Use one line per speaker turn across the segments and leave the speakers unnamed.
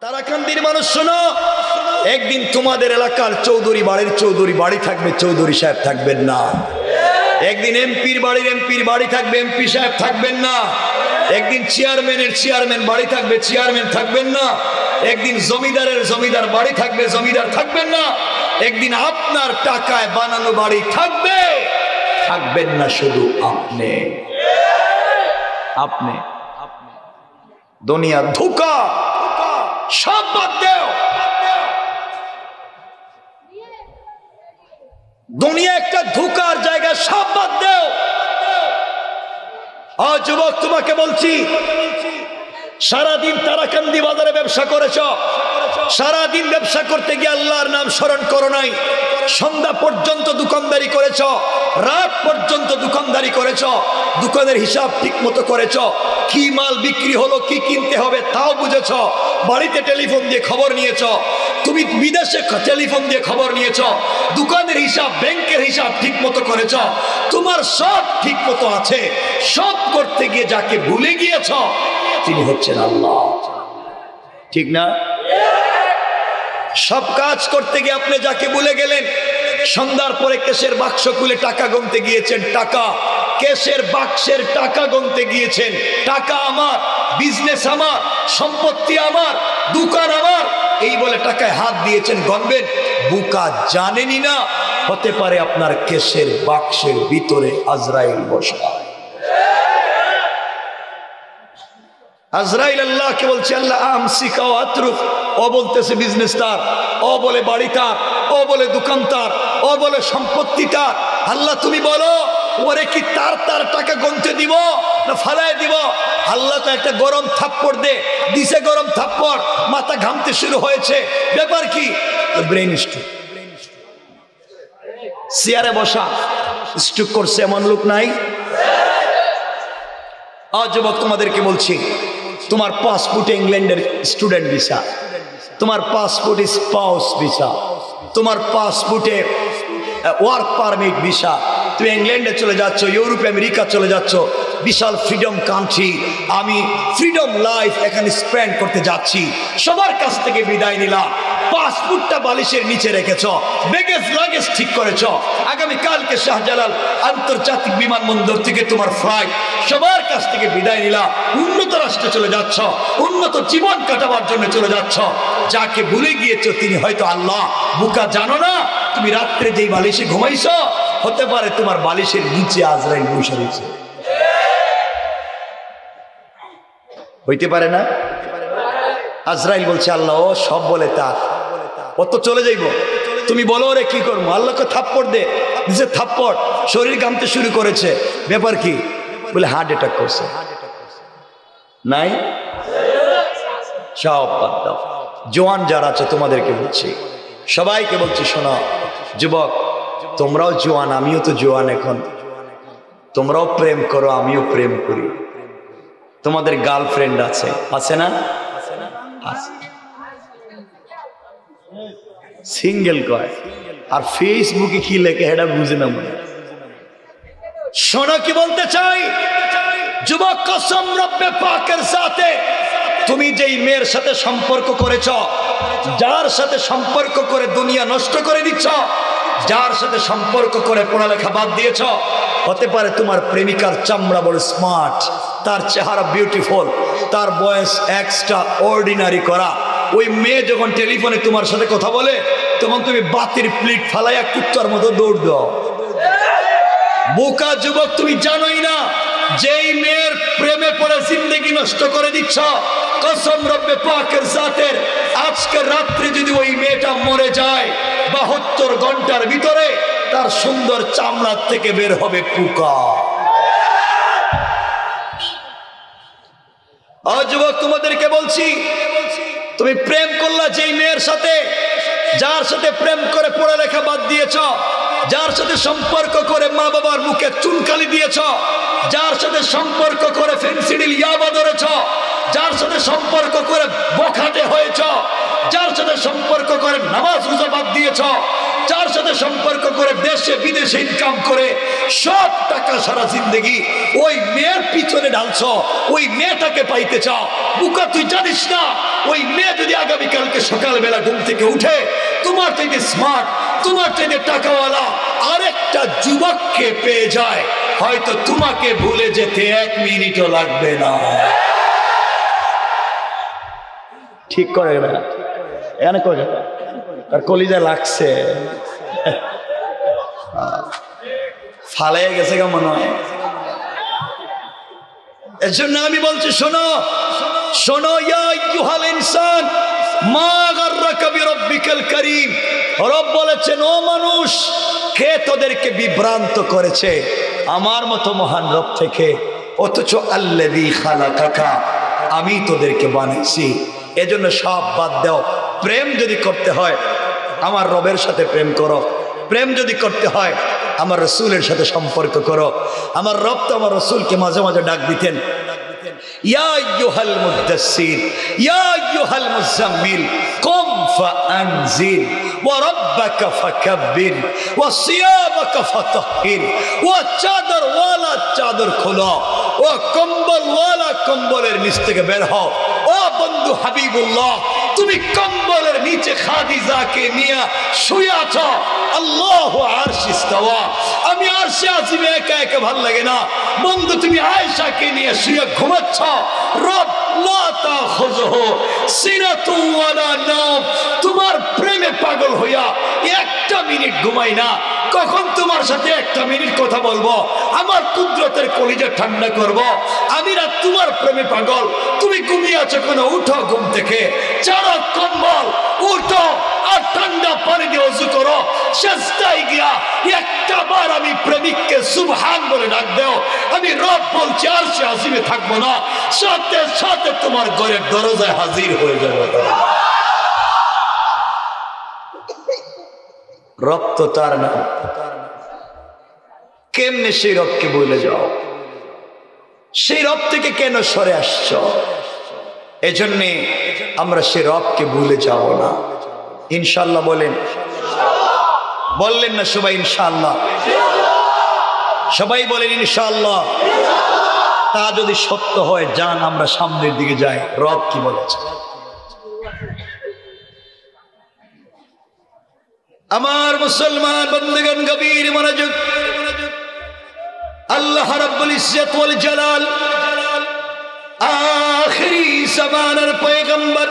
তারাকান্দির মানুষ শোনো, একদিন তোমাদের এলাকার চৌধুরী বাড়ির চৌধুরী বাড়ি থাকবে, চৌধুরী সাহেব থাকবেন না। একদিন এমপির বাড়ির এমপির বাড়ি থাকবে, এমপি সাহেব থাকবেন না। একদিন চেয়ারম্যানের চেয়ারম্যান বাড়ি থাকবে, চেয়ারম্যান থাকবেন না। একদিন জমিদারের জমিদার বাড়ি থাকবে, জমিদার থাকবেন না। একদিন আপনার টাকায় বানানো বাড়ি থাকবে, থাকবেন না শুধু আপনি। আপনি দুনিয়া ধোঁকা, সব বাদ দেও। দুনিয়া একটা ধোঁকার জায়গা, সব বাদ দেও। আজ যুবক তোমাকে বলছি, সারাদিন তারাকান্দি বাজারে ব্যবসা করেছ, সারাদিন ব্যবসা করতে গিয়ে আল্লাহর নাম স্মরণ করো নাই। সন্ধ্যা পর্যন্ত দোকানদারি করেছ, রাত পর্যন্ত দোকানদারি করেছ, দোকানের হিসাব ঠিক মতো করেছ, কি মাল বিক্রি হলো, কি কিনতে হবে তাও বুঝেছ। বাড়িতে টেলিফোন দিয়ে খবর নিয়েছ, তুমি বিদেশে টেলিফোন দিয়ে খবর নিয়েছ, দোকানের হিসাব ব্যাংকের হিসাব ঠিক মতো করেছ, তোমার সব ঠিক মতো আছে। সব করতে গিয়ে যাকে ভুলে গিয়েছ তিনি হচ্ছেন আল্লাহ, ঠিক না? সব কাজ করতে গিয়ে আপনি যাকে ভুলে গেলেন। সন্ধ্যার পরে কেশের বাক্স খুলে টাকা গুনতে গিয়েছেন, টাকা কেশের বাক্সের টাকা গুনতে গিয়েছেন। টাকা আমার, বিজনেস আমার, সম্পত্তি আমার, দোকান আমার, এই বলে টাকায় হাত দিয়েছেন, গনবেন। বুকা জানেনই না হতে পারে আপনার কেশের বাক্সের ভিতরে আজরাইল বসা। আজরাইল আল্লাহকে বলছে, আল্লাহ আমসিকা ওয়া আতরুক। ও বলতেছে বিজনেস তার, ও বলে বাড়ি তার, ও বলে দোকান তার, ও বলে সম্পত্তি তার। আল্লাহ তুমি বলো, ওরে কি তার তার টাকা গুনতে দিব না ফালায় দিব? আল্লাহ তো একটা গরম থাপ্পড় দিছে, গরম থাপ্পড়, মাথা ঘামতে শুরু হয়েছে। ব্যাপার কি? Brain stroke. চেয়ারে বসা, স্ট্রোক করছে এমন লোক নাই? আজ যুবক তোমাদেরকে বলছি, তোমার পাসপোর্টে ইংল্যান্ডের স্টুডেন্ট ভিসা, তোমার পাসপোর্টে স্পাউস ভিসা, তোমার পাসপোর্টে ওয়ার্ক পারমিট ভিসা। তুমি ইংল্যান্ডে চলে যাচ্ছ, ইউরোপে আমেরিকা চলে যাচ্ছ, বিশাল ফ্রিডম কান্ট্রি। আমি ফ্রিডম লাইফ এখানে স্পেন্ড করতে যাচ্ছি। সবার কাছ থেকে বিদায় নিলাম, পাসপোর্টটা বালিশের নিচে রেখেছ, ব্যাগেজ লাগেজ ঠিক করেছ। আগামী কালকে শাহজালাল আন্তর্জাতিক বিমানবন্দর থেকে তোমার ফ্লাইট। সবার কাছ থেকে বিদায় নিলাম, উন্নত রাষ্ট্রে চলে যাচ্ছ, উন্নত জীবন কাটাবার জন্য চলে যাচ্ছ। যাকে ভুলে গিয়েছো তিনি হয়তো আল্লাহ। বুকা জানো না তুমি রাত্রে যেই বালিশে ঘুমাইছ, হতে পারে তোমার বালিশের নিচে আজরাইল বসে রয়েছে। হইতে পারে না? আজরাইল বলছে আল্লাহ ও সব বলে তার, ও তো চলে যাইব, তুমি বলো ওরে কি করবো? আল্লাহকে থাপ্পড় দে, নিজে থাপ্পড়, শরীর কামতে শুরু করেছে। ব্যাপার কি? বলে হার্ট অ্যাটাক করছে। নাই? সব বাদ দাও। জোয়ান যারা আছে তোমাদেরকে বলছি, সবাইকে বলছি, শোনো যুবক, তোমরাও জোয়ান, আমিও তো জোয়ান এখন। তোমরাও প্রেম করো, আমিও প্রেম করি। তোমাদের গার্লফ্রেন্ড আছে, আছে না? সিঙ্গেল কয়, আর ফেসবুকে কি লেখে এটা বুঝে না মনে। শোনো কি বলতে চাই যুবক, কসম রব্বে পাকের সাথে, তুমি যেই মেয়ের সাথে সম্পর্ক করেছ, যার সাথে সম্পর্ক করে দুনিয়া নষ্ট করে দিচ্ছ, যার সাথে সম্পর্ক করে পড়ালেখা বাদ দিয়েছ, হতে পারে তোমার প্রেমিকার চামড়া বড় স্মার্ট, তার চেহারা বিউটিফুল, তার বয়স এক্সট্রা অর্ডিনারি করা। ওই মেয়ে যখন টেলিফোনে তোমার সাথে কথা বলে, তখন তুমি বাতির প্লেট ফালাইয়া কুত্তার মতো দৌড় দাও। বোকা যুবক, তুমি জানোই না যেই মেয়ের প্রেমে পড়ে জিন্দেগি নষ্ট করে দিচ্ছ। কসম রব্বে পাকের জাতের, আজকে রাত্রে যদি ওই মেয়েটা মরে যায়, 72 ঘন্টার ভিতরে তার সুন্দর চামড়ার থেকে বের হবে পোকা। যুবক তোমাদেরকে বলছি, তুমি প্রেম করলা যেই মেয়ের সাথে, যার সাথে প্রেম করে পড়ালেখা বাদ দিয়েছ, যার সাথে সম্পর্ক করে মা বাবার মুখে চুনকালি দিয়েছ, যার সাথে সম্পর্ক করে ফেন্সিডিল ইয়াবা ধরেছ, যার সাথে সম্পর্ক করে বখাটে হয়েছ, যার সাথে সম্পর্ক করে নামাজ রোজা বাদ দিয়েছ, যার সাথে সম্পর্ক করে দেশে বিদেশে ইনকাম করে সব টাকা সারা জিন্দগি ওই মেয়ের পিছনে ঢালছ, ওই মেয়েটাকে পাইতে চাও। বুকা, তুই জানিস না ওই মেয়ে যদি আগামীকালকে সকালবেলা ঘুম থেকে উঠে তোমার চাইতে স্মার্ট, তোমার চাইতে টাকাওয়ালা আরেকটা যুবককে পেয়ে যায়, হয়তো তোমাকে ভুলে যেতে 1 মিনিটও লাগবে না। ঠিক করে না এখানে করে তার কলিজা লাগছে, ফালাই গেছে কেমন হয়। এর জন্য আমি বলছি শোনো শোনো, ইয়া আইয়ুহাল ইনসান মা গাররাকা বিরাব্বিকাল কারীম। রব বলেছেন, ও মানুষ, কে তোদেরকে বিভ্রান্ত করেছে আমার মতো মহান রব থেকে? অথচ আল্লাযী খালাকাকা, আমি তোদেরকে বানাইছি। এজন্য সব বাদ দাও। প্রেম যদি করতে হয় আমার রবের সাথে প্রেম করো, প্রেম যদি করতে হয় আমার রসুলের সাথে সম্পর্ক করো। আমার রব তো আমার রসুলকে মাঝে মাঝে ডাক দিতেন, ইয়া আইয়ুহাল মুদ্দাসসির ইয়া আইয়ুহাল মুজাম্মিল কুম ফাআনজির ওয়া রাব্বাকা ফাকাব্বির ওয়া সিয়াবাকা ফাতাহহির ওয়া চাদর ওয়ালা চাদর খোলো, ও কম্বল ওয়ালা কম্বলের নিচ থেকে বের হও। ও বন্ধু হাবিবুল্লাহ, তুমি কম্বলের নিচে খাদিজাকে নিয়ে শুয়ে আছো। আল্লাহু আরশে ইস্তাওয়া, আমি আরশে আজিমে একা একা ভাল লাগে না। বন্ধু তুমি আয়েশাকে নিয়ে শুয়ে ঘুমাচ্ছ। রব লা তাখুযুহু সিনাতুন ওয়ালা নাওম, তোমার প্রেমে পাগল হইয়া 1টা মিনিট ঘুমাই না। কখন তোমার সাথে 1টা মিনিট কথা বলবো, আমার কুদরতের কলিজা ঠান্ডা করব। আমি রাত তোমার প্রেমে পাগল। তুমি ঘুমিয়ে আছো কেন? উঠো ঘুম থেকে, চারো কম্বল, উঠো আর ঠান্ডা পানি দিয়ে ওযু করো। সেজদায় গিয়া 1টা বার আমি প্রেমিককে সুবহান বলে ডাক দাও। আমি রব বলছি আরশে আজিমে থাকবো না, সাথে সাথে তোমার ঘরের দরজায় হাজির হয়ে যাবে। রব তো তার না, কেমনে সেই রবকে বলে যাও? সেই রব থেকে কেন সরে আসছ? এজন্যে আমরা সেই রবকে ভুলে যাব না। ইনশাআল্লাহ বলেন, বললেন না সবাই ইনশাআল্লাহ? সবাই বলেন ইনশাআল্লাহ। তা যদি সত্য হয় যান আমরা সামনের দিকে যাই। রব কি বলেছে? আমার মুসলমান বন্ধুগণ, গভীর মনোযোগ। আল্লাহ রাব্বুল ইজ্জত ওয়াল জালাল আখিরি জামানার পয়গম্বর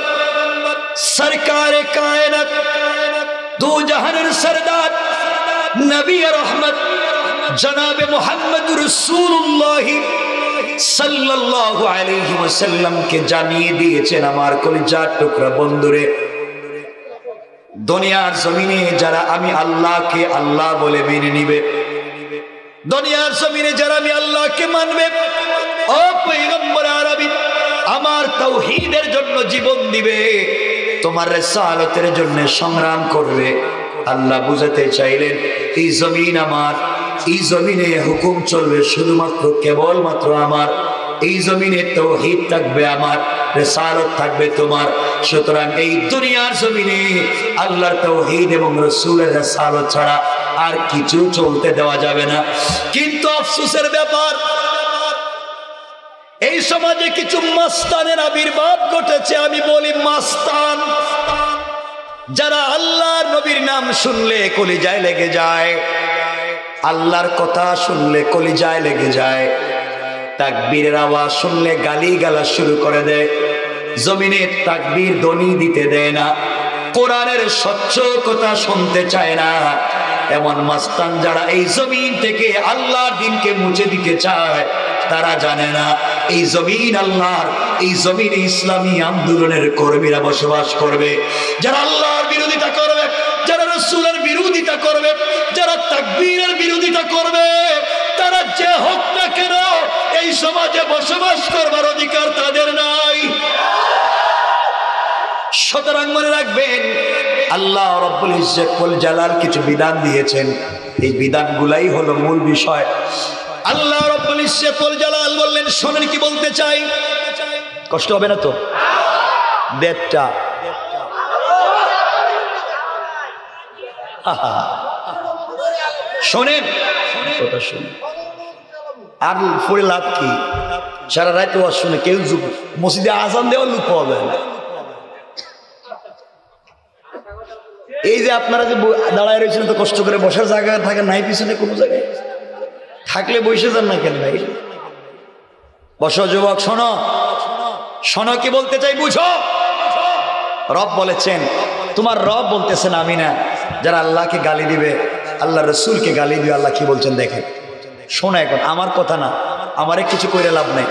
সরকারে কায়নাত, দু জাহানের সরদার নবী রহমত জনাবে মুহাম্মদ রাসূলুল্লাহ সাল্লাল্লাহু আলাইহি ওয়াসাল্লামকে জানিয়ে দিয়েছেন, আমার কলিজার টুকরা বন্ধুরে, দুনিয়ার জমিনে যারা আমি আল্লাহকে আল্লাহ বলে মেনে নিবে, দুনিয়ার জমিনে যারা আমি আল্লাহকে মানবে, ও পয়গম্বর আরবি আমার তাওহীদের জন্য জীবন দিবে, তোমার রিসালাতের জন্য সংগ্রাম করবে। আল্লাহ বুঝাতে চাইলেন এই জমিন আমার, এই জমিনে হুকুম চলবে শুধুমাত্র কেবলমাত্র আমার, এই জমিনে তাওহীদ থাকবে আমার, রিসালাত থাকবে তোমার। সুতরাং এই দুনিয়ার জমিনে আল্লাহর তাওহীদ এবং রাসূলের রিসালাত ছাড়া আর কিছু চলতে দেওয়া যাবে না। কিন্তু আফসোসের ব্যাপার, এই সমাজে কিছু মাস্তানের আবির্ভাব ঘটেছে। আমি বলি মাস্তান, যারা আল্লাহর নবীর নাম শুনলে কলিজায় লেগে যায়, আল্লাহর কথা শুনলে কলিজায় লেগে যায়, তাকবীরের আওয়াজ শুনলে গালি গালাজ শুরু করে দেয়, জমিনে তাকবীর ধ্বনি দিতে দেয় না, কোরআনের স্বচ্ছ কথা শুনতে চায় না। এমন মাস্তান যারা এই জমিন থেকে আল্লাহর দ্বীনকে মুছে দিতে চায়, তারা জানে না এই জমিন আল্লাহর, এই জমিনে ইসলামী আন্দোলনের কর্মীরা বসবাস করবে। যারা আল্লাহর বিরোধিতা করবে, যারা রাসূলের বিরোধিতা করবে, যারা তাকবীরের বিরোধিতা করবে, তারা যে হোক না কেন এই সমাজে বসবাস করবার অধিকার তাদের নাই। সুতরাং মনে রাখবেন, আল্লাহ রাব্বুল ইজ্জত ওয়াল জালাল কিছু বিধান দিয়েছেন, এই বিধানগুলাই হলো মূল বিষয়। আল্লাহ রাব্বুল ইজ্জত ওয়াল জালাল বললেন, শোনেন কি বলতে চাই, কষ্ট হবে না তো? দেড়টা শোনেন কথা শুনে আর পড়ে লাভ কি? সারা রাত ওয়াজ শুনে কেউ মসজিদে আজান দেওয়ার লোক পাওয়া যায় না। এই যে আপনারা যে দাঁড়ায় রয়েছেন তো কষ্ট করে বসার জায়গা থাকে নাই, পিছনে কোনো জায়গায় থাকলে বসে যান না কেন ভাই? বসো যুবক, শোনো শোনো কি বলতে চাই বুঝো। রব বলেছেন, তোমার রব বলতেছেন আমি না, যারা আল্লাহকে গালি দিবে, আল্লাহ রসুলকে গালি দিবে, আল্লাহ কি বলছেন দেখেন, শোনো। এখন আমার কথা না, আমারে কিছু করে লাভ নেই।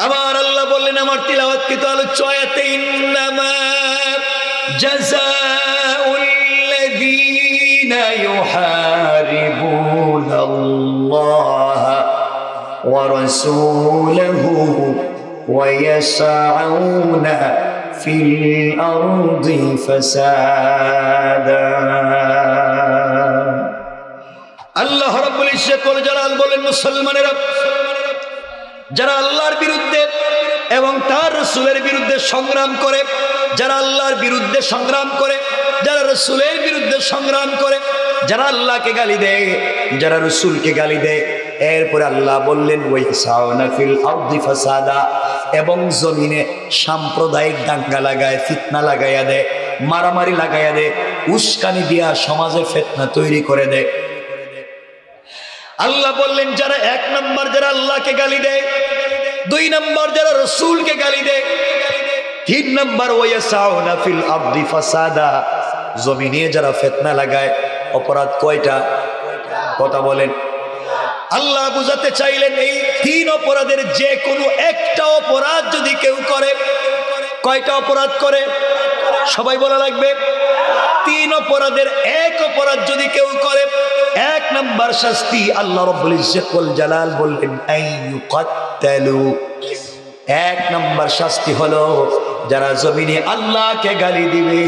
আমার আল্লাহ বললেন আমার তিলাওয়াত কি তো আলোচ্য আয়াতে, ইন্নামা জাযাউল লাযীনা ইউহারিবুনাল্লাহ ওয়া রাসূলাহু ওয়া ইয়াসআউনা ফিল আরদি ফাসাদা। আল্লাহ রাব্বুল ইজ্জত ওয়াল জালাল বলেন, মুসলমানেরা যারা আল্লাহর বিরুদ্ধে এবং তার রাসূলের বিরুদ্ধে সংগ্রাম করে, যারা আল্লাহর বিরুদ্ধে সংগ্রাম করে, যারা রাসূলের বিরুদ্ধে সংগ্রাম করে, যারা আল্লাহকে গালি দেয়, যারা রাসূলকে গালি দেয়, এরপরে আল্লাহ বললেন ওয়াইসাউনা ফিল আরদি ফাসাদা, এবং জমিনে সাম্প্রদায়িক দাঙ্গা লাগায়, ফিতনা লাগাইয়া দেয়, মারামারি লাগাইয়া দেয়, উস্কানি দিয়া সমাজে ফিতনা তৈরি করে দেয়। আল্লাহ বললেন যারা এক নম্বর যারা আল্লাহকে গালি দেয়, দুই নম্বর যারা রাসূলকে গালি দেয়, তিন নম্বর ওয়ায়াসাউনা ফিল আরদি ফাসাদা, জমিনে যারা ফিতনা লাগায়। অপরাধ কয়টা? কথা বলেন। আল্লাহ বুঝাতে চাইলেন এই তিন অপরাধের যে কোনো একটা অপরাধ যদি কেউ করে, কয়টা অপরাধ করে সবাই বলা লাগবে? তিন অপরাধের এক অপরাধ যদি কেউ করে, এক নাম্বার শাস্তি আল্লাহ রাব্বুল ইজ্জত ওয়াল জালাল বললেন আইয়ুকাত্তালু, এক নাম্বার শাস্তি হলো যারা জমিনে আল্লাহকে গালি দিবে,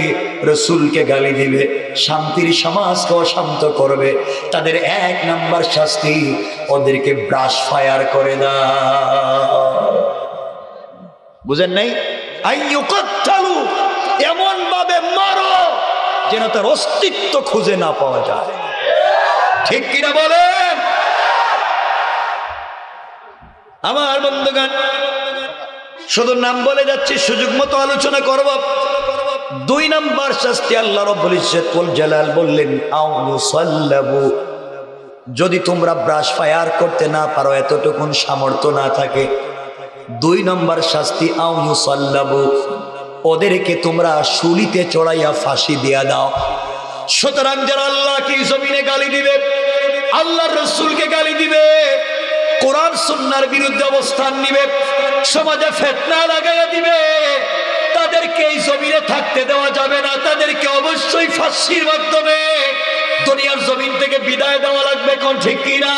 রাসূলকে গালি দিবে, শান্তির সমাজকে অশান্ত করবে, তাদের এক নাম্বার শাস্তি ওদেরকে ব্রাশ ফায়ার করে দাও। বুঝেন নাই? আইয়ুকাত্তালু, এমন ভাবে মারো যেন তার অস্তিত্ব খুঁজে না পাওয়া যায়। ঠিক কিনা বলেন আমার বন্ধুগণ? শুধু নাম বলে যাচ্ছি, সুযোগ মতো আলোচনা করব। দুই নাম্বার শাস্তি আল্লাহ রাব্বুল ইজ্জত ওয়াল জালাল বললেন আও ইউসাল্লাবু, যদি তোমরা ব্রাশ ফায়ার করতে না পারো, এতটুকুন সামর্থ্য না থাকে, দুই নাম্বার শাস্তি আও ইউসাল্লাবু, ওদেরকে তোমরা শুলিতে চড়াইয়া ফাঁসি দিয়া দাও। সুতরাং যারা আল্লাহকে জমিনে গালি দিবে, আল্লাহর রাসূলকে গালি দিবে, কোরআন সুন্নাহর বিরুদ্ধে অবস্থান নিবে, সমাজে ফিতনা লাগাইয়া দিবে, তাদেরকে এই জমিনে থাকতে দেওয়া যাবে না। তাদেরকে অবশ্যই ফাঁসির মাধ্যমে দুনিয়ার জমিন থেকে বিদায় দেওয়া লাগবে। কোন ঠিক কিনা?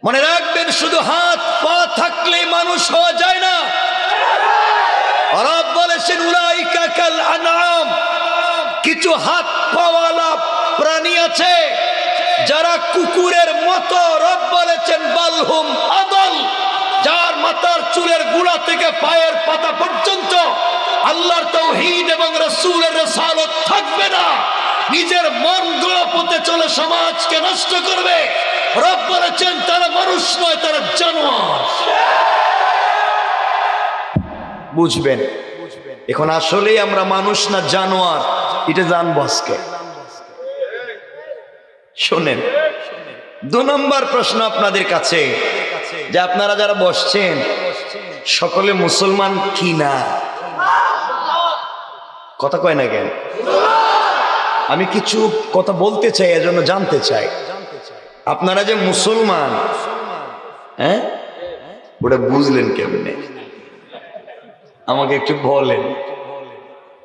মনে রাখবেন, শুধু হাত পা থাকলেই মানুষ হওয়া যায় না। রব বলেছেন উলাইকা কাল আনআম, কিছু হাত পাওয়ালা প্রাণী আছে যারা কুকুরের মতো। রব বলেছেন বালহুম আদল, যার মাথার চুলের গুড়া থেকে পায়ের পাতা পর্যন্ত আল্লাহর তাওহীদ এবং রাসূলের রিসালাত থাকবে না, নিজের মন গড়া পথে চলে সমাজকে নষ্ট করবে। রব বলেছেন তারা মানুষ নয়, তারা জানোয়ার। বুঝবেন? এখন আসলেই আমরা মানুষ না জানোয়ার, এটা জানবো আজকে। শোনেন, দু নম্বর প্রশ্ন আপনাদের কাছে, যে আপনারা যারা বসছেন সকলে মুসলমান কি না? কথা কয় না কেন? আমি কিছু কথা বলতে চাই, এজন্য জানতে চাই আপনারা যে মুসলমান, হ্যাঁ, ওটা বুঝলেন কেমনে? আমাকে একটু বলেন,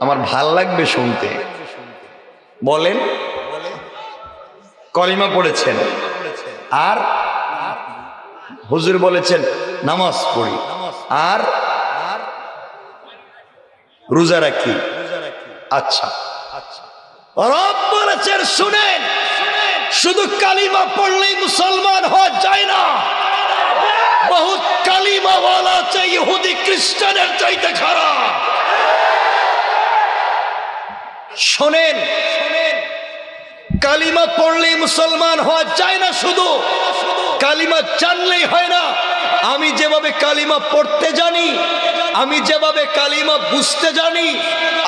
আমার ভাল লাগবে শুনতে। বলেন। কলিমা পড়েছেন, আর হুজুর বলেছেন নামাজ পড়ি, আর রোজা রাখি। আচ্ছা, রব বলেছেন শুনেন, শুধু কালিমা পড়লেই মুসলমান হওয়া যায় না। বহুত কালিমা ওয়ালা আছে ইহুদি খ্রিস্টানের চাইতে খারাপ। শোনেন, কালিমা পড়লেই মুসলমান হওয়া যায় না, শুধু কালিমা জানলেই হয় না। আমি যেভাবে কালিমা পড়তে জানি, আমি যেভাবে কালিমা বুঝতে জানি,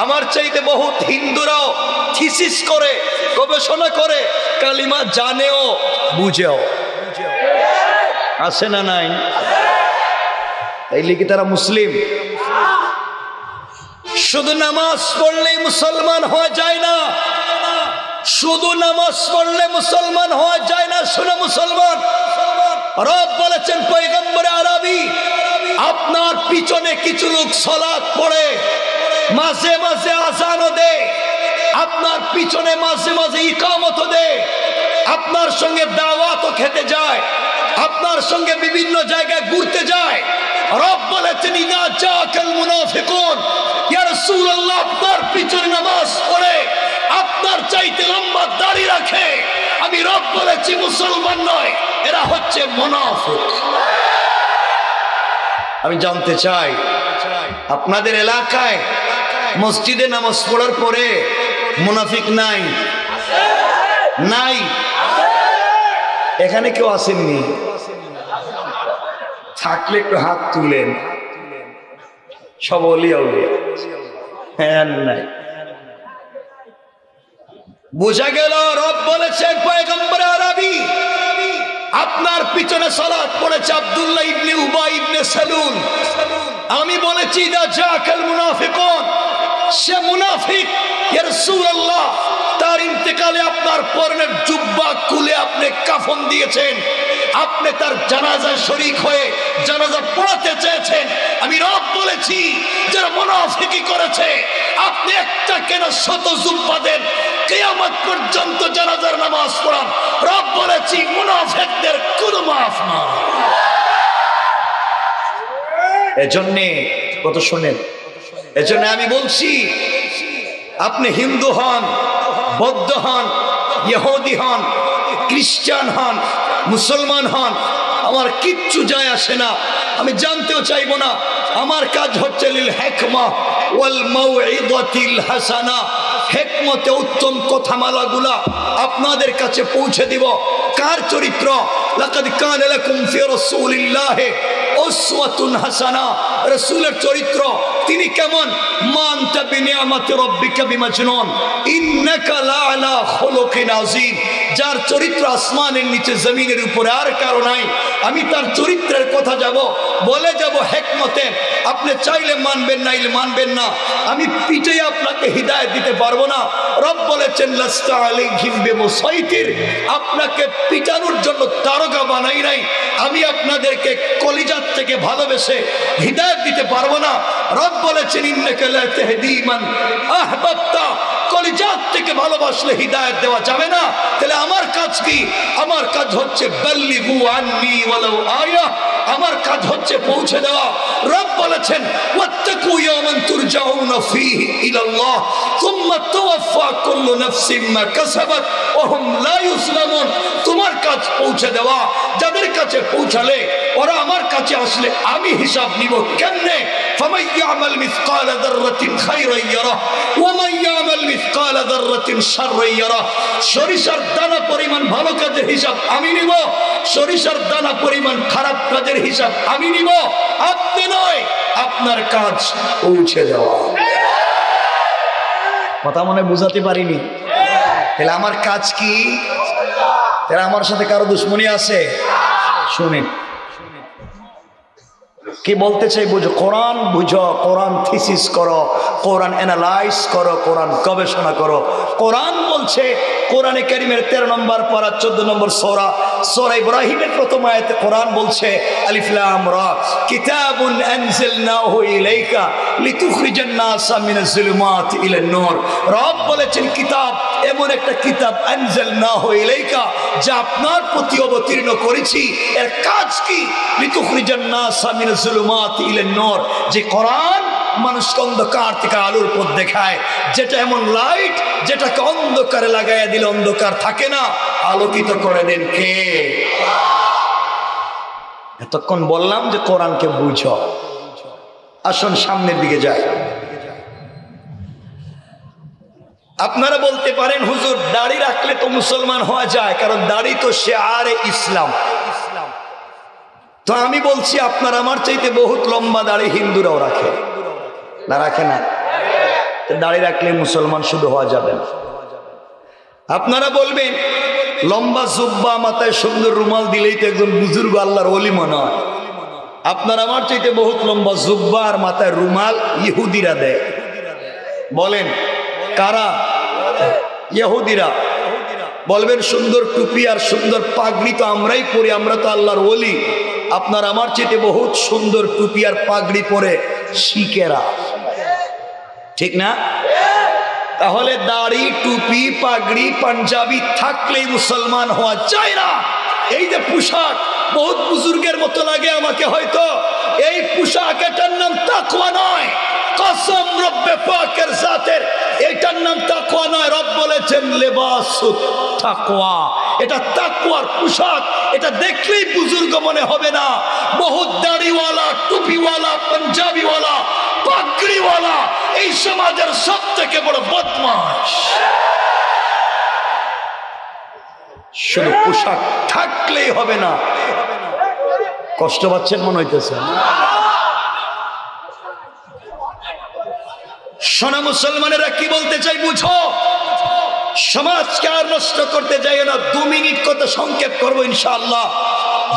আমার চাইতে বহুত হিন্দুরাও থিসিস করে, গবেষণা করে কালিমা জানেও বুঝেও। আছে না নাই? তাইলে কি তারা মুসলিম? শুধু নামাজ পড়লেই মুসলমান হওয়া যায় না, শুধু নামাজ পড়লে মুসলমান হওয়া যায় না। শুনে মুসলমান, রব বলেছেন পয়গম্বরে আরবি, আপনার পিছনে কিছু লোক সালাত পড়ে, মাঝে মাঝে আযানও দেয়, আপনার পিছনে মাঝে মাঝে ইকামতও দেয়, আপনার সঙ্গে দাওয়াতও খেতে যায়, আপনার সঙ্গে বিভিন্ন জায়গায় ঘুরতে যায়। রব বলেছেন ইযা জাআকাল মুনাফিকুন, ইয়া রাসূলুল্লাহ, আপনার পিছনে নামাজ পড়ে, আপনার চাইতে লম্বা দাড়ি রাখে, আমি রব বলেছি মুসলমান নয়, এরা হচ্ছে মুনাফিক। আমি জানতে চাই, আপনাদের এলাকায় মসজিদে নামাজ পড়ার পরে মুনাফিক নাই? নাই? এখানে কেউ আসেননি? থাকলে একটু হাত তুলেন। সব ওলিয়া উলিয়া? হ্যাঁ, নাই। বোঝা গেল রব বলেছেন পয়গম্বর আরবি, আপনার পিছনে সালাত পড়েছে আব্দুল্লাহ ইবনে উবাই ইবনে সালুল। আমি বলেছি ইযা জাআকাল মুনাফিকুন, সে মুনাফিক। ইয়া রাসূলুল্লাহ, তার ইন্তেকালে আপনার পরনের জুব্বা খুলে আপনি কাফন দিয়েছেন, আপনি তার জানাজায় শরীক হয়ে জানাজা পড়াতে চেয়েছেন। আমি রব বলেছি যারা মুনাফিকি করেছে, আপনি একটা কেন শত জুব্বা দেন, কিয়ামত পর্যন্ত জানাজার নামাজ পড়ান। রব বলেছি মুনাফিকদের কোনো মাফ না। এজন্যে কত শোনেন, এজন্য আমি বলছি, আপনি হিন্দু হন, বৌদ্ধ হন, ইহুদি হন, খ্রিস্টান হন, মুসলমান হন, আমার কিচ্ছু যায় আসে না, আমি জানতেও চাইবো না। আমার কাজ হচ্ছে লিল হিকমা ওয়াল মাউইযাতিল হাসানা, হিকমতে উত্তম কথামালাগুলা আপনাদের কাছে পৌঁছে দিব। কার চরিত্র? লাকাদ কানা লাকুম ফি রাসূলিল্লাহি উসওয়াতুন হাসানা, রাসূলের চরিত্র তিনি কেমন? মান তা বিনিয়ামাতি রাব্বিকা বিমাজনুন ইন্নাকা লাআলা খুলুকিন আযীম, যার চরিত্র আসমানের নিচে জমিনের উপরে আর কারো নাই। আমি তার চরিত্রের কথা বলে যাব হিকমতে। আপনি চাইলে মানবেন, নাইলে মানবেন না। আমি পিঠে আপনাকে হিদায়াত দিতে পারবো না। রব বলেছেন লাস্তা আলাইহিম বিমুসাইতির, আপনাকে পিটানোর জন্য দারোগা বানাই নাই। আমি আপনাদেরকে কলিজাত থেকে ভালোবেসে হিদায়াত দিতে পারবো না। রব বলেছেন ইন্নাকা লা তাহদি মান আহবাবতা, কলিজাত থেকে ভালোবাসলে হিদায়াত দেওয়া যাবে না। তাহলে আমার কাজ কি? আমার কাজ হচ্ছে বাল্লিগু আন্নি ওয়ালাউ আয়া, আমার কাজ হচ্ছে পৌঁছে দেওয়া। রব বলেছেন ওয়াত্তাকু ইয়াওমান তুরজাউনা ফীহি ইলাল্লাহ সুম্মা তুওয়াফা কুল্লু নাফসিন মা কাসাবাত ওয়া হুম লা ইউসলামুন। তোমার কাজ পৌঁছে দেওয়া। যাদের কাছে পৌঁছালে ওরা আমার কাছে আসলে আমি হিসাব নিব কেমনে? ফামান ইয়ামাল মিসকালা যাররাতিন খায়রান ইয়ারা ওয়া মান ইয়ামাল মিসকালা যাররাতিন শাররান ইয়ারা। সরিষার দানা পরিমাণ ভালো কাজের হিসাব আমি নিব, সরিষার দানা পরিমাণ খারাপ কাজের হিসাব আমি নিব। আপনি নয়, আপনার কাজ পৌঁছে দেওয়া। কথা মনে বুঝাতে পারিনি? তাহলে আমার কাজ কি? তাহলে আমার সাথে কারো দুশ্মনী আছে? শুনেন কি বলতে চাই, বুঝো। কোরআন বুঝো, কোরআন থিসিস করো, কোরআন অ্যানালাইজ করো, কোরআন গবেষণা করো। কোরআন বলছে, কোরআনে কারীমের 13 নম্বর পারা 14 নম্বর সূরা, সূরা ইব্রাহিমের প্রথম আয়াতে কোরআন বলছে আলিফ লাম রা কিতাবুন আনজালনাহু ইলাইকা লিতুখরিজান নাসা মিনাজ যুলুমাতি ইলান নূর। রব বলেছেন কিতাব, এমন একটা কিতাব আনজালনাহু ইলাইকা, যা আপনার প্রতি অবতীর্ণ করেছি। এর কাজ কি? লিতুখরিজান নাসা মিনাজ যুলুমাতি ইলান নূর, যে কোরআন মানুষকে অন্ধকার থেকে আলোর পথ দেখায়। যেটা এমন লাইট, যেটাকে অন্ধকারে লাগাইয়া দিলে অন্ধকার থাকে না, আলোকিত করে দেন কে? এতক্ষণ বললাম যে কোরআনকে বুঝো। আসুন সামনের দিকে যাই। আপনারা বলতে পারেন হুজুর দাড়ি রাখলে তো মুসলমান হওয়া যায়, কারণ দাড়ি তো শিআরে ইসলাম। তো আমি বলছি আপনার আমার চাইতে বহুত লম্বা দাড়ি হিন্দুরাও রাখে, না রাখে না? দাড়ি রাখলে মুসলমান শুধু হওয়া যাবে না। আপনারা বলবেন লম্বা জুব্বা মাথায় সুন্দর রুমাল দিলেই তো একজন বুজুর্গ আল্লাহর ওলি মনে হয়। আপনার আমার চাইতে বহুত লম্বা জুব্বা আর মাথায় রুমাল ইহুদিরা দেয়। বলেন কারা? ইহুদিরা। বলবেন সুন্দর টুপি আর সুন্দর পাগড়ি তো আমরাই পরি, আমরা তো আল্লাহর ওলি। আপনার আমার চাইতে বহুত সুন্দর টুপি আর পাগড়ি পরে শিখেরা, ঠিক না? তাহলে দাড়ি টুপি পাগড়ি পাঞ্জাবি থাকলেই মুসলমান হওয়া যায় না। এই যে পোশাক বহুত বুজুর্গের মতো লাগে আমাকে, হয়তো এই পোশাক এটার নাম তাকওয়া নয়। কসম রব্বে পাকের জাতের, এটার নাম তাকওয়া নয়। রব বলেছেন লিবাসুত তাকওয়া, এটা তাকওয়ার পোশাক। এটা দেখলেই বুজুর্গ মনে হবে না। বহুত দাড়িওয়ালা টুপিওয়ালা পাঞ্জাবিওয়ালা পাগড়িওয়ালা এই সমাজের সব থেকে বড় বদমাশ। শুধু পোশাক থাকলেই হবে না। কষ্ট পাচ্ছেন মনে হইতেছে? শোনা মুসলমানেরা, কি বলতে চাই বুঝো। সমাজকে আর নষ্ট করতে যাই না। 2 মিনিট কথা সংক্ষেপ করবো ইনশাআল্লাহ।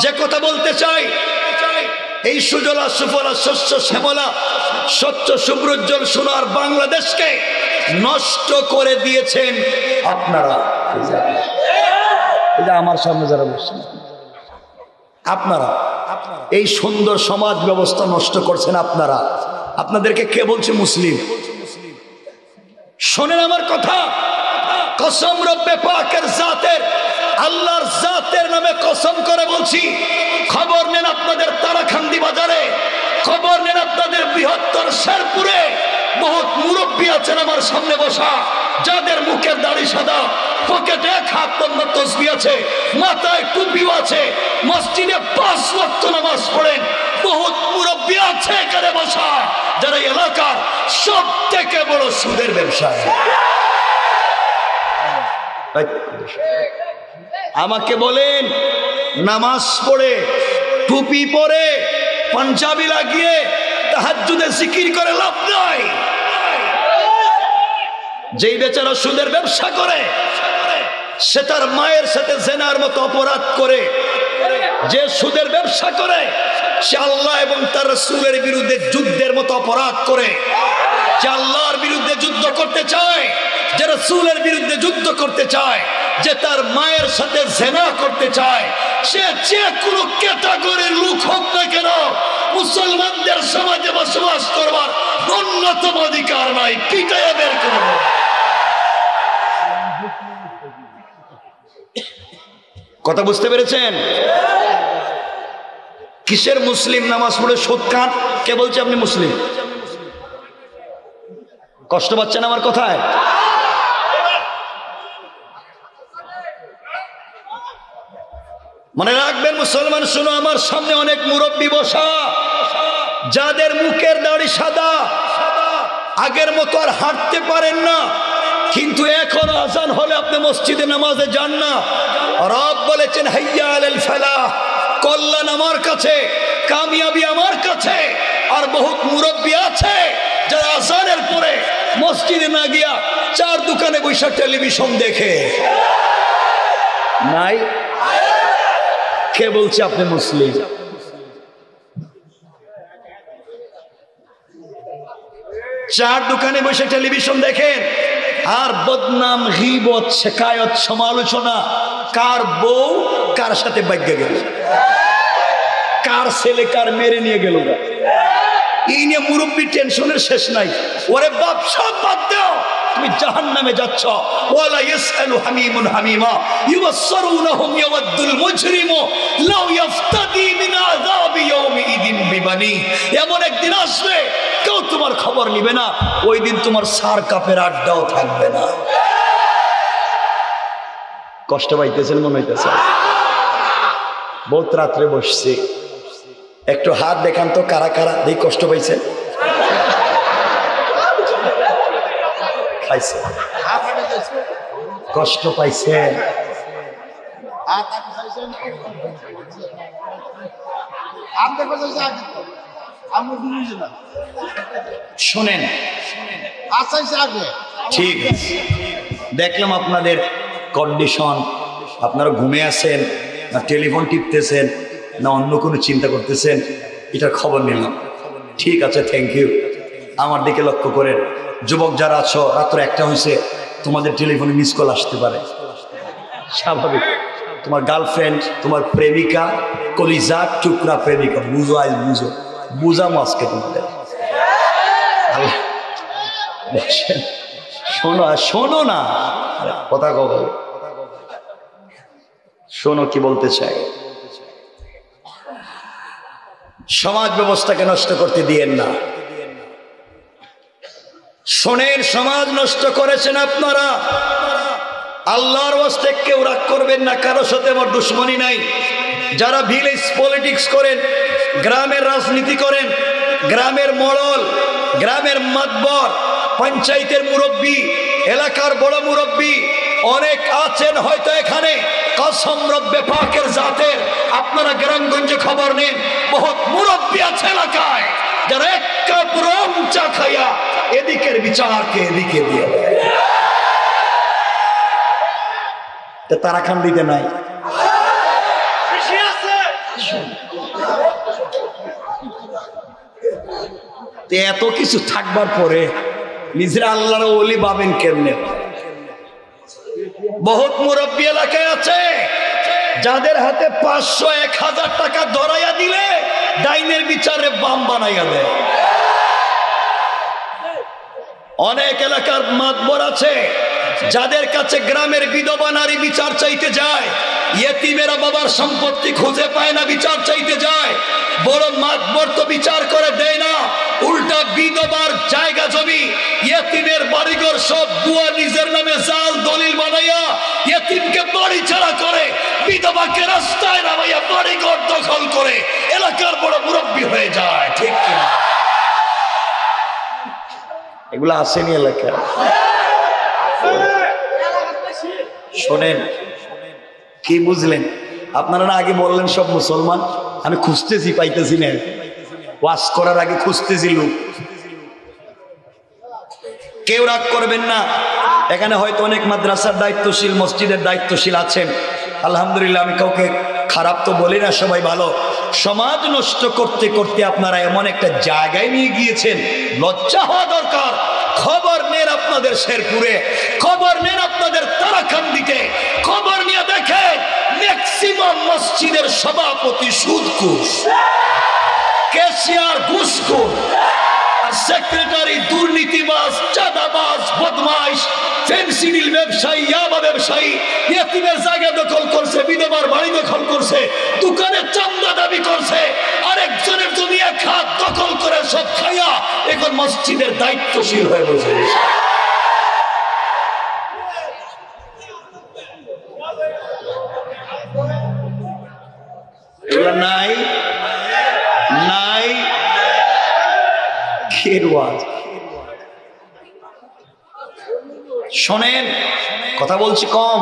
যে কথা বলতে চাই, এই সুজলা সুফলা শস্য শ্যামলা স্বচ্ছ সুব্রজ্জ্বল সোনার বাংলাদেশকে নষ্ট করে দিয়েছেন আপনারা। আমার সামনে যারা বসছেন আপনারা, এই সুন্দর সমাজ ব্যবস্থা নষ্ট করছেন আপনারা। আপনাদেরকে কে বলছে মুসলিম? শোনেন আমার কথা, কসম রব্বে পাকের জাতের, আল্লাহর জাতের নামে কসম করে বলছি, খবর নেন আপনাদের তারাকান্দি বাজারে, খবর নেন আপনাদের বৃহত্তর শেরপুরে বহুত মুরব্বী আছেন আমার সামনে বসা, যাদের মুখের দাড়ি সাদা, পকেটে 1 হাত বন্ধ তসবিহ আছে, মাথায় টুপিও আছে, মসজিদে 5 ওয়াক্ত নামাজ পড়েন। বহুত মুরব্বী আছে এখানে বসা, যারা এলাকার সব থেকে বড় সুদের ব্যবসায়ী। আমাকে বলেন, নামাজ পড়ে টুপি পরে পাঞ্জাবি লাগিয়ে তাহাজ্জুদে জিকির করে লাভ নাই। যেই বেচারা সুদের ব্যবসা করে, সে তার মায়ের সাথে জেনার মতো অপরাধ করে। যে সুদের ব্যবসা করে, সে আল্লাহ এবং তার রাসূলের বিরুদ্ধে যুদ্ধের মতো অপরাধ করে। যে আল্লাহর বিরুদ্ধে যুদ্ধ করতে চায়, যে রাসূলের বিরুদ্ধে যুদ্ধ করতে চায়, যে তার মায়ের সাথে জেনা করতে চায়, সে যে কোনো ক্যাটাগরির লোক হোক না কেন, মুসলমানদের সমাজে বসবাস করবার ন্যূনতম অধিকার নাই। পিটাইয়া বের করব। কথা বুঝতে পেরেছেন? কিসের মুসলিম? নামাজ পড়ে সুদ খান। কে বলছে আপনি মুসলিম? কষ্ট পাচ্ছেন আমার কথায়? মনে রাখবেন মুসলমান, শুনো, আমার সামনে অনেক মুরব্বী বসা, যাদের মুখের দাড়ি সাদা, আগের মতো আর হাঁটতে পারেন না, কিন্তু এখন আজান হলে আপনি মসজিদে নামাজে যান না। রব বলেছেন হাইয়া আলাল ফালাহ, কল্যাণ আমার কাছে, কামিয়াবি আমার কাছে। আর বহুত মুরব্বী আছে যারা আজানের পরে মসজিদে না গিয়া 4 দোকানে বসে টেলিভিশন দেখে। নাই? কে বলছে আপনি মুসলিম? চার দোকানে বসে টেলিভিশন দেখেন আর বদনাম, গীবত, শিকায়ত, সমালোচনা। কার বউ কার সাথে বাইকে গেল, কার ছেলে কার মেরে নিয়ে গেল, এই নিয়ে মুরব্বী টেনশনের শেষ নাই। ওরে বাপ, সব বাদ দাও, তুমি জাহান্নামে যাচ্ছ। ওয়ালা ইয়াসআলু হামিমুন হামিমা ইউবাসসিরুনহুম ইয়াওয়াদ্দুল মুজরিমু লাউ ইফতাদি মিন আযাবি ইয়াউমিদিন বিবানি। এমন একদিন আসবে কেউ তোমার খবর নিবে না, ওই দিন তোমার সার কাপের আড্ডাও থাকবে না। কষ্ট পাইতেছেন মনে হইতেছে? বহুত রাত্রে বসছি, একটু হাত দেখান তো কারা কারা এই কষ্ট পাইছেন। পাইছে, কষ্ট পাইছে। শোনেন, ঠিক আছে, দেখলাম আপনাদের কন্ডিশন, আপনারা ঘুমে আছেন না টেলিফোন টিপতেছেন না অন্য কোনো চিন্তা করতেছেন, এটার খবর নিলাম। ঠিক আছে, থ্যাংক ইউ। আমার দিকে লক্ষ্য করেন, যুবক যারা আছো, রাত্র 1টা হয়েছে, তোমাদের টেলিফোনে মিস কল আসতে পারে, স্বাভাবিক। তোমার গার্লফ্রেন্ড, তোমার প্রেমিকা, কলিজার টুকরা প্রেমিকা, বুঝো, আজ বুঝো, বুঝাম আজকে তোমাদের। শোনো, শোনো না, কথা কব, শোনো কি বলতে চাই। সমাজ ব্যবস্থাকে নষ্ট করতে দিয়েন না। শোনেন, সমাজ নষ্ট করেছেন আপনারা। আল্লাহর ওয়াস্তে কেউ রাগ করবেন না, কারো সাথে আমার দুশ্মনী নাই। যারা ভিলেজ পলিটিক্স করেন, গ্রামের রাজনীতি করেন, গ্রামের মডল, গ্রামের মাতবর, পঞ্চায়েতের মুরব্বী, এলাকার বড় মুরব্বী অনেক আছেন হয়তো এখানে, কসম রব্বে পাকের জাতের, আপনারা গ্রামগঞ্জে খবর নেন, বহুত মুরব্বী আছে এলাকায় যারা এক কাপ রং চা খাইয়া এদিকের বিচারকে এদিকে দিয়ে দেয়। তারা খান দিতে নাই। এত কিছু থাকবার পরে নিজেরা আল্লাহর ওলি পাবেন কেমনে? বহুত মুরব্বী এলাকায় আছে যাদের হাতে 500-1000 টাকা ধরাইয়া দিলে ডাইনের বিচারে বাম বানাইয়া দেয়। অনেক এলাকার মাতবর আছে যাদের কাছে গ্রামের বিধবা নারী বিচার চাইতে যায়, ইয়েতিমেরা বাবার সম্পত্তি খুঁজে পায় না, বিচার চাইতে যায়। বড় মাতবর তো বিচার করে দেয় না, উল্টা বিধবার জায়গা জমি, ইয়েতিমের বাড়িঘর সব বুয়া নিজের নামে জাল দলিল বানাইয়া ইয়েতিমকে বাড়ি ছাড়া করে, বিধবাকে রাস্তায় নামাইয়া বাড়িঘর দখল করে এলাকার বড় মুরব্বী হয়ে যায়। ঠিক কিনা? এগুলো আসেনি এলাকায়। শোনেন, কি বুঝলেন? আপনারা না আগে বললেন সব মুসলমান, আমি খুঁজতেছি পাইতেছি না, ওয়াজ করার আগে খুঁজতেছি লোক। কেউ রাগ করবেন না, এখানে হয়তো অনেক মাদ্রাসার দায়িত্বশীল, মসজিদের দায়িত্বশীল আছেন, আলহামদুলিল্লাহ, আমি কাউকে খারাপ তো বলি না, সবাই ভালো। সমাজ নষ্ট করতে করতে আপনারা এমন একটা জায়গায় নিয়ে গিয়েছেন, লজ্জা হওয়া দরকার। খবর নেন আপনাদের শেরপুরে, খবর নেন আপনাদের তারাকান্দিতে, খবর নিয়ে দেখেন ম্যাক্সিমাম মসজিদের সভাপতি সুদখোর, ক্যাশিয়ার ঘুষখোর, আর সেক্রেটারি দুর্নীতিবাজ, চাঁদাবাজ, বদমাইশ, ফেন্সিডিল ব্যবসায়ী, ইয়াবা ব্যবসায়ী, ইয়েতিমের জায়গা দখল করছে, বিধবার বাড়ি দখল করছে, দোকানে চান্দা দাবি করছে, আরেকজনের জমি 1 হাত দখল করে সব খাইয়া এখন মসজিদের দায়িত্বশীল হয়ে বসে। এগুলা নাই নাই খেরওয়াজ। শোনেন, কথা বলছি কম,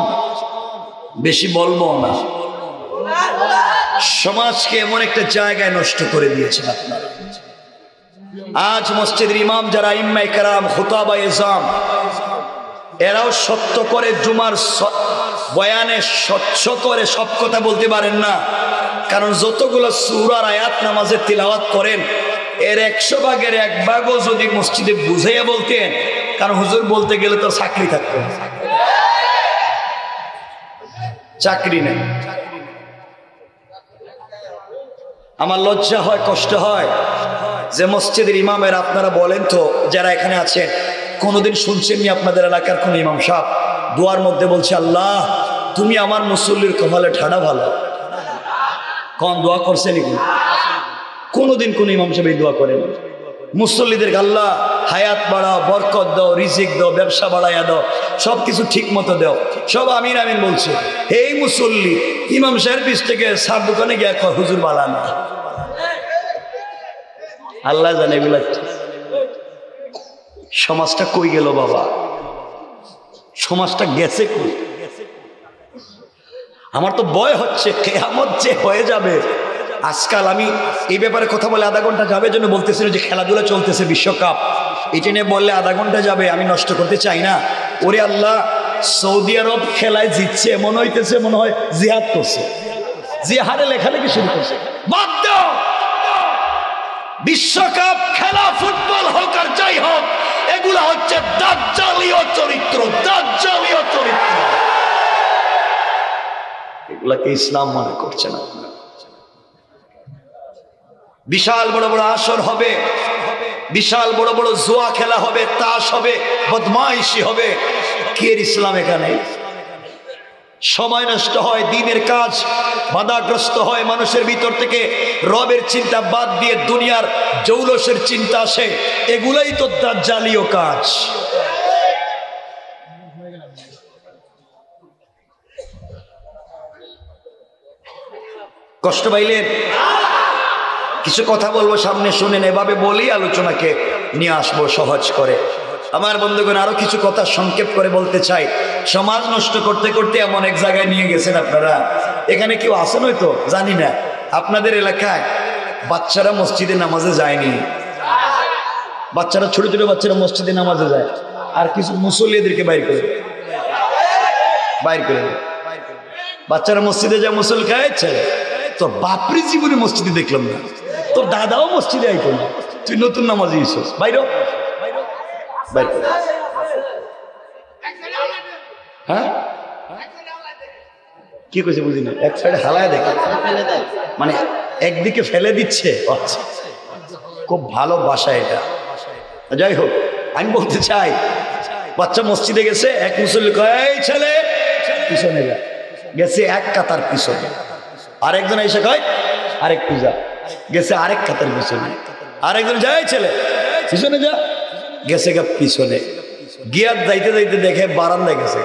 বেশি বলবো না। সমাজকে এমন একটা জায়গায় নষ্ট করে দিয়েছেন আপনারা। আজ মসজিদের ইমাম যারা ইম্মাই কেরাম, খুতাবা ইজাম, এরাও সত্য করে জুমার বয়ানে স্বচ্ছ করে সব কথা বলতে পারেন না, কারণ যতগুলো সূরার আয়াত নামাজে তিলাওয়াত করেন এর 100 ভাগের 1 ভাগও যদি মসজিদে বুঝাইয়া বলতেন, কারণ হুজুর বলতে গেলে তো চাকরি থাকতো, চাকরি নেই। আমার লজ্জা হয়, কষ্ট হয় যে মসজিদের ইমামের আপনারা বলেন তো, যারা এখানে আছেন, কোনোদিন শুনছেননি আপনাদের এলাকার কোন ইমাম সাহেব দোয়ার মধ্যে বলছে, আল্লাহ তুমি আমার মুসল্লির কপালে ঠাড়া ভালো? কোন দোয়া করছেন? কোনোদিন কোন ইমাম সাহেব এই দোয়া করেন? মুসল্লিদের আল্লাহ হায়াত বাড়াও, বরকত দাও, রিজিক দাও, ব্যবসা বাড়াইয়া দাও, সবকিছু ঠিক মতো দাও, সব আমিন আমিন বলছে। এই মুসল্লি ইমাম সাহেব পিছ থেকে সার দোকানে গিয়ে হুজুর বালান, আল্লাহ জানে। এগুলা সমাজটা কই গেল বাবা? সমাজটা গেছে কই? আমার তো ভয় হচ্ছে কিয়ামত যে হয়ে যাবে। আজকাল আমি এই ব্যাপারে কথা বলে আধা ঘন্টা যাবে জন্য বলতেছিল যে খেলাধুলা চলতেছে বিশ্বকাপ, এটা নিয়ে বললে আধা ঘন্টা যাবে, আমি নষ্ট করতে চাই না। ওরে আল্লাহ, সৌদি আরব খেলায় জিতছে এমন হইতেছে মনে হয় জিহাদ করছে, জিহাদে লেখালেখি শুরু করছে। বাদ দাও, বিশ্বকাপ খেলা ফুটবল হোক আর যাই হোক, এগুলা হচ্ছে দাজ্জালীয় চরিত্র, দাজ্জালীয় চরিত্র। এগুলাকে ইসলাম মনে করছে না। বিশাল বড় বড় আসর হবে, বিশাল বড় বড় জুয়া খেলা হবে, তাস হবে, বদমাইশি হবে, কি এর ইসলাম এখানে? সময় নষ্ট হয়, দিনের কাজ বাধাগ্রস্ত হয়, মানুষের ভিতর থেকে রবের চিন্তা বাদ দিয়ে দুনিয়ার জৌলসের চিন্তা আসে। এগুলাই তো দাজ্জালীয় কাজ। কষ্ট পাইলেন? কিছু কথা বলবো, সামনে শুনেন, এভাবে বলি আলোচনাকে নিয়ে আসবো সহজ করে। আমার বন্ধুগণ, আরো কিছু কথা সংক্ষেপ করে বলতে চাই। সমাজ নষ্ট করতে করতে এমন এক জায়গায় নিয়ে গেছেন আপনারা। এখানে কেউ আসেন হয়তো জানি না, আপনাদের এলাকায় বাচ্চারা মসজিদে নামাজে যায়নি। বাচ্চারা, ছোট ছোট বাচ্চারা মসজিদে নামাজে যায়, আর কিছু মুসল্লিদেরকে বাইর করে দেয়। বাচ্চারা মসজিদে যায়, মুসল খায় ছেলে। তোর বাপরি জীবনে মসজিদে দেখলাম না, তোর দাদাও মসজিদে আইতো না, তুই নতুন নামাজি এসেছিস, বাইর। হ্যাঁ, কি কইছে বুঝি না, এক সাইডে হালায় দেখে, মানে একদিকে ফেলে দিচ্ছে। আচ্ছা, খুব ভালো বাসা এটা। যাই হোক, আমি বলতে চাই, বাচ্চা মসজিদে গেছে, এক মুসল্লি কয় এই ছেলে পিছনে যা, গেছে এক কাতার পিছনে। আরেকজন এসে কয় আরেক পূজা, গেছে আরেক কাতার পিছনে। আরেকজন যায় ছেলে পিছনে যা, গেছে গা পিছনে। গিয়ার যাইতে যাইতে দেখে বারান্দায় গেছে,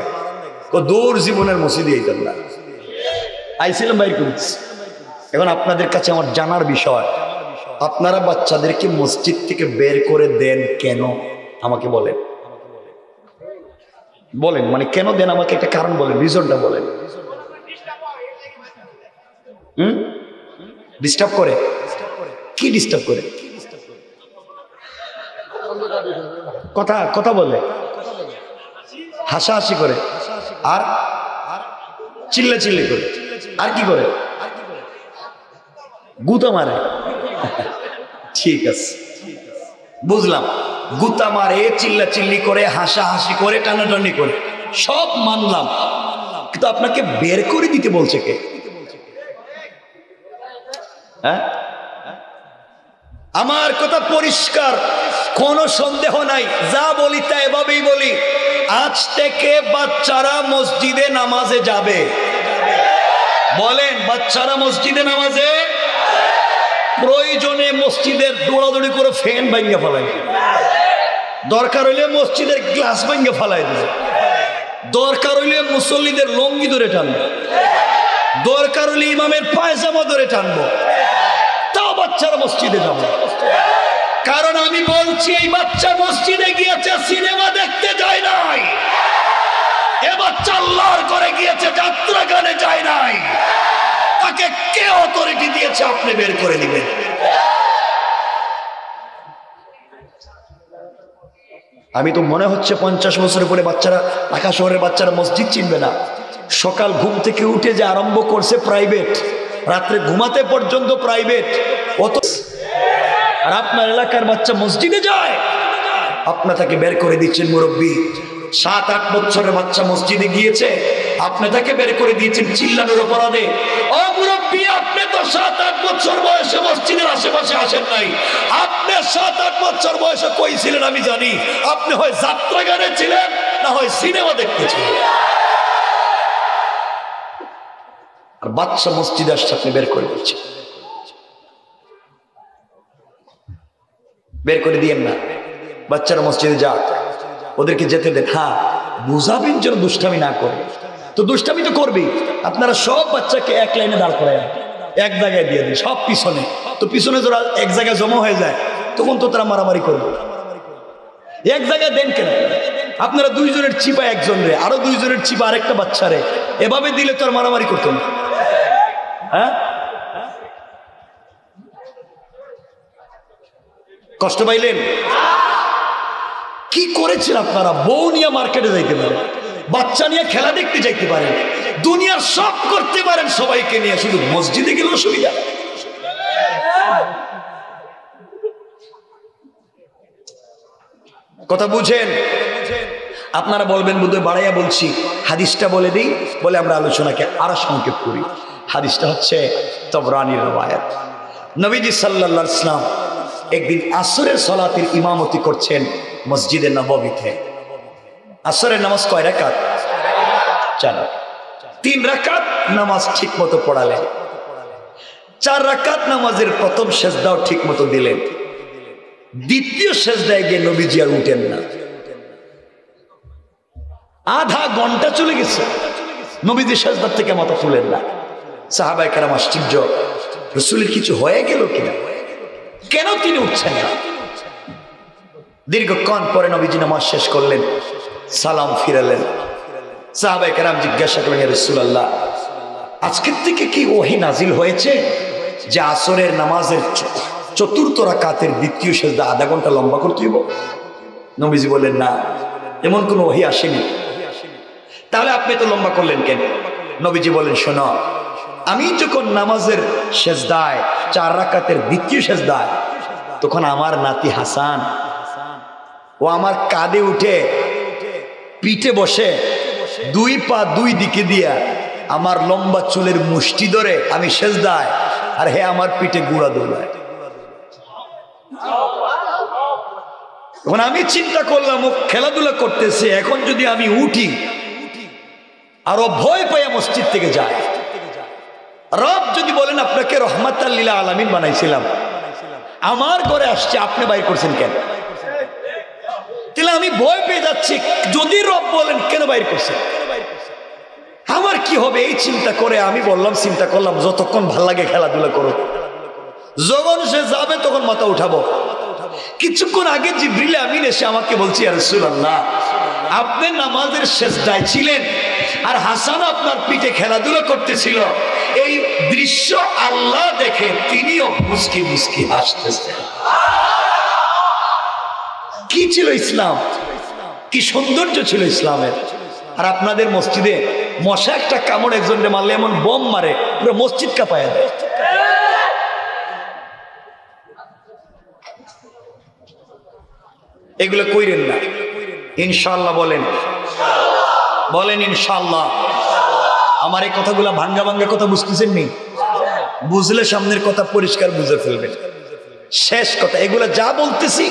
দূর জীবনের মসজিদে এইতাম না, আইছিলাম বাইর করেছি। এখন আপনাদের কাছে আমার জানার বিষয়, আপনারা বাচ্চাদেরকে মসজিদ থেকে বের করে দেন কেন? আমাকে বলেন, মানে কেন দেন? আমাকে একটা কারণ বলেন, রিজনটা বলেন। ডিস্টার্ব করে? কি ডিস্টার্ব করে? কথা বলে, হাসাহাসি করে, আর চিল্লাচিল্লি করে, আর কি করে? গুতা মারে। ঠিক আছে, বুঝলাম, গুতা মারে, চিল্লাচিল্লি করে, হাসাহাসি করে, টানাটানি করে, সব মানলাম, কিন্তু আপনাকে বের করে দিতে বলছে কে? হ্যাঁ, আমার কথা পরিষ্কার, কোনো সন্দেহ নাই, যা বলি তা এভাবেই বলি। আজ থেকে বাচ্চারা মসজিদে নামাজে যাবে। বলেন, বাচ্চারা মসজিদে নামাজে, প্রয়োজনে মসজিদের দৌড়াদৌড়ি করে ফ্যান ভাঙ্গে ফেলাই, দরকার হইলে মসজিদের গ্লাস ভাঙ্গে ফেলাই দিবে, দরকার হইলে মুসল্লিদের লঙ্গি ধরে টানবো, দরকার হইলে ইমামের পায়জামা ধরে টানবো, তাও বাচ্চারা মসজিদে যাবে। কারণ আমি বলছি, এই বাচ্চা মসজিদে গিয়েছে সিনেমা দেখতে যায় নাই, এ বাচ্চা আল্লাহর করে গিয়েছে, যাত্রা গানে যায় নাই। তাকে কে অথরিটি দিয়েছে আপনি বের করে দিবেন? আমি তো মনে হচ্ছে 50 বছরের পরে বাচ্চারা, ঢাকা শহরের বাচ্চারা মসজিদ চিনবে না। সকাল ঘুম থেকে উঠে যে আরম্ভ করছে প্রাইভেট, রাত্রে ঘুমাতে পর্যন্ত প্রাইভেট। অত আর আপনার এলাকার বাচ্চা মসজিদে যায়, আপনি তাকে বের করে দিচ্ছেন। মুরব্বী, 7-8 বছরের বাচ্চা মসজিদে গিয়েছে, আপনি তাকে বের করে দিয়েছেন চিল্লানোর অপরাধে। ও মুরব্বী, আপনি তো 7-8 বছর বয়সে মসজিদের আশেপাশে আসেন নাই। আপনি 7-8 বছর বয়সে কই ছিলেন আমি জানি। আপনি হয় যাত্রা গানে ছিলেন, না হয় সিনেমা দেখতেছিলেন। আর বাচ্চা মসজিদে আসছে, আপনি বের করে দিচ্ছেন। বের করে দিয়েন না, বাচ্চারা মসজিদে যাক, ওদেরকে যেতে দেন। হ্যাঁ, বুঝাবেন যেন দুষ্টামি না করে। তো দুষ্টামি তো করবেই। আপনারা সব বাচ্চাকে এক লাইনে দাঁড় করায় এক জায়গায় দিয়ে দিন, সব পিছনে। তো পিছনে যারা এক জায়গায় জমা হয়ে যায়, তখন তো তারা মারামারি করবে। এক জায়গায় দেন কেন? আপনারা দুইজনের চিপা একজন রে, আরো দুইজনের চিপা আরেকটা বাচ্চা রে, এভাবে দিলে তো আর মারামারি করতো না। হ্যাঁ, কষ্ট পাইলেন? কি করেছেন আপনারা? বউ নিয়ে মার্কেটে যাইতে পারেন, বাচ্চা নিয়ে খেলা দেখতে যাইতে পারেন, দুনিয়ার সব করতে পারেন সবাইকে নিয়ে, শুধু মসজিদে গেলে অসুবিধা। কথা বুঝেন? আপনারা বলবেন বোধহয় বাড়াইয়া বলছি, হাদিসটা বলে দিই, বলে আমরা আলোচনাকে আরো সংক্ষেপ করি। হাদিসটা হচ্ছে তবরানীর রওয়ায়াত। নবীজি সাল্লাল্লাহু আলাইহি ওয়াসাল্লাম একদিন আসরের সালাতের ইমামতি করছেন মসজিদে নববীতে। আসরের নামাজ কয় রাকাত? 4। 3 রাকাত নামাজ ঠিক মতো পড়ালেন, 4 রাকাত নামাজের প্রথম সেজদাও ঠিক মতো দিলেন। দ্বিতীয় সেজদায় গিয়ে নবীজি আর উঠেন না। আধা ঘন্টা চলে গেছে, নবীজি সেজদার থেকে মাথা তুলেন না। সাহাবায়ে কেরাম আশ্চর্য, রাসূলের কিছু হয়ে গেল কিনা, কেন তিনি উঠছেন না? দীর্ঘক্ষণ পরে নবীজি নামাজ শেষ করলেন, সালাম ফিরালেন। সাহাবায়ে কেরাম জিজ্ঞাসা করলেন, ইয়া রাসূলুল্লাহ, আজকের থেকে কি ওহী নাজিল হয়েছে যে আসরের নামাজের 4র্থ রাকাতের দ্বিতীয় সেজদা আধা ঘন্টা লম্বা করতে হইব? নবীজি বললেন, না, এমন কোন ওহী আসেনি। তাহলে আপনি তো লম্বা করলেন কেন? নবীজি বলেন, শোনো, আমি যখন নামাজের সেজদায় 4 রাকাতের দ্বিতীয় সেজদায়, তখন আমার নাতি হাসান ও আমার কাঁধে উঠে পিঠে বসে 2 পা 2 দিকে দিয়া আমার লম্বা চুলের মুষ্টি ধরে আমি সেজদায়, আর হে আমার পিঠে গুড়া দৌড়ায়। তখন আমি চিন্তা করলাম, ও খেলাধুলা করতেছে, এখন যদি আমি উঠি আরো ভয় পাইয়া মসজিদ থেকে যায়, রব যদি বলেন আপনাকে রহমাতাল লিল আলামিন বানাইছিলাম, আমার ঘরে আসছে, আপনি বাইর করছেন কেন? তাহলে আমি ভয় পেয়ে যাচ্ছি, যদি রব বলেন কেন বাইর করছেন, আমার কি হবে? এই চিন্তা করে আমি বললাম, চিন্তা করলাম যতক্ষণ ভাল লাগে খেলাধুলা করো, যখন সে যাবে তখন মাথা উঠাবো। কিছুক্ষণ আগে জিবরিল আমিন এসে আমাকে বলছে, ইয়া রাসূলুল্লাহ, আপনি নামাজের সেজদায় ছিলেন আর হাসান আপনার পিঠে খেলাধুলা করতেছিল, এই দৃশ্য আল্লাহ দেখে তিনিও মুস্কি মুস্কি হাসতেছেন। কি ছিল ইসলাম, কি সৌন্দর্য ছিল ইসলামের। আর আপনাদের মসজিদে মশা একটা কামড় একজনকে মারলে এমন বোম মারে, পুরো মসজিদ কাঁপায়া দেয়। এগুলো কইরেন না, ইনশাআল্লাহ বলেন, বলেন ইনশাআল্লাহ। আমার এই কথাগুলো ভাঙ্গা ভাঙ্গা কথা বুঝতেছেন নি? বুঝলে সামনের কথা পরিষ্কার বুঝে ফেলবেন। শেষ কথা, এগুলা যা বলতেছি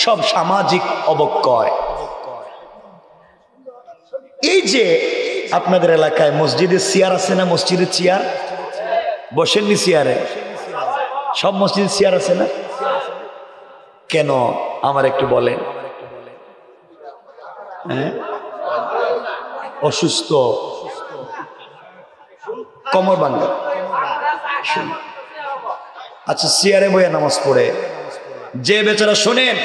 সব সামাজিক অবক্ষয়। এই যে আপনাদের এলাকায় মসজিদের চেয়ার আছে না, মসজিদের চেয়ার, বসেননি চেয়ারে? সব মসজিদের চেয়ার আছে না? কেন আমার একটু বলেন। হ্যাঁ, অসুস্থ, কোমর ভাঙা, আচ্ছা চেয়ারে বইয়া নামাজ পড়ে যে বেচারা, শোনেন,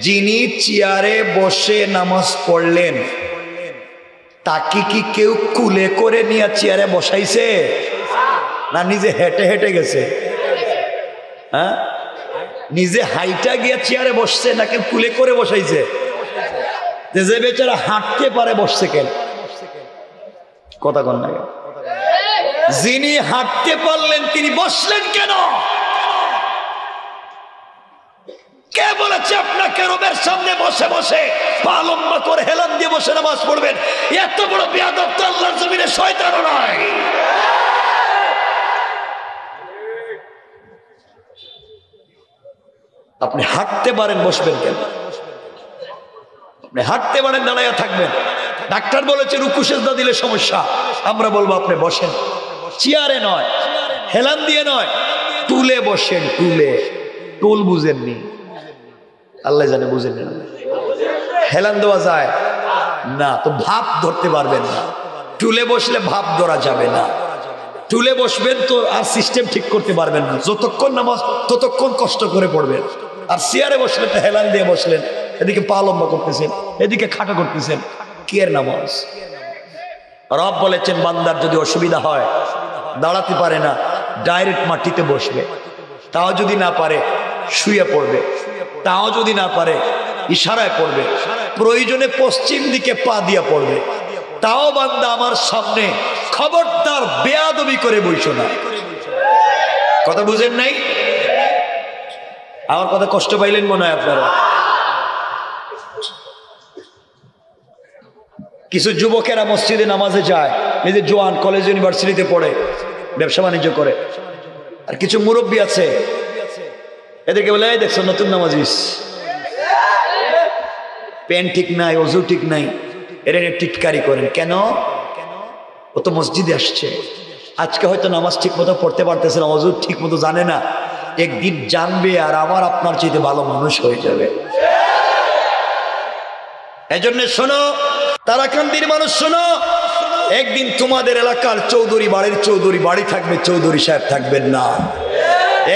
যিনি চেয়ারে বসে নামাজ পড়লেন তাকে কি কেউ কুলে করে নিয়ে চেয়ারে বসাইছে, না নিজে হেঁটে হেঁটে গেছে? হ্যাঁ, নিজে হাইটা গিয়া চেয়ারে বসছে নাকি কুলে করে বসাইছে? যে বেচারা হাঁটতে পারে বসছে কেন? কথা কন না। যিনি হাঁটতে পারলেন তিনি বসলেন কেন? কে বলেছে আপনাকে রবের সামনে বসে বসে পা লম্বা করে হেলান দিয়ে বসে নামাজ পড়বেন? এত বড় বেয়াদব তো আল্লাহর জমিনে শয়তানও নয়। আপনি হাঁটতে পারেন, বসবেন কেন? আপনি হাঁটতে পারেন, দাঁড়াইয়া থাকবেন। ডাক্তার বলেছে রুকু সিজদা দিলে সমস্যা, আমরা বলবো আপনি বসেন, চেয়ারে নয়, হেলান দিয়ে নয়, টুলে বসেন। টুলে, টুল বুঝেননি? আল্লাহ জানে বুঝেননি। হেলান দেওয়া যায় না তো ভাব ধরতে পারবেন না। টুলে বসলে ভাব ধরা যাবে না। টুলে বসবেন তো আর সিস্টেম ঠিক করতে পারবেন না, যতক্ষণ নামাজ ততক্ষণ কষ্ট করে পড়বেন। আর চেয়ারে বসলেন তো হেলান দিয়ে বসলেন, এদিকে পা লম্বা করতেছেন, এদিকে খাটো করতেছেন। কি এর নামাজ? রব বলেছেন বান্দার যদি অসুবিধা হয়, দাঁড়াতে পারে না, ডাইরেক্ট মাটিতে বসবে। তাও যদি না পারে শুয়ে পড়বে, তাও যদি না পারে ইশারায় পড়বে, প্রয়োজনে পশ্চিম দিকে পা দিয়া পড়বে। তাও বান্দা আমার সামনে খবরদার বেয়াদবি করে বইছো না। কথা বুঝেন নাই? আমার কথা কষ্ট পাইলেন মনে হয় আপনারা? কিছু যুবকেরা মসজিদে নামাজে যায়, নিজের জোয়ান কলেজ ইউনিভার্সিটিতে পড়ে, ব্যবসা বাণিজ্য করে। আর কিছু মুরব্বী আছে, এদেরকে বলে এই দেখছো নতুন নামাজিস, প্যান্ট ঠিক নাই, অজু ঠিক নাই, এরা টিটকারি করেন। কেন? ও তো মসজিদে আসছে, আজকে হয়তো নামাজ ঠিক মতো পড়তে পারতেছে না, অজু ঠিক মতো জানে না, একদিন জানবে আর আমার আপনার চাইতে ভালো মানুষ হয়ে যাবে। এজন্য শোনো তারাকান্দির মানুষ, শোনো, একদিন তোমাদের এলাকার চৌধুরী বাড়ির চৌধুরী বাড়ি থাকবে, চৌধুরী সাহেব থাকবেন না।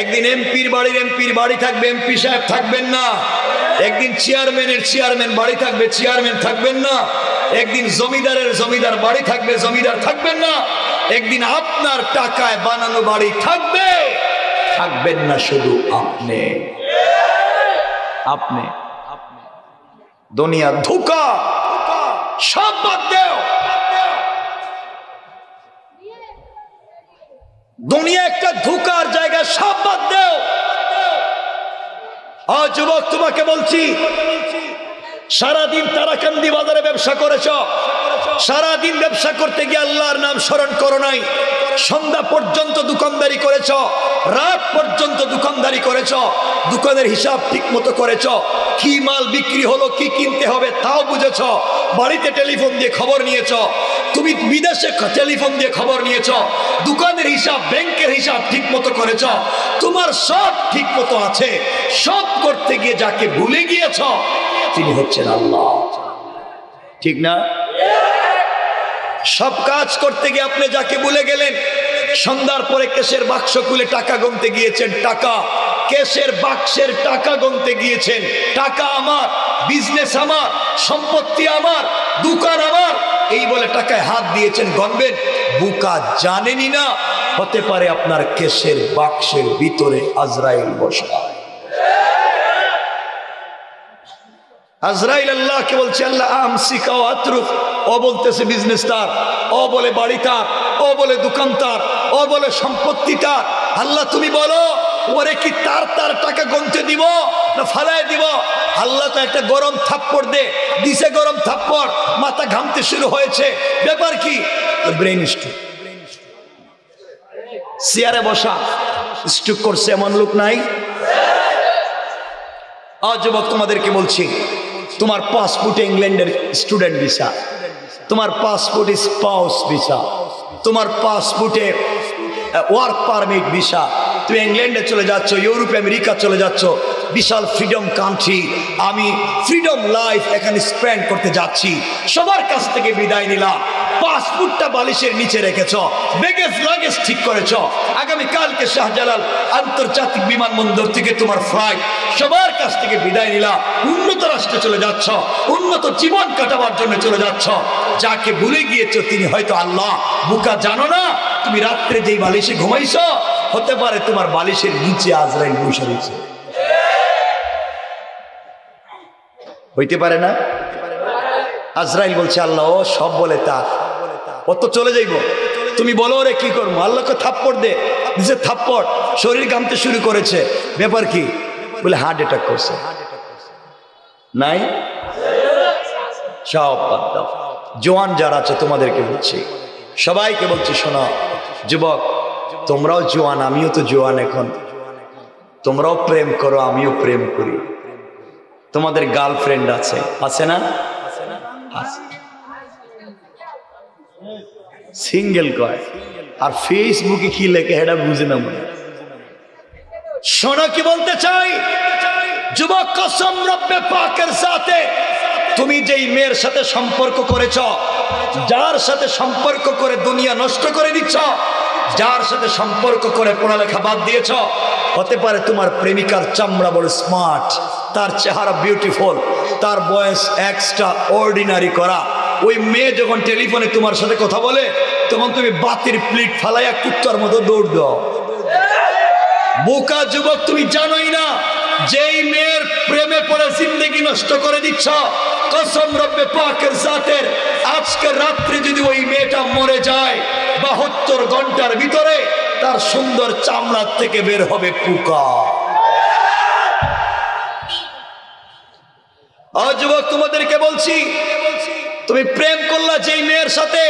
একদিন এমপির বাড়ির এমপির বাড়ি থাকবে, এমপি সাহেব থাকবেন না। একদিন চেয়ারম্যানের চেয়ারম্যান বাড়ি থাকবে, চেয়ারম্যান থাকবেন না। একদিন জমিদারের জমিদার বাড়ি থাকবে, জমিদার থাকবেন না। একদিন আপনার টাকায় বানানো বাড়ি থাকবে, থাকবেন না শুধু আপনি। আপনি দুনিয়া ধোঁকা, সব বাদ দেও। দুনিয়া একটা ধোঁকার জায়গা, সব বাদ দেও। যুবক তোমাকে বলছি, সারাদিন তারাকান্দি বাজারে ব্যবসা করেছ, সারাদিন ব্যবসা করতে গিয়ে আল্লাহর নাম স্মরণ করো নাই। সন্ধ্যা পর্যন্ত দোকানদারি করেছ, রাত পর্যন্ত দোকানদারি করেছ, দোকানের হিসাব ঠিক মতো করেছ, কি মাল বিক্রি হলো, কি কিনতে হবে তাও বুঝেছ, বাড়িতে টেলিফোন দিয়ে খবর নিয়েছ, তুমি বিদেশে টেলিফোন দিয়ে খবর নিয়েছ, দোকানের হিসাব ব্যাংকের হিসাব ঠিক মতো করেছ, তোমার সব ঠিক মতো আছে। সব করতে গিয়ে যাকে ভুলে গিয়েছ তিনি হচ্ছেন আল্লাহ। ঠিক না? সব কাজ করতে গিয়ে আপনি যাকে ভুলে গেলেন। সন্ধ্যার পরে কেশের বাক্স খুলে টাকা গুনতে গিয়েছেন, টাকা কেশের বাক্সের টাকা গুনতে গিয়েছেন। টাকা আমার, বিজনেস আমার, সম্পত্তি আমার, দোকান আমার, এই বলে টাকায় হাত দিয়েছেন, গণবেন। বুকা জানেনই না হতে পারে আপনার কেশের বাক্সের ভিতরে আজরাইল বসা। আজরাইল আল্লাহকে বলছে আল্লাহ আমসিকা ওয়া আতরুক। ও বলতেছে বিজনেস তার, ও বলে বাড়ি তার, ও বলে দোকান তার, ও বলে সম্পত্তি তার। আল্লাহ তুমি বলো ওরে কি তার তার টাকা গুনতে দিব না ফালায় দিব? আল্লাহ তো একটা গরম থাপ্পড় দিছে, গরম থাপ্পড়, মাথা ঘামতে শুরু হয়েছে। ব্যাপার কি? Brain stroke. চেয়ারে বসা, স্ট্রোক করছে এমন লোক নাই? যুবক তোমাদেরকে বলছি, তোমার পাসপোর্টে ইংল্যান্ডের স্টুডেন্ট ভিসা, তোমার পাসপোর্টে স্পাউস ভিসা, তোমার পাসপোর্টে ওয়ার্ক পারমিট ভিসা। তুমি ইংল্যান্ডে চলে যাচ্ছ, ইউরোপ আমেরিকা চলে যাচ্ছ, বিশাল ফ্রিডম কান্ট্রি, আমি ফ্রিডম লাইফ এখানে স্পেন্ড করতে যাচ্ছি। সবার কাছ থেকে বিদায় নিলাম, পাসপোর্টটা বালিশের নিচে রেখেছ, ব্যাগেজ লাগেজ ঠিক করেছ, আগামী কালকে শাহজালাল আন্তর্জাতিক বিমানবন্দর থেকে তোমার ফ্লাইট, সবার কাছ থেকে বিদায় নিলাম, উন্নত রাষ্ট্রে চলে যাচ্ছ, উন্নত জীবন কাটাবার জন্য চলে যাচ্ছ। যাকে ভুলে গিয়েছ তিনি হয়তো আল্লাহ। বুকা জানো না তুমি রাত্রে যেই বালিশে ঘুমাইছ হতে পারে তোমার বালিশের নিচে আজরাইল বসে রয়েছে। হইতে পারে না? আজরাইল বলছে আল্লাহ ও সব বলে তার, ও তো চলে যাইব, তুমি বলো ওরে কি করবো? আল্লাহকে থাপ্পড় দে, নিজে থাপ্পড়, শরীর ঘামতে শুরু করেছে। ব্যাপার কি? বলে হার্ট অ্যাটাক করছে। নাই? সব বাদ দাও। জোয়ান যারা আছে তোমাদেরকে বলছি, সবাইকে বলছি, শোনো যুবক, তোমরাও জোয়ান, আমিও তো জোয়ান এখন, তোমরাও প্রেম করো, আমিও প্রেম করি। তোমাদের গার্লফ্রেন্ড আছে, আছে না? সিঙ্গেল কয়, আর ফেসবুকে কি লেখে এটা বুঝে না মনে। শোনো কি বলতে চাই যুবক, কসম রব্বে পাকের সাথে, তুমি যেই মেয়ের সাথে সম্পর্ক করেছ, যার সাথে সম্পর্ক করে দুনিয়া নষ্ট করে দিচ্ছ, যার সাথে সম্পর্ক করে পড়ালেখা বাদ দিয়েছ, হতে পারে তোমার প্রেমিকার চামড়া বড় স্মার্ট, তার চেহারা বিউটিফুল, তার বয়স এক্সট্রা অর্ডিনারি করা, ওই মেয়ে যখন টেলিফোনে তোমার সাথে কথা বলে তখন তুমি বাতির প্লেট ফালাইয়া কুত্তার মতো দৌড় দাও। বোকা যুবক, তুমি জানোই না যেই মেয়ের প্রেমে পড়ে জিন্দেগি নষ্ট করে দিচ্ছ, কসম রব্বে পাকের জাতের, আজকে রাত্রে যদি ওই মেয়েটা মরে যায় 72 ঘন্টার ভিতরে তার সুন্দর চামড়ার থেকে বের হবে পোকা। যুবক, তোমাদেরকে বলছি, তুমি প্রেম করলা যেই মেয়ের সাথে,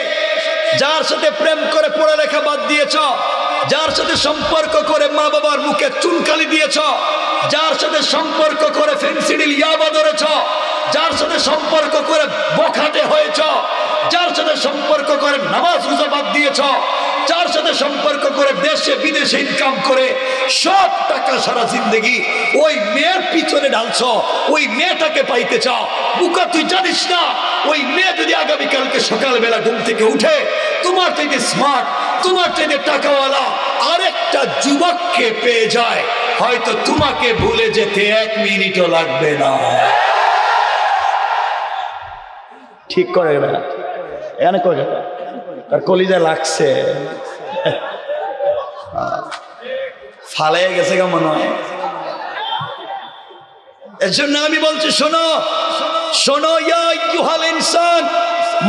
যার সাথে প্রেম করে পড়ালেখা বাদ দিয়েছ, যার সাথে সম্পর্ক করে মা বাবার মুখে চুনকালি দিয়েছ, যার সাথে সম্পর্ক করে ফেন্সিডিল ইয়াবা ধরেছ, যার সাথে সম্পর্ক করে বখাটে হয়েছ, যার সাথে সম্পর্ক করে নামাজ রোজা বাদ দিয়েছ, যার সাথে সম্পর্ক করে দেশে বিদেশে ইনকাম করে সব টাকা সারা জিন্দগি ওই মেয়ের পিছনে ঢালছ, ওই মেয়েটাকে পাইতে চাও। বুকা, তুই জানিস না ওই মেয়ে যদি আগামীকালকে সকালবেলা ঘুম থেকে উঠে তোমার চাইতে স্মার্ট, তোমার চাইতে টাকাওয়ালা আরেকটা যুবককে পেয়ে যায়, হয়তো তোমাকে ভুলে যেতে 1 মিনিটও লাগবে না। ঠিক করে না এখানে করে তার কলিজা লাগছে, ফালাই গেছে কেমন হয়। এর জন্য আমি বলছি, শোনো শোনো, ইয়া আইয়ুহাল ইনসান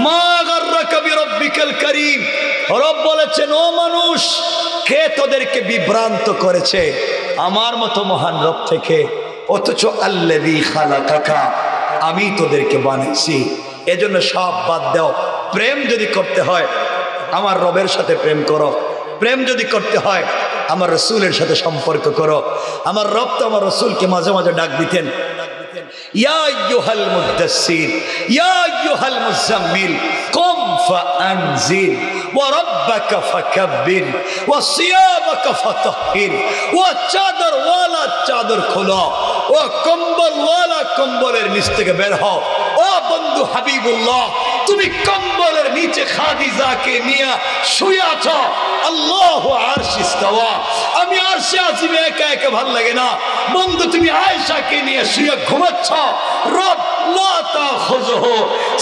মা গাররাকা বিরাব্বিকাল কারীম। রব বলেছেন, ও মানুষ, কে তোদেরকে বিভ্রান্ত করেছে আমার মতো মহান রব থেকে? অথচ আল্লাযী খালাকাকা, আমি তোদেরকে বানিয়েছি। এজন্য সব বাদ দাও। প্রেম যদি করতে হয় আমার রবের সাথে প্রেম করো, প্রেম যদি করতে হয় আমার রসুলের সাথে সম্পর্ক করো। আমার রব তো আমার রসুলকে মাঝে মাঝে ডাক দিতেন, ইয়া আইয়ুহাল মুদাসসির ইয়া আইয়ুহাল মুজাম্মিল কুম ফাআনজির ওয়া রাব্বাকা ফাকাব্বির ওয়া সিয়াবাকা ফাতাহহির। ও চাদর ওয়ালা চাদর খোলো, ও কম্বল ওয়ালা কম্বলের নিচ থেকে বের হও। ও বন্ধু হাবিবুল্লাহ, তুমি কম্বলের নিচে খাদিজাকে নিয়ে শুয়ে আছো। আল্লাহু আরশ ইস্তাওয়া, আমি আরশে আজিমে একা একা ভাল লাগে না। বন্ধু, তুমি আয়েশাকে নিয়ে শুয়ে ঘুমাচ্ছ। রব লা তাখুযুহু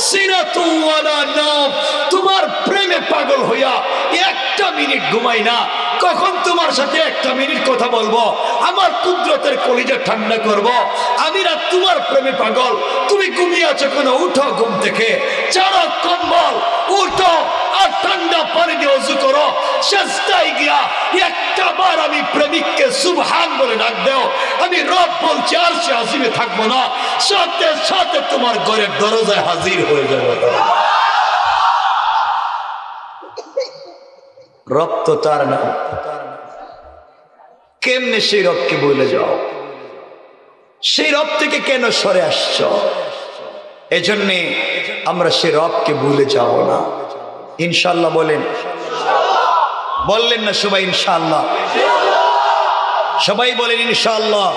সিনাতু ওয়ালা নাওম, তোমার প্রেমে পাগল হইয়া 1টা মিনিট ঘুমাই না। কখন তোমার সাথে 1টা মিনিট কথা বলবো, আমার কুদরতের কলিজা ঠান্ডা করব। আমি না তোমার প্রেমে পাগল। তুমি ঘুমিয়ে আছো কেন? উঠো ঘুম থেকে, চারো কম্বল, উঠো আর ঠান্ডা পানি দিয়ে ওযু করো। সেজদায় গিয়া 1টা বার আমি প্রেমিককে সুবহান বলে ডাক দাও। আমি রব বলছি আরশে আজিমে থাকবো না, সাথে সাথে তোমার ঘরের দরজায় হাজির হয়ে যাবে। রব তো তার নাম, কেমনে সেই রবকে বলে যাও? সেই রব থেকে কেন সরে আসছ? এজন্যে আমরা সেই রবকে ভুলে যাব না। ইনশাআল্লাহ বলেন, বললেন না সবাই? ইনশাআল্লাহ সবাই বলেন ইনশাআল্লাহ।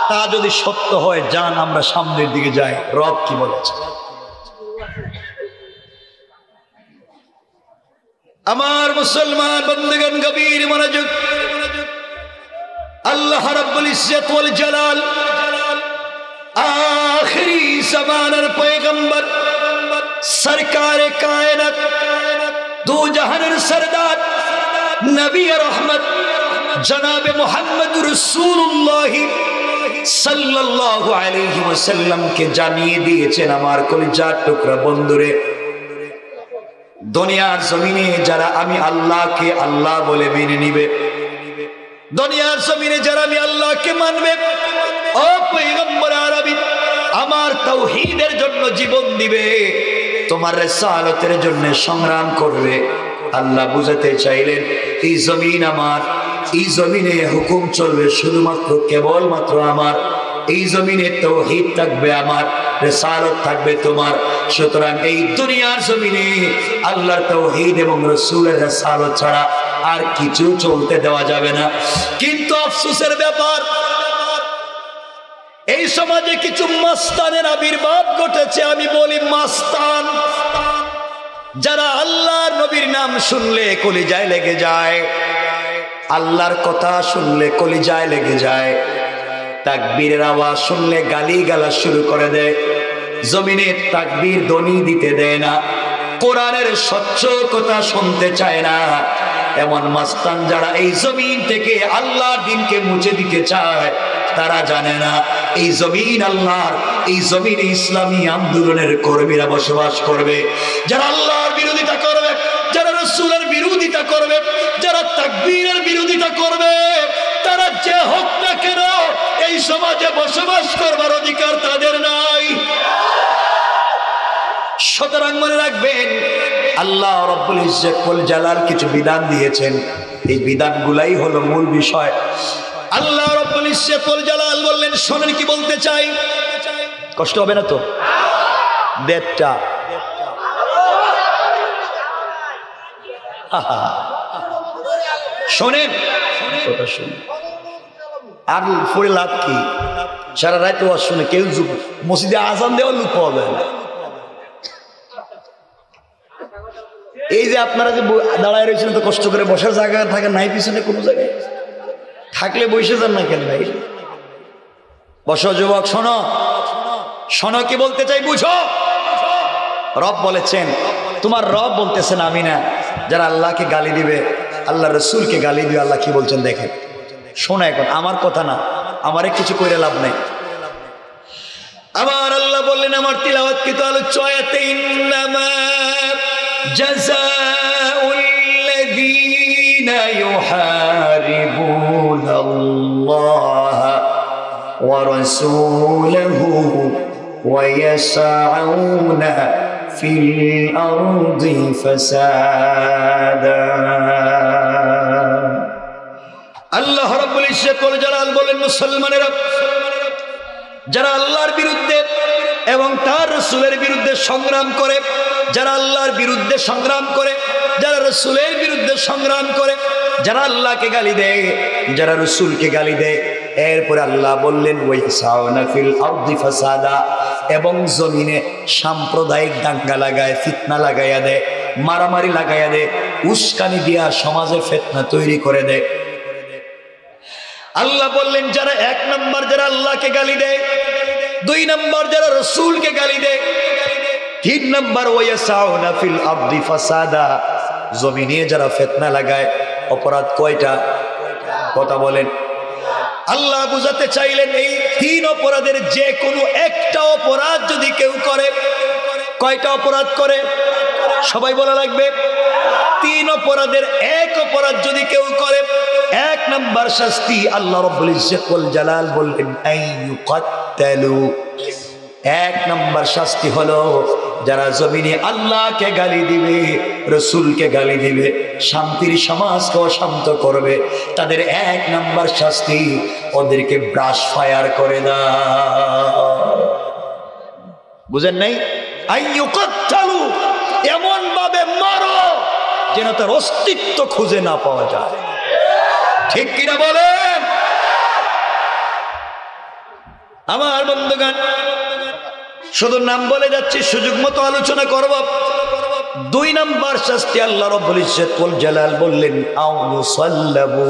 তা যদি সত্য হয়, যান আমরা সামনের দিকে যাই। রব কি বলেছে? আমার মুসলমান বন্ধুগণ, গভীর মনোযোগ। আল্লাহ রাব্বুল ইজ্জত ওয়াল জালাল আখিরি জামানার পয়গম্বর সরকারে কায়নাত, দু জাহানের সরদার নবী রহমত জনাবে মুহাম্মদ রাসূলুল্লাহ সাল্লাল্লাহু আলাইহি ওয়াসাল্লামকে জানিয়ে দিয়েছেন, আমার কলিজার টুকরা বন্ধুরে, দুনিয়ার জমিনে যারা আমি আল্লাহকে আল্লাহ বলে মেনে নিবে, দুনিয়ার জমিনে যারা আমি আল্লাহকে মানবে, ও পয়গম্বর আরবি আমার তাওহীদের জন্য জীবন দিবে, তোমার রিসালাতের জন্য সংগ্রাম করবে। আল্লাহ বুঝাতে চাইলেন, এই জমিন আমার, এই জমিনে হুকুম চলবে শুধুমাত্র কেবলমাত্র আমার, এই জমিনে তাওহীদ থাকবে আমার, রিসালাত থাকবে তোমার। সুতরাং এই দুনিয়ার জমিনে আল্লাহর তাওহীদ এবং রাসূলের রিসালাত ছাড়া আর কিছু চলতে দেওয়া যাবে না। কিন্তু আফসোসের ব্যাপার, এই সমাজে কিছু মাস্তানের আবির্ভাব ঘটেছে। আমি বলি মাস্তান, যারা আল্লাহর নবীর নাম শুনলে কলিজায় লেগে যায়, আল্লাহর কথা শুনলে কলিজায় লেগে যায়, তাকবীরের আওয়াজ শুনলে গালিগালাজ শুরু করে দেয়, জমিনে তাকবীর ধ্বনি দিতে দেয় না, কোরআনের স্বচ্ছ কথা শুনতে চায় না। এমন মাস্তান যারা এই জমিন থেকে আল্লাহর দ্বীনকে মুছে দিতে চায়, তারা জানে না এই জমিন আল্লাহর, এই জমিনে ইসলামী আন্দোলনের কর্মীরা বসবাস করবে। যারা আল্লাহর বিরোধিতা করবে, যারা রাসূলের বিরোধিতা করবে, যারা তাকবীরের বিরোধিতা করবে, তারা যে হোক না কেন এই সমাজে বসবাস করবার অধিকার তাদের নাই। সুতরাং মনে রাখবেন, আল্লাহ রাব্বুল ইজ্জত ওয়াল জালাল কিছু বিধান দিয়েছেন, এই বিধানগুলাই হলো মূল বিষয়। আল্লাহ রাব্বুল ইজ্জত ওয়াল জালাল বললেন, শোনেন কি বলতে চাই, কষ্ট হবে না তো? দেড়টা শোনেন, কথা শুনুন। আর পরে লাভ কি? সারা রাত ওয়াজ শুনে কেউ মসজিদে আজান দেওয়ার লোক পাওয়া যায় না। এই যে আপনারা যে দাঁড়ায় রয়েছেন, তো কষ্ট করে বসার জায়গা থাকে নাই, পিছনে কোনো জায়গায় থাকলে বসে যান না কেন ভাই? বসো যুবক, শোনো শোনো কি বলতে চাই, বুঝো। রব বলেছেন, তোমার রব বলতেছেন আমি না। যারা আল্লাহকে গালি দিবে, আল্লাহ রসুলকে গালি দিবে, আল্লাহ কি বলছেন দেখেন, শোনো। এখন আমার কথা না, আমারে কিছু করে লাভ নেই। আমার আল্লাহ বললেন, আমার তিলাওয়াত কি তো আলোচ্য আয়াতে, ইন্নামা জাযাউল লাযীনা ইউহারিবুনাল্লাহ ওয়া রাসূলাহু ওয়া ইয়াসআউনা ফিল আরদি ফাসাদা। আল্লাহ রাব্বুল ইজ্জত ওয়াল জালাল বলেন, মুসলমানেরা যারা আল্লাহর বিরুদ্ধে এবং তার রাসূলের বিরুদ্ধে সংগ্রাম করে, যারা আল্লাহর বিরুদ্ধে সংগ্রাম করে, যারা রাসূলের বিরুদ্ধে সংগ্রাম করে, যারা আল্লাহকে গালি দেয়, যারা রাসূলকে গালি দেয়, এরপরে আল্লাহ বললেন ওয়াইসাউনা ফিল আরদি ফাসাদা, এবং জমিনে সাম্প্রদায়িক দাঙ্গা লাগায়, ফিতনা লাগাইয়া দেয়, মারামারি লাগাইয়া দেয়, উস্কানি দিয়া সমাজে ফিতনা তৈরি করে দেয়। আল্লাহ বললেন, যারা এক নম্বর যারা আল্লাহকে গালি দেয়, দুই নম্বর যারা রাসূলকে গালি দেয়, তিন নম্বর ওয়ায়াসাউনা ফিল আরদি ফাসাদা, জমিনে যারা ফিতনা লাগায়। অপরাধ কয়টা? কথা বলেন। আল্লাহ বুঝাতে চাইলেন, এই তিন অপরাধের যে কোনো একটা অপরাধ যদি কেউ করে, কয়টা অপরাধ করে? সবাই বলা লাগবে। তিন অপরাধের এক অপরাধ যদি কেউ করে, এক নাম্বার শাস্তি আল্লাহ রাব্বুল ইজ্জত ওয়াল জালাল বললেন আইয়ুকাত্তালু। এক নাম্বার শাস্তি হলো, যারা জমিনে আল্লাহকে গালি দিবে, রাসূলকে গালি দিবে, শান্তির সমাজকে অশান্ত করবে, তাদের এক নাম্বার শাস্তি ওদেরকে ব্রাশ ফায়ার করে দাও। বুঝেন নাই? আইয়ুকাত্তালু, এমন ভাবে মারো যেন তার অস্তিত্ব খুঁজে না পাওয়া যায়। ঠিক কিনা বলেন? আমার বন্ধুগণ, শুধু নাম বলে যাচ্ছি, সুযোগ মতো আলোচনা করব। দুই নাম্বার শাস্তি আল্লাহ রাব্বুল ইজ্জত ওয়াল জালাল বললেন আও ইউসাল্লাবু,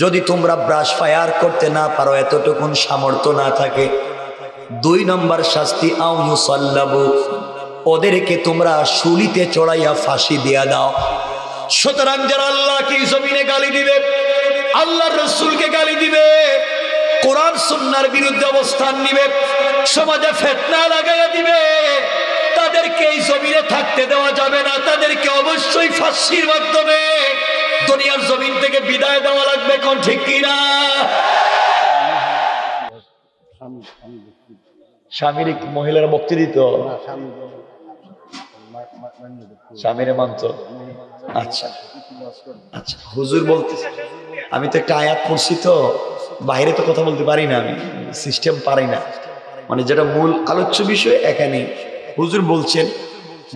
যদি তোমরা ব্রাশ ফায়ার করতে না পারো, এতটুকুন সামর্থ্য না থাকে, দুই নাম্বার শাস্তি আও ইউসাল্লাবু, ওদেরকে তোমরা শুলিতে চড়াইয়া ফাঁসি দিয়া দাও। সুতরাং যারা আল্লাহকে জমিনে গালি দিবে, আল্লাহর রাসূলকে গালি দিবে, কোরআন সুন্নাহর বিরুদ্ধে অবস্থান নিবে, সমাজে ফিতনা লাগাইয়া দিবে, তাদেরকে এই জমিনে থাকতে দেওয়া যাবে না। তাদেরকে অবশ্যই ফাঁসির মাধ্যমে দুনিয়ার জমিন থেকে বিদায় দেওয়া লাগবে। কোন ঠিক কিনা? স্বামীর মহিলারা মুক্তি দিত, স্বামীরে মানত। আচ্ছা আচ্ছা, হুজুর বলতেছে, আমি তো একটা আয়াত পড়ছি, তো বাইরে তো কথা বলতে পারি না, আমি সিস্টেম পারি না, মানে যেটা মূল আলোচ্য বিষয় এখানে হুজুর বলছেন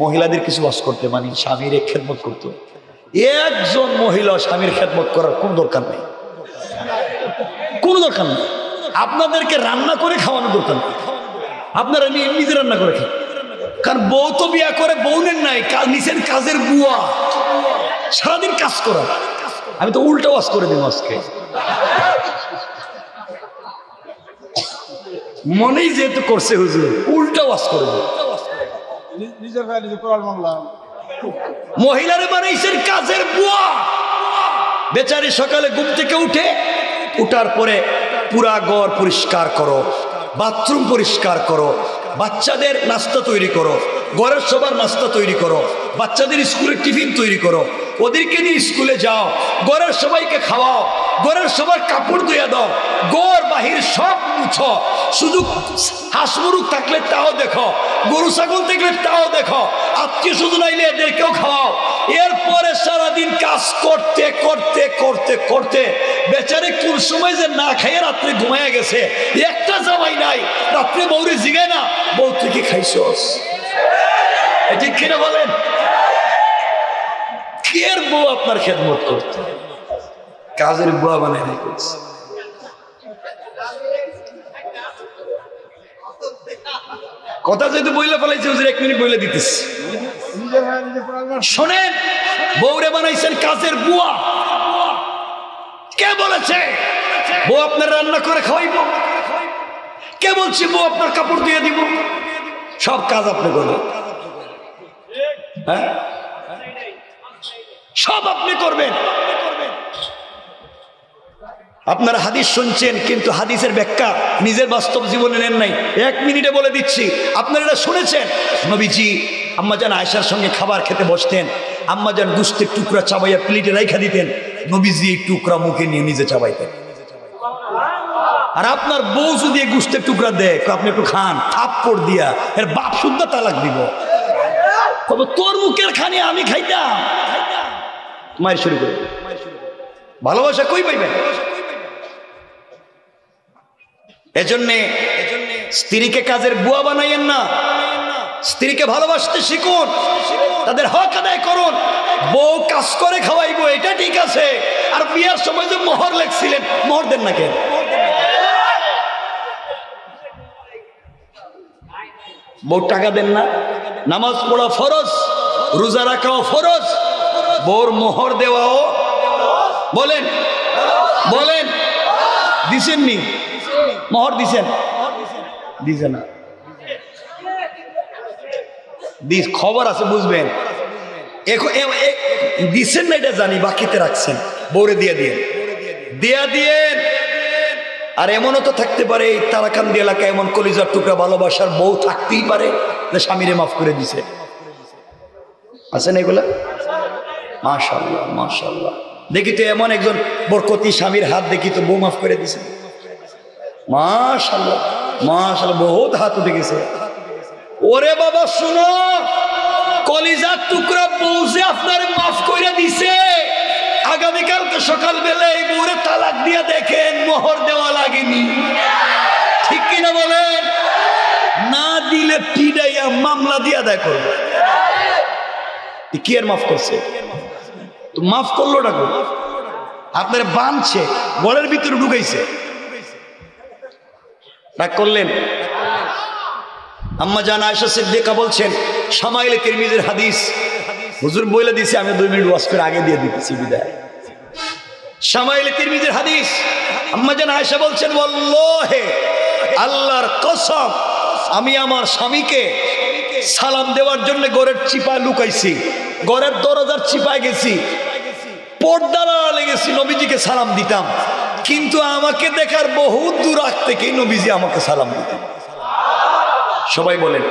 মহিলাদের কিছু ওয়াজ করতে, মানে স্বামীর খেদমত করতে। একজন মহিলা স্বামীর খেদমত করার কোন দরকার নেই, কোনো দরকার নেই। আপনাদেরকে রান্না করে খাওয়ানোর দরকার নেই, আপনারা নিজে রান্না করে খান। কারণ বউ তো বিয়া করে বউনের নাই, নিচের কাজের বুয়া, সারাদিন কাজ করা। আমি তো উল্টা ওয়াজ করে দিব আজকে। মনেই যেহেতু করছে হুজুর উল্টা ওয়াজ করবে। মহিলারে বানাইছেন কাজের বুয়া। বেচারি সকালে ঘুম থেকে উঠার পরে পুরা ঘর পরিষ্কার করো, বাথরুম পরিষ্কার করো, বাচ্চাদের নাস্তা তৈরি করো, ঘরের সবার নাস্তা তৈরি করো, বাচ্চাদের স্কুলের টিফিন তৈরি করো, ওদেরকে নিয়ে স্কুলে যাও, ঘরের সবাইকে খাওয়াও, ঘরের সবার কাপড় ধুয়ে দাও, ঘর বাহির সব মুছো। শুধু হাঁস মুরগ থাকলে তাও দেখো, গরু ছাগল থাকলে তাও দেখো, আত্মীয় স্বজন আইলে এদেরকেও খাওয়াও। এরপরে সারাদিন কাজ করতে করতে করতে করতে বেচারে কোন সময় যে না খাইয়ে রাত্রে ঘুমাইয়া গেছে, একটা জামাই নাই। রাত্রে বউরে জিগায় না, বউ তুই কি খাইছস? ঠিক কিনা বলেন? কের বউ আপনার খেদমত করতে? কাজের বুয়া বানাই রেখেছে। কথা যেহেতু বইলে ফেলাইছে হুজুর, 1 মিনিট বইলে দিতেছি। শোনেন, বউরে বানাইছেন কাজের বুয়া। কে বলেছে বউ আপনার রান্না করে খাওয়াইব? কে বলছে বউ আপনার কাপড় দিয়ে দিব? সব কাজ আপনি করবেন, হ্যাঁ সব আপনি করবেন। আপনারা হাদিস শুনছেন কিন্তু হাদিসের ব্যাখ্যা নিজের বাস্তব জীবনে নেন নাই। 1 মিনিটে বলে দিচ্ছি, আপনারা এটা শুনেছেন নবীজি আম্মাজান আয়েশার সঙ্গে খাবার খেতে বসতেন, আম্মাজান গোশতের টুকরা চাবাইয়া প্লেটে রাইখা দিতেন, নবীজি এই টুকরা মুখে নিয়ে নিজে চাবাইতেন। আর আপনার বউ যদি এই গোশতের টুকরা দেয়, আপনি একটু খান, থাপ্পড় দিয়া এর বাপ শুদ্ধ তালাক দিব। তবে তোর মুখের খানি আমি খাইতাম, মায়ের শুরু করে। ভালোবাসা কই পাইবেন? এজন্য স্ত্রীকে কাজের বুয়া বানাইয়েন না, স্ত্রীকে ভালোবাসতে শিখুন, তাদের হক আদায় করুন। বউ কাজ করে খাওয়াইবো এটা ঠিক আছে, আর বিয়ার সময় যে মোহর লেখছিলেন, মোহর দেন না কেন? বউ টাকা দেন না? নামাজ পড়া ফরজ, রোজা রাখাও ফরজ, বউর মোহর দেওয়াও। বলেন বলেন, দিছেননি? মোহর দিছেন? দিছে না, খবর আছে বুঝবেন। দিছেন না এটা জানি, বাকিতে রাখছেন, বউরে দিয়া দিয়েন। আর এমনও তো থাকতে পারে এই তারাকান্দি এলাকায় এমন কলিজার টুকরা ভালোবাসার বউ থাকতেই পারে যে স্বামীরে মাফ করে দিছে। আছেন এগুলা? মাশাআল্লাহ মাশাআল্লাহ। দেখি তো এমন একজন বরকতি স্বামীর হাত দেখি তো বউ মাফ করে দিছে। মাশাআল্লাহ মাশাআল্লাহ, বহুত হাত উঠে গেছে। ওরে বাবা শুনো, কলিজার টুকরা বউ যে আপনার মাফ করে দিছে, আগামীকালকে সকালবেলা এই বউরে তালাক দিয়ে দেখেন মোহর দেওয়া লাগেনি। ঠিক কিনা বলেন? না দিলে পিডাইয়া মামলা দিয়ে আদায় করবে। কি আর মাফ করছে? তো মাফ করলো না, আপনার বাঁধছে, গলের ভিতরে ঢুকাইছে, রাগ করলেন। আম্মা জান আয়েশা সিদ্দিকা বলছেন, শামাইলে তিরমিজির হাদিস, হুজুর বলে দিছে, আমি 2 মিনিট ওয়াজ করে আগে দিয়ে দিতেছি বিদায়। শামাইলে তিরমিজির হাদিস, আম্মা জান আয়েশা বলছেন, ওয়াল্লাহি আল্লাহর কসম, আমি আমার স্বামীকে সালাম দেওয়ার জন্য ঘরের চিপায় লুকাইছি, ঘরের দরজার চিপায় গেছি, পর্দার আড়ালে গেছি, নবীজিকে সালাম দিতাম, কিন্তু আমাকে দেখার বহুত দূর আগ থেকেই নবীজি আমাকে সালাম দিতেন। সবাই বলেন,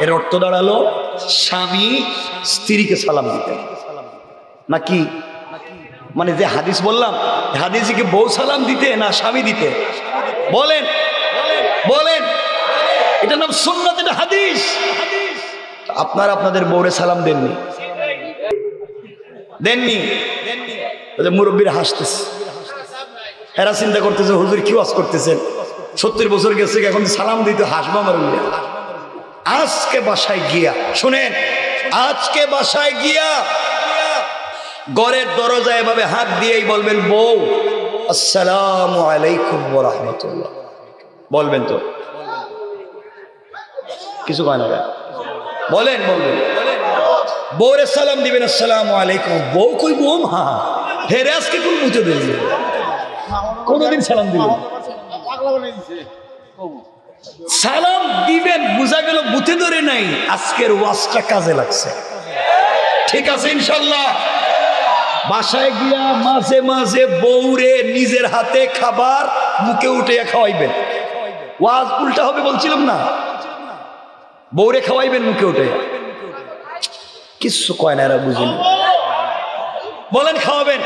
এর অর্থ দাঁড়ালো স্বামী স্ত্রীকে সালাম দিতেন নাকি? মানে যে হাদিস বললাম, হাদিসে কি বউ সালাম দিতে না স্বামী দিতে? বলেন বলেন, এটা নাম সুন্নাত, এটা হাদিস। আপনারা আপনাদের বউরে সালাম দেননি? মুরব্বীরা হাসতেছে, এরা চিন্তা করতেছে হুজুর কি ওয়াজ করতেছেন, 70 বছর গেছে, এখন সালাম দিতে হাসবো আমার। আজকে বাসায় গিয়া শুনেন, আজকে বাসায় গিয়া ঘরের দরজায় এভাবে হাত দিয়েই বলবেন, বউ আসসালামু আলাইকুম ওয়া রাহমাতুল্লাহ। বলবেন তো? কিছু কয় না? বলেন বলবেন, বউরে সালাম দিবেন আসসালামু আলাইকুম। বউ কই বউ মা হেরে আজকে কোন মুছে দিল, কোনদিন সালাম দিল? সালাম দিবেন, বোঝা গেল বুথে ধরে নাই, আজকের ওয়াজটা কাজে লাগছে। ঠিক আছে ইনশাল্লাহ। বাসায় গিয়া মাঝে মাঝে বউরে নিজের হাতে খাবার মুখে উঠে খাওয়াইবেন। ওয়াজ উল্টা হবে বলছিলাম না, বউরে খাওয়াইবেন মুখে উঠে। কিছু কয় না এরা, বুঝিনি। বলেন খাওয়াবেন।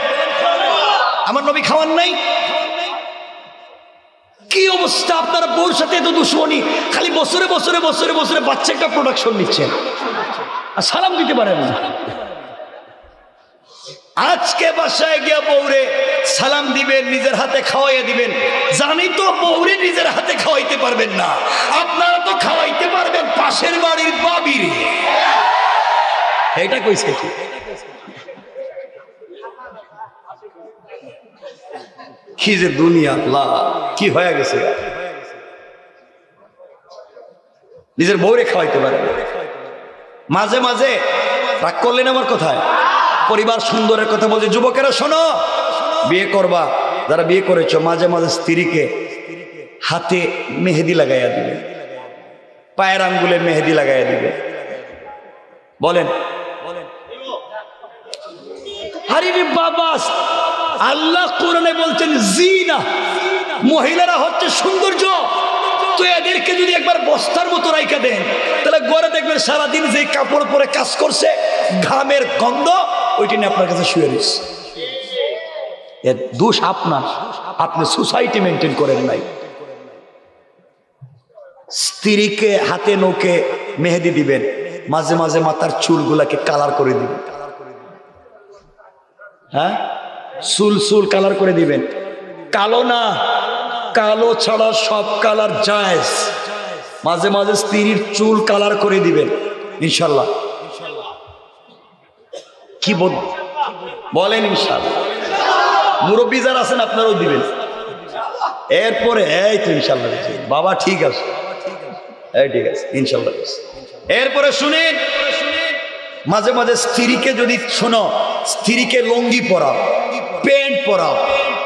আমার নবী খাওয়ান নাই? কি অবস্থা আপনারা বউর সাথে এত দুশ্মনী, খালি বছরে বছরে বছরে বছরে বাচ্চা একটা প্রোডাকশন নিচ্ছেন আর সালাম দিতে পারেন না। আজকে বাসায় গিয়া বউরে সালাম দিবেন, নিজের হাতে খাওয়াইয়া দিবেন। জানি তো বউরে নিজের হাতে খাওয়াইতে পারবেন না, আপনারা তো খাওয়াইতে পারবেন পাশের বাড়ির বাবিরে। এটা কইছে কি? কি যে দুনিয়া, আল্লাহ কি হয়ে গেছে। নিজের বউরে খাওয়াইতে পারে। মাঝে মাঝে রাগ করলেন আমার কথায়, পরিবার সুন্দরের কথা বলছে। যুবকেরা শোনো, বিয়ে করবা যারা বিয়ে করেছো, মাঝে মাঝে স্ত্রীকে হাতে মেহেদি লাগাইয়া দিবে, পায়ের আঙ্গুলে মেহেদি লাগাইয়া দিবে। বলেন আরে বাবা, আল্লাহ কোরআনে বলছেন জিনা, মহিলারা হচ্ছে সৌন্দর্য। তো এদেরকে যদি একবার বস্তার মতো রাইখা দেন, তাহলে ঘরে দেখবেন সারাদিন যে কাপড় পরে কাজ করছে, ঘামের গন্ধ ওইটি নিয়ে আপনার কাছে শুয়ে রয়েছে। এর দোষ আপনার, আপনি সোসাইটি মেনটেন করেন নাই। স্ত্রীকে হাতে নৌকে মেহেদি দিবেন, মাঝে মাঝে মাথার চুলগুলাকে কালার করে দিবেন। হ্যাঁ, চুল কালার করে দিবেন। কালো না, কালো ছাড়া সব কালার জায়েজ। মাঝে মাঝে স্ত্রীর চুল কালার করে দিবেন ইনশাল্লাহ। কি বলেন ইনশাল্লাহ? মুরব্বী যারা আছেন আপনারাও দিবেন। এরপরে এই তো ইনশাল্লাহ বাবা, ঠিক আছে, এই ঠিক আছে ইনশাল্লাহ। এরপরে শুনেন, মাঝে মাঝে স্ত্রীকে যদি শোনো, স্ত্রীকে লুঙ্গি পরাও, প্যান্ট পরাও,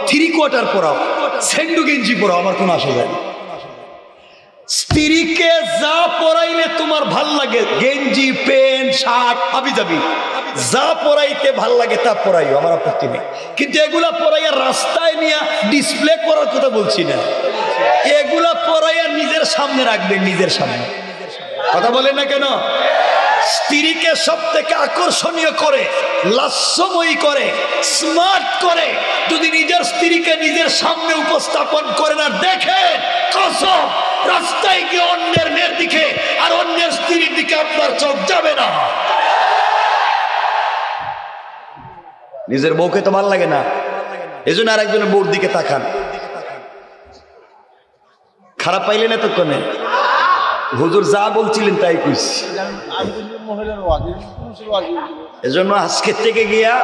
3 কোয়ার্টার পরাও, সেন্ডু গেঞ্জি পরাও, আমার কোনো আসে যায় না। স্ত্রীকে যা পরাইলে তোমার ভাল লাগে, গেঞ্জি প্যান্ট শার্ট হাবি যাবি, যা পরাইতে ভাল লাগে তা পরাইও, আমার আপত্তি নেই। কিন্তু এগুলা পরাইয়া রাস্তায় নিয়ে ডিসপ্লে করার কথা বলছি না, এগুলা পরাইয়া নিজের সামনে রাখবেন, নিজের সামনে। কথা বলেন না কেন? স্ত্রীকে সব থেকে আকর্ষণীয় করে, লাস্যময়ী করে, স্মার্ট করে যদি নিজের স্ত্রীকে নিজের সামনে উপস্থাপন করে না, দেখেন কসম, রাস্তায় গিয়ে অন্যের মেয়ের দিকে আর অন্যের স্ত্রীর দিকে আপনার চোখ যাবে না। নিজের বউকে তো ভালো লাগে না, এজন্য আর একজনের বউর দিকে তাকান। খারাপ পাইলেন এতক্ষণে? হুজুর যা বলছিলেন তাই কইছি। এজন্য আজকের থেকে গিয়া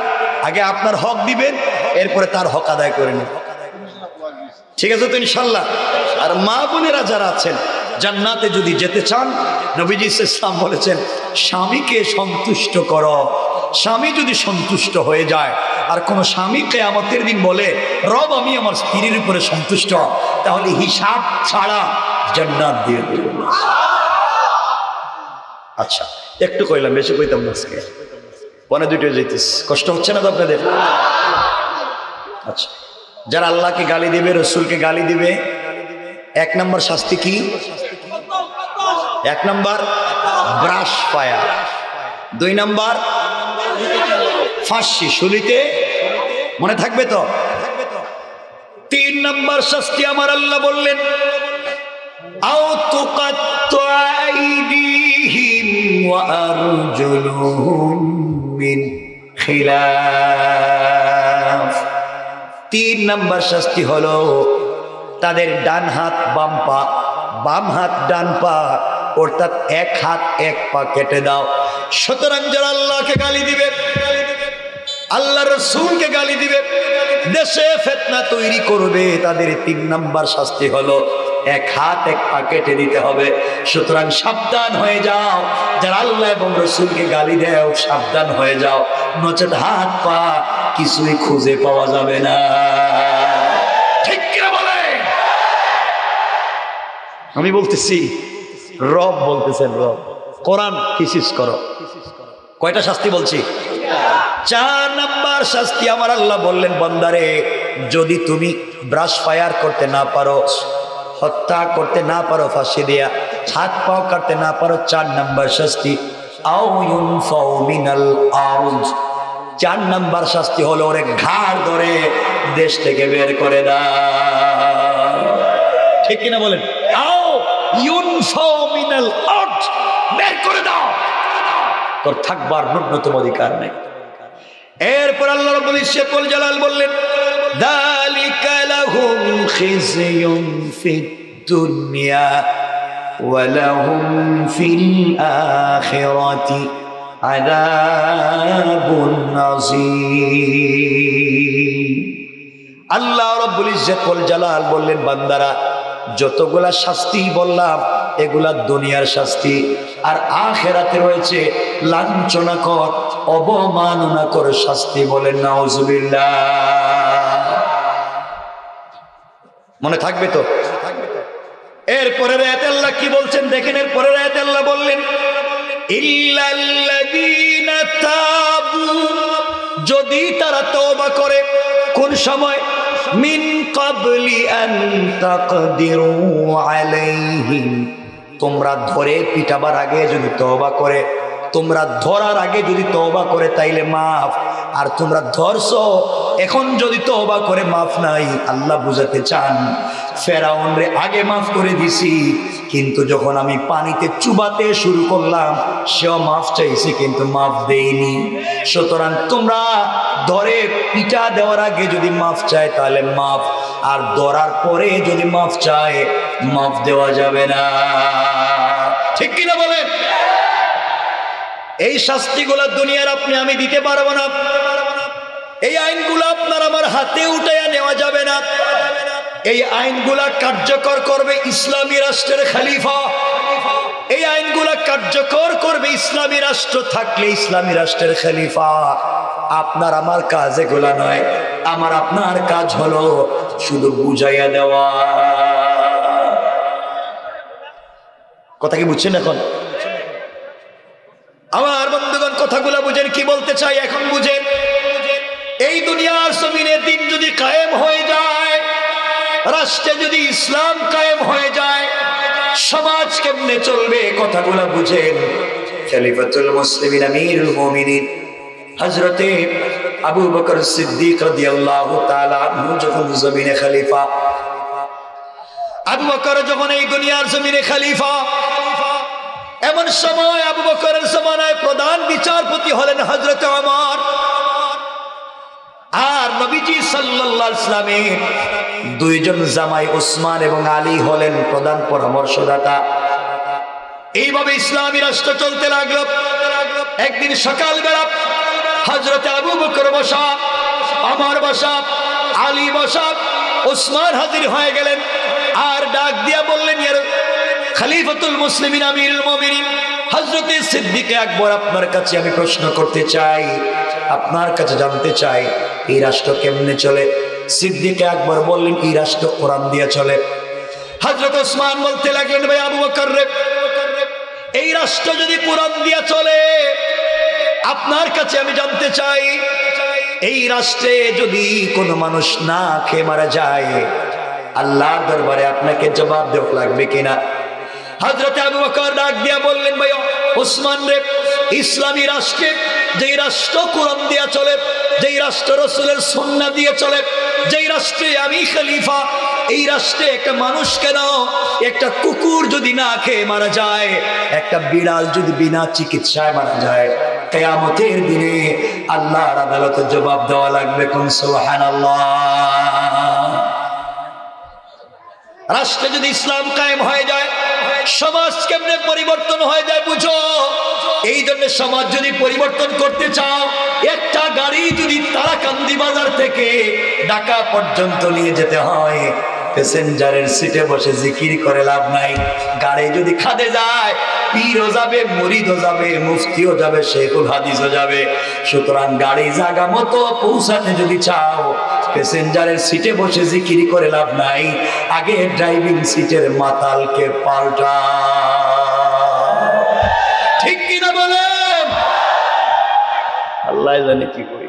আগে আপনার হক দিবেন, এরপরে তার হক আদায় করে নেবেন। ঠিক আছে তো ইনশাল্লাহ? আর মা বোনেরা যারা আছেন, জান্নাতে যদি যেতে চান, নবীজি ইসলাম বলেছেন স্বামীকে সন্তুষ্ট করো। স্বামী যদি সন্তুষ্ট হয়ে যায়, আর কোন স্বামী কিয়ামতের দিন বলে রব আমি আমার স্ত্রীর উপরে সন্তুষ্ট, তাহলে হিসাব ছাড়া জান্নাত দিয়ে দেব। আচ্ছা, একটু কইলাম, বেশি কইতাম না। আজকে 1:02 যেতেছে, কষ্ট হচ্ছে না তো আপনাদের? আচ্ছা, যারা আল্লাহকে গালি দিবে, রসুলকে গালি দিবে, 1 নম্বর শাস্তি কি? 1 নম্বর ব্রাশ পায়া, 2 নম্বর ফাঁসি শুলিতে, মনে থাকবে তো? 3 নম্বর শাস্তি আমার আল্লাহ বললেন আও তুকাত্তু আইদিহিম ওয়া আরজুলুহুম মিন খিলাফ। 3 নম্বর শাস্তি হলো তাদের ডান হাত বাম পা, বাম হাত ডান পা, অর্থাৎ 1 হাত 1 পা কেটে দাও। সুতরাং যারা আল্লাহকে গালি দিবে, আল্লাহ রসুলকে গালি দিবে, দেশে ফিতনা তৈরি করবে, তাদের 3 নম্বর শাস্তি হলো 1 হাত 1 পা কেটে দিতে হবে। সুতরাং সাবধান হয়ে যাও, যারা আল্লাহ এবং রসুলকে গালি দেও সাবধান হয়ে যাও, নচেত হাত পা কিছুই খুঁজে পাওয়া যাবে না। ঠিক কি বলে? আমি বলতেছি, রব বলতেছেন, রব। কোরআন থিসিস করো। কয়টা শাস্তি বলছি? 4 নাম্বার শাস্তি আমার আল্লাহ বললেন, বান্দারে যদি তুমি ব্রাশ ফায়ার করতে না পারো, হত্যা করতে না পারো ফাঁসি দিয়া, হাত পাও কাটতে না পারো, 4 নাম্বার শাস্তি আও ইউনফাউ মিনাল আরজ, 4 নাম্বার শাস্তি হলো ওরে ঘাড় ধরে দেশ থেকে বের করে দাও। ঠিক কিনা বলেন? আও ইউনফাউ মিনাল আরজ, বের করে দাও, তোর থাকবার ন্যূনতম অধিকার নেই। এরপর আল্লাহ রাব্বুল ইজ্জতুল জালাল বললেন, যালিকা লাহুম খিজয়ুন ফিদ দুনিয়া ওয়া লাহুম ফিল আখিরাতি আযাবুন আযীম। আল্লাহ রাব্বুল ইজ্জতুল জালাল বললেন, বান্দারা যতগুলা শাস্তি বললাম এগুলা দুনিয়ার শাস্তি, আর আখিরাতে রয়েছে লাঞ্ছনাকর অবমাননাকর শাস্তি। বলেন নাউজুবিল্লাহ। মনে থাকবে তো? এরপরের আয়াতে আল্লাহ কি বলছেন দেখেন। এরপরের আয়াতে আল্লাহ বললেন, ইল্লাল্লাযীনা তাবু, যদি তারা তওবা করে। কোন সময়? মিন ক্বাবলি আন তাকদিরু আলাইহিম, তোমরা ধরে পিটাবার আগে যদি তওবা করে, তোমরা ধরার আগে যদি তওবা করে তাইলে মাফ। আর তোমরা ধরছো এখন যদি তওবা করে মাফ নাই। আল্লাহ বুঝাতে চান, ফেরাউন রে আগে মাফ করে দিছি, কিন্তু যখন আমি পানিতে চুবাতে শুরু করলাম সেও মাফ চাইছে কিন্তু মাফ দেইনি। সুতরাং তোমরা ধরে পিটা দেওয়ার আগে যদি মাফ চায় তাহলে মাফ, আর ধরার পরে যদি মাফ চায় মাফ দেওয়া যাবে না। ঠিক কিনা বলেন? এই শাস্তিগুলো দুনিয়ার আপনি আমি দিতে পারবো না। এই আইনগুলো আপনার আমার হাতে উঠাইয়া নেওয়া যাবে না। এই আইনগুলা কার্যকর করবে ইসলামী রাষ্ট্রের খলিফা। এই আইনগুলা কার্যকর করবে ইসলামী রাষ্ট্র থাকলে ইসলামী রাষ্ট্রের খলিফা। আপনার আমার কাজ এগুলা নয়। আমার আপনার কাজ হলো শুধু বুঝাইয়া দেওয়া। কথা কি বুঝছেন এখন? আমার বন্ধুগণ কথাগুলো বুঝেন, কি বলতে চাই এখন বুঝেন। এই দুনিয়ার জমিনে দিন যদি কায়েম হয়ে যায়, রাষ্ট্রে যদি ইসলাম কায়েম হয়ে যায়, সমাজ কেমনে চলবে কথাগুলো বুঝেন। খলিফাতুল মুসলিমিন আমিরুল মুমিনিন হযরতে আবু বকর সিদ্দিক রাদিয়াল্লাহু তাআলা আনহু যখন জমিনে খলিফা, আবু বকর যখন এই দুনিয়ার জমিনে খলিফা, এমন সময় আবু বকরের জামানায় প্রধান বিচারপতি হলেন হযরতে ওমর, আর নবীজি সাল্লাল্লাহু আলাইহি ওয়াসাল্লামের 2 জন জামাই ওসমান এবং আলী হলেন প্রধান পরামর্শদাতা। এইভাবে ইসলামী রাষ্ট্র চলতে লাগলো। একদিন সকালবেলা হযরতে আবু বকর বসা, ওমর বসা, আলী বসা, ওসমান হাজির হয়ে গেলেন আর ডাক দিয়া বললেন, ইয়া খলিফাতুল মুসলিমিন আমিরুল মুমিনিন হযরতে সিদ্দিক আকবর, আপনার কাছে আমি প্রশ্ন করতে চাই, আপনার কাছে জানতে চাই এই রাষ্ট্র কেমনে চলে। সিদ্দিক আকবর বললেন, এই রাষ্ট্র কোরআন দিয়ে চলে। হযরত ওসমান বলতে লাগলেন, ভাই আবু বকর রে, এই রাষ্ট্র যদি কোরআন দিয়ে চলে, আপনার কাছে আমি জানতে চাই এই রাষ্ট্রে যদি কোনো মানুষ না খেয়ে মারা যায় আল্লাহর দরবারে আপনাকে জবাব দেওয়া লাগবে কিনা। হযরত আবু বকর ডাক দিয়া বললেন, ভাই ওসমান রে, ইসলামী রাষ্ট্রে যেই রাষ্ট্র কোরআন দিয়া চলে, যেই রাষ্ট্র রাসূলের সুন্নাহ দিয়ে চলে, যেই রাষ্ট্রে আমি খলিফা, এই রাষ্ট্রে একটা মানুষ কেন, একটা কুকুর যদি না খেয়ে মারা যায়, একটা বিড়াল যদি বিনা চিকিৎসায় মারা যায়, কিয়ামতের দিনে আল্লাহর আদালতে জবাব দেওয়া লাগবে। কোন সুবহানাল্লাহ। রাষ্ট্রে যদি ইসলাম কায়েম হয়ে যায়, সমাজ কেমনে পরিবর্তন হয়ে যায় বুঝো। এই জন্য সমাজ যদি পরিবর্তন করতে চাও, একটা গাড়ি যদি তারাকান্দি বাজার থেকে ঢাকা পর্যন্ত নিয়ে যেতে হয়, প্যাসেঞ্জারের সিটে বসে জিকির করে লাভ নাই। গাড়ি যদি খাদে যায়, পীরও যাবে, মুরিদও যাবে, মুফতিও যাবে, শেখুল হাদিসও যাবে। সুতরাং গাড়ি জায়গা মতো পৌঁছাতে যদি চাও, প্যাসেঞ্জারের সিটে বসে জিকির করে লাভ নাই, আগে ড্রাইভিং সিটের মাতালকে পাল্টা। ঠিক কিনা বলেন? আল্লাহ জানে কি করি।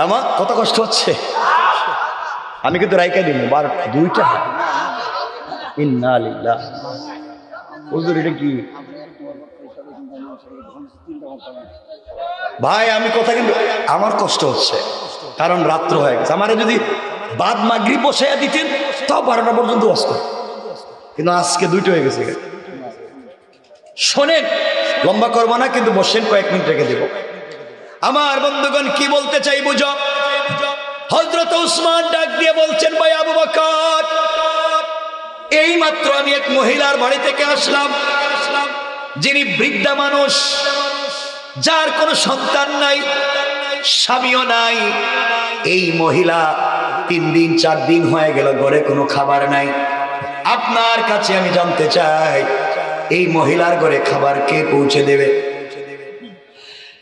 আমার কত কষ্ট হচ্ছে, আমি কিন্তু রাইকা দিব 2টা। ইন্না লিল্লাহ। হুজুর এটা কি ভাই? আমি কথা কিন্তু আমার কষ্ট হচ্ছে, কারণ রাত্র হয়ে গেছে। আমারে যদি বাদ মাগরিব বসাইয়া দিতেন তাও 12টা পর্যন্ত আসতো, কিন্তু আজকে 2টা হয়ে গেছে। শোনেন, লম্বা করবো না, কিন্তু বসেন, কয়েক মিনিট রেখে দেব। আমার বন্ধুগণ কি বলতে চাই বুঝো। হযরত উসমান ডাক দিয়ে বলছেন, ভাই আবু বকর, এই মাত্র আমি এক মহিলার বাড়ি থেকে আসলাম, যিনি বৃদ্ধা মানুষ, যার কোনো সন্তান নাই, স্বামীও নাই। এই মহিলা 3 দিন 4 দিন হয়ে গেল, ঘরে কোনো খাবার নাই। আপনার কাছে আমি জানতে চাই, এই মহিলার ঘরে খাবার কে পৌঁছে দেবে?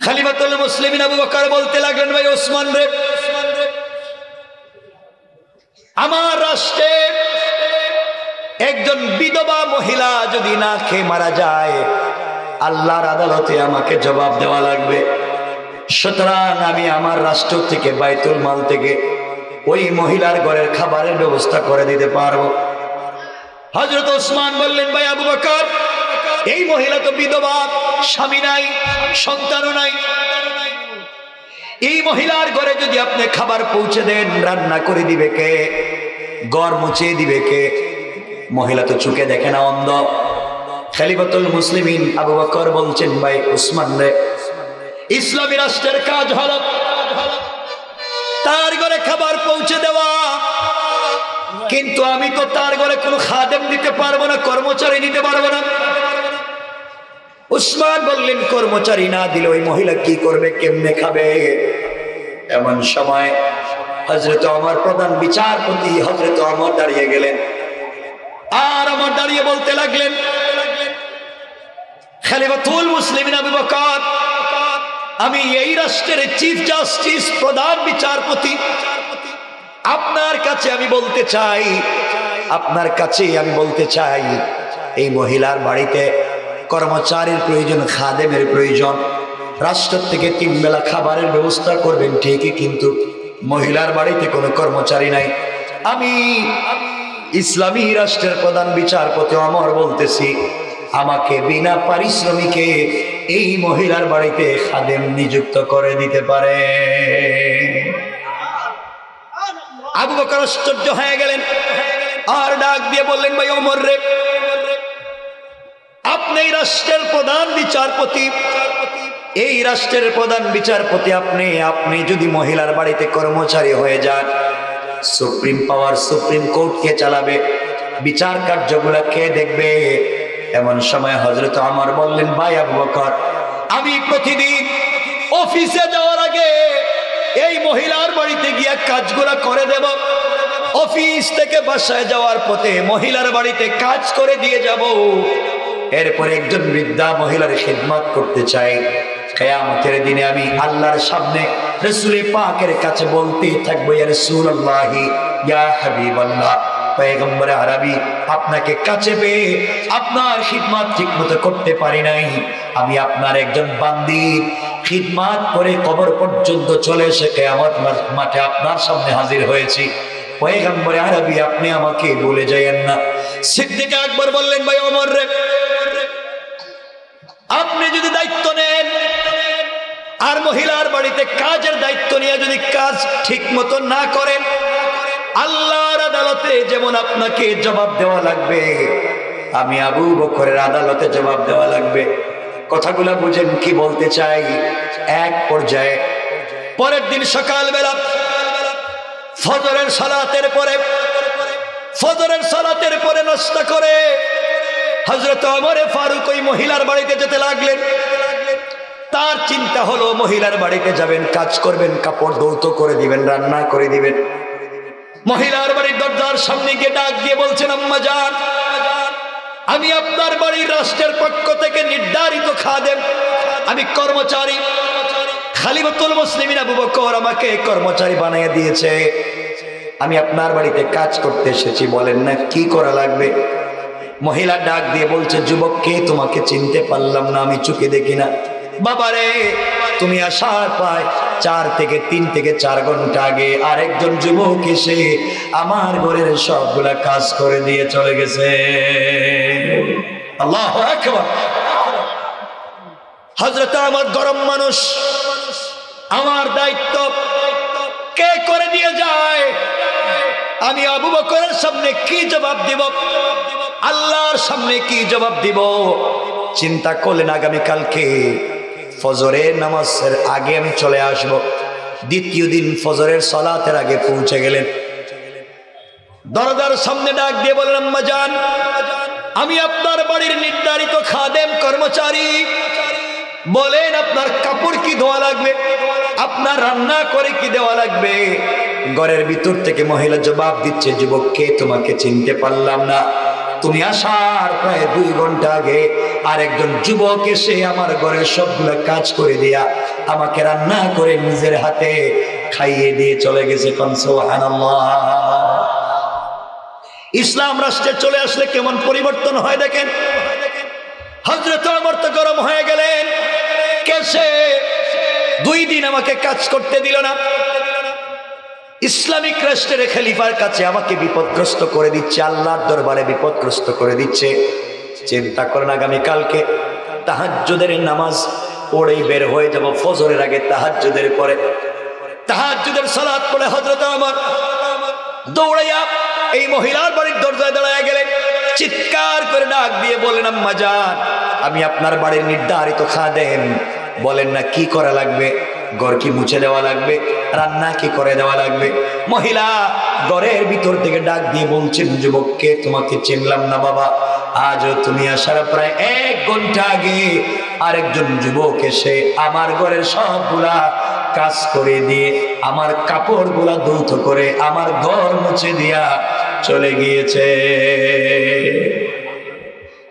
খলিফাতুল মুসলিমিন আবু বকর বলতে লাগলেন, ভাই ওসমান রে, আমার রাষ্ট্রে একজন বিধবা মহিলা যদি না খেয়ে মারা যায়, আল্লাহর আদালতে আমাকে জবাব দেওয়া লাগবে। সুতরাং আমি আমার রাষ্ট্র থেকে, বাইতুল মাল থেকে ওই মহিলার ঘরের খাবারের ব্যবস্থা করে দিতে পারবো। হযরত ওসমান বললেন, ভাই আবু বকর, এই মহিলা তো বিধবা, স্বামী নাই, সন্তানও নাই। এই মহিলার ঘরে যদি আপনি খাবার পৌঁছে দেন, রান্না করে দিবে কে? ঘর মুছিয়ে দিবে কে? মহিলা তো চোখে দেখে না, অন্ধ। খলিফাতুল মুসলিমিন আবু বকর বলছেন, ভাই উসমান রে, ইসলামী রাষ্ট্রের কাজ হলো তার ঘরে খাবার পৌঁছে দেওয়া, কিন্তু আমি তো তার ঘরে কোনো খাদেম দিতে পারবো না, কর্মচারী দিতে পারবো না। উসমান বললেন, কর্মচারী না দিলে ওই মহিলা কি করবে, কেমনে খাবে? এমন সময় হযরত ওমর, প্রধান বিচারপতি হযরত ওমর দাঁড়িয়ে গেলেন। আর ওমর দাঁড়িয়ে বলতে লাগলেন, খলিফাতুল মুসলিমিন আবু বকর, আমি এই রাষ্ট্রের চিফ জাস্টিস, প্রধান বিচারপতি, আপনার কাছে আমি বলতে চাই, এই মহিলার বাড়িতে কর্মচারীর প্রয়োজন, খাদেমের প্রয়োজন। রাষ্ট্র থেকে 3 বেলা খাবারের ব্যবস্থা করবেন ঠিকই, কিন্তু মহিলার বাড়িতে কোনো কর্মচারী নাই। আমি ইসলামী রাষ্ট্রের প্রধান বিচারপতি ওমর বলতেছি, আমাকে বিনা পারিশ্রমিকে এই মহিলার বাড়িতে খাদেম নিযুক্ত করে দিতে পারে। আবু বকর আশ্চর্য হয়ে গেলেন, আর ডাক দিয়ে বললেন, ভাই ওমর রে, আপনি এই রাষ্ট্রের প্রধান বিচারপতি, এই রাষ্ট্রের প্রধান বিচারপতি আপনি যদি মহিলার বাড়িতে কর্মচারী হয়ে যান, সুপ্রিম পাওয়ার, সুপ্রিম কোর্ট কে চালাবে? বিচার কার্যগুলা কে দেখবে? এমন সময় হযরত ওমর বললেন, ভাই আবু বকর, আমি প্রতিদিন অফিসে যাওয়ার আগে এই মহিলার বাড়িতে গিয়ে কাজগুলা করে দেব। অফিস থেকে বাসায় যাওয়ার পথে মহিলার বাড়িতে কাজ করে দিয়ে যাব। এরপরে একজন বৃদ্ধা মহিলার খিদমত করতে চাই। কিয়ামতের দিনে আমি আল্লাহর সামনে রাসূল পাকের কাছে বলতে থাকবো, ইয়া রাসূলুল্লাহ, ইয়া হাবিবাল্লাহ, পয়গম্বর আরবি, আপনাকে কাছে পেয়ে আপনার খিদমত ঠিকমতো করতে পারি নাই। আমি আপনার একজন বান্দি, খিদমত করে কবর পর্যন্ত চলে এসে কিয়ামত মাঠে আপনার সামনে হাজির হয়েছি। পয়গম্বর আরবি, আপনি আমাকে ভুলে যায়েন না। সিদ্দিক আকবর বললেন, ভাই ওমর রে, আপনি যদি দায়িত্ব নেন আর মহিলার বাড়িতে কাজের দায়িত্ব নিয়ে যদি কাজ ঠিক মতো না করেন, আল্লাহর আদালতে যেমন আপনাকে জবাব দেওয়া লাগবে, আমি আবু বকরের আদালতে জবাব দেওয়া লাগবে। কথাগুলা বুঝেন কি বলতে চাই? এক পর্যায়ে পরের দিন সকালবেলা ফজরের সালাতের পরে নাস্তা করে হযরত ওমর ফারুক ওই মহিলার বাড়িতে যেতে লাগলেন। তার চিন্তা হলো, মহিলার বাড়িতে যাবেন, কাজ করবেন, কাপড় ধৌত করে দিবেন, রান্না করে দিবেন। মহিলার বাড়ির দরজার সামনে গিয়ে ডাক দিয়ে বলছেন, আম্মা জান, আমি আপনার বাড়ির রাষ্ট্রের পক্ষ থেকে নির্ধারিত খাদেম, আমি কর্মচারী, খলিফাতুল মুসলিমিন আবু বকর আমাকে কর্মচারী বানিয়ে দিয়েছে, আমি আপনার বাড়িতে কাজ করতে এসেছি, বলেন না কি করা লাগবে। মহিলা ডাক দিয়ে বলছে, যুবক কে, তোমাকে চিনতে পারলাম না, আমি চোখে দেখি না। বাবারে, তুমি আসার প্রায় 3 থেকে 4 ঘন্টা আগে আরেকজন যুবক এসে আমার ঘরের সবগুলা কাজ করে দিয়ে চলে গেছে। আল্লাহু আকবার। হযরত আমার গরম মানুষ, আমার দায়িত্ব কে করে দিয়ে যায়, আমি আবু বকরের সামনে কি জবাব দিব, আল্লাহর সামনে কি জবাব দিব। চিন্তা করলেন আগামীকালকে ফজরের নামাজের আগে আমি চলে আসব। দ্বিতীয় দিন ফজরের সালাতের আগে পৌঁছে গেলেন। দরজার সামনে ডাক দিয়ে বললেন, আম্মা জান, আমি আপনার বাড়ির নির্ধারিত খাদেম কর্মচারী, বলেন আপনার কাপড় কি ধোয়া লাগবে, আপনার রান্না করে কি দেওয়া লাগবে। ঘরের ভিতর থেকে মহিলা জবাব দিচ্ছে, যুবককে, তোমাকে চিনতে পারলাম না, তুমি আসার প্রায় 2 ঘন্টা আগে আরেকজন যুবক এসে আমার ঘরের সবগুলো কাজ করে দিয়া আমাকে রান্না করে নিজের হাতে খাইয়ে দিয়ে চলে গেছে। সুবহানাল্লাহ। ইসলাম রাষ্ট্রে চলে আসলে কেমন পরিবর্তন হয় দেখেন। হযরত ওমর তো গরম হয়ে গেলেন, কেসে 2 দিন আমাকে কাজ করতে দিল না, ইসলামিক রাষ্ট্রের খলিফার কাছে আমাকে বিপদগ্রস্ত করে দিচ্ছে, আল্লাহর দরবারে বিপদগ্রস্ত করে দিচ্ছে। চিন্তা করেন আগামীকালকে তাহাজ্জুদের নামাজ পড়েই বের হয়ে যাব, ফজরের আগে তাহাজ্জুদের পরে তাহাজ্জুদের সালাত পড়ে হযরত ওমর দৌড়াইয়া এই মহিলার বাড়ির দরজায় দাঁড়ায় গেলেন। চিৎকার করে ডাক দিয়ে বলেন, আম্মা জান, আমি আপনার বাড়ির নির্ধারিত খাদেম, বলেন না কি করা লাগবে, ঘর কি মুছে দেওয়া লাগবে, রান্না কি করে দেওয়া লাগবে। মহিলা ঘরের ভিতর থেকে ডাক দিয়ে বলছেন, যুবককে, তোমাকে চিনলাম না বাবা, আজও তুমি আসার প্রায় 1 ঘন্টা আগে আরেকজন যুবক এসে আমার ঘরের সবগুলা কাজ করে দিয়ে আমার কাপড়গুলা ধৌত করে আমার ঘর মুছে দিয়া চলে গিয়েছে।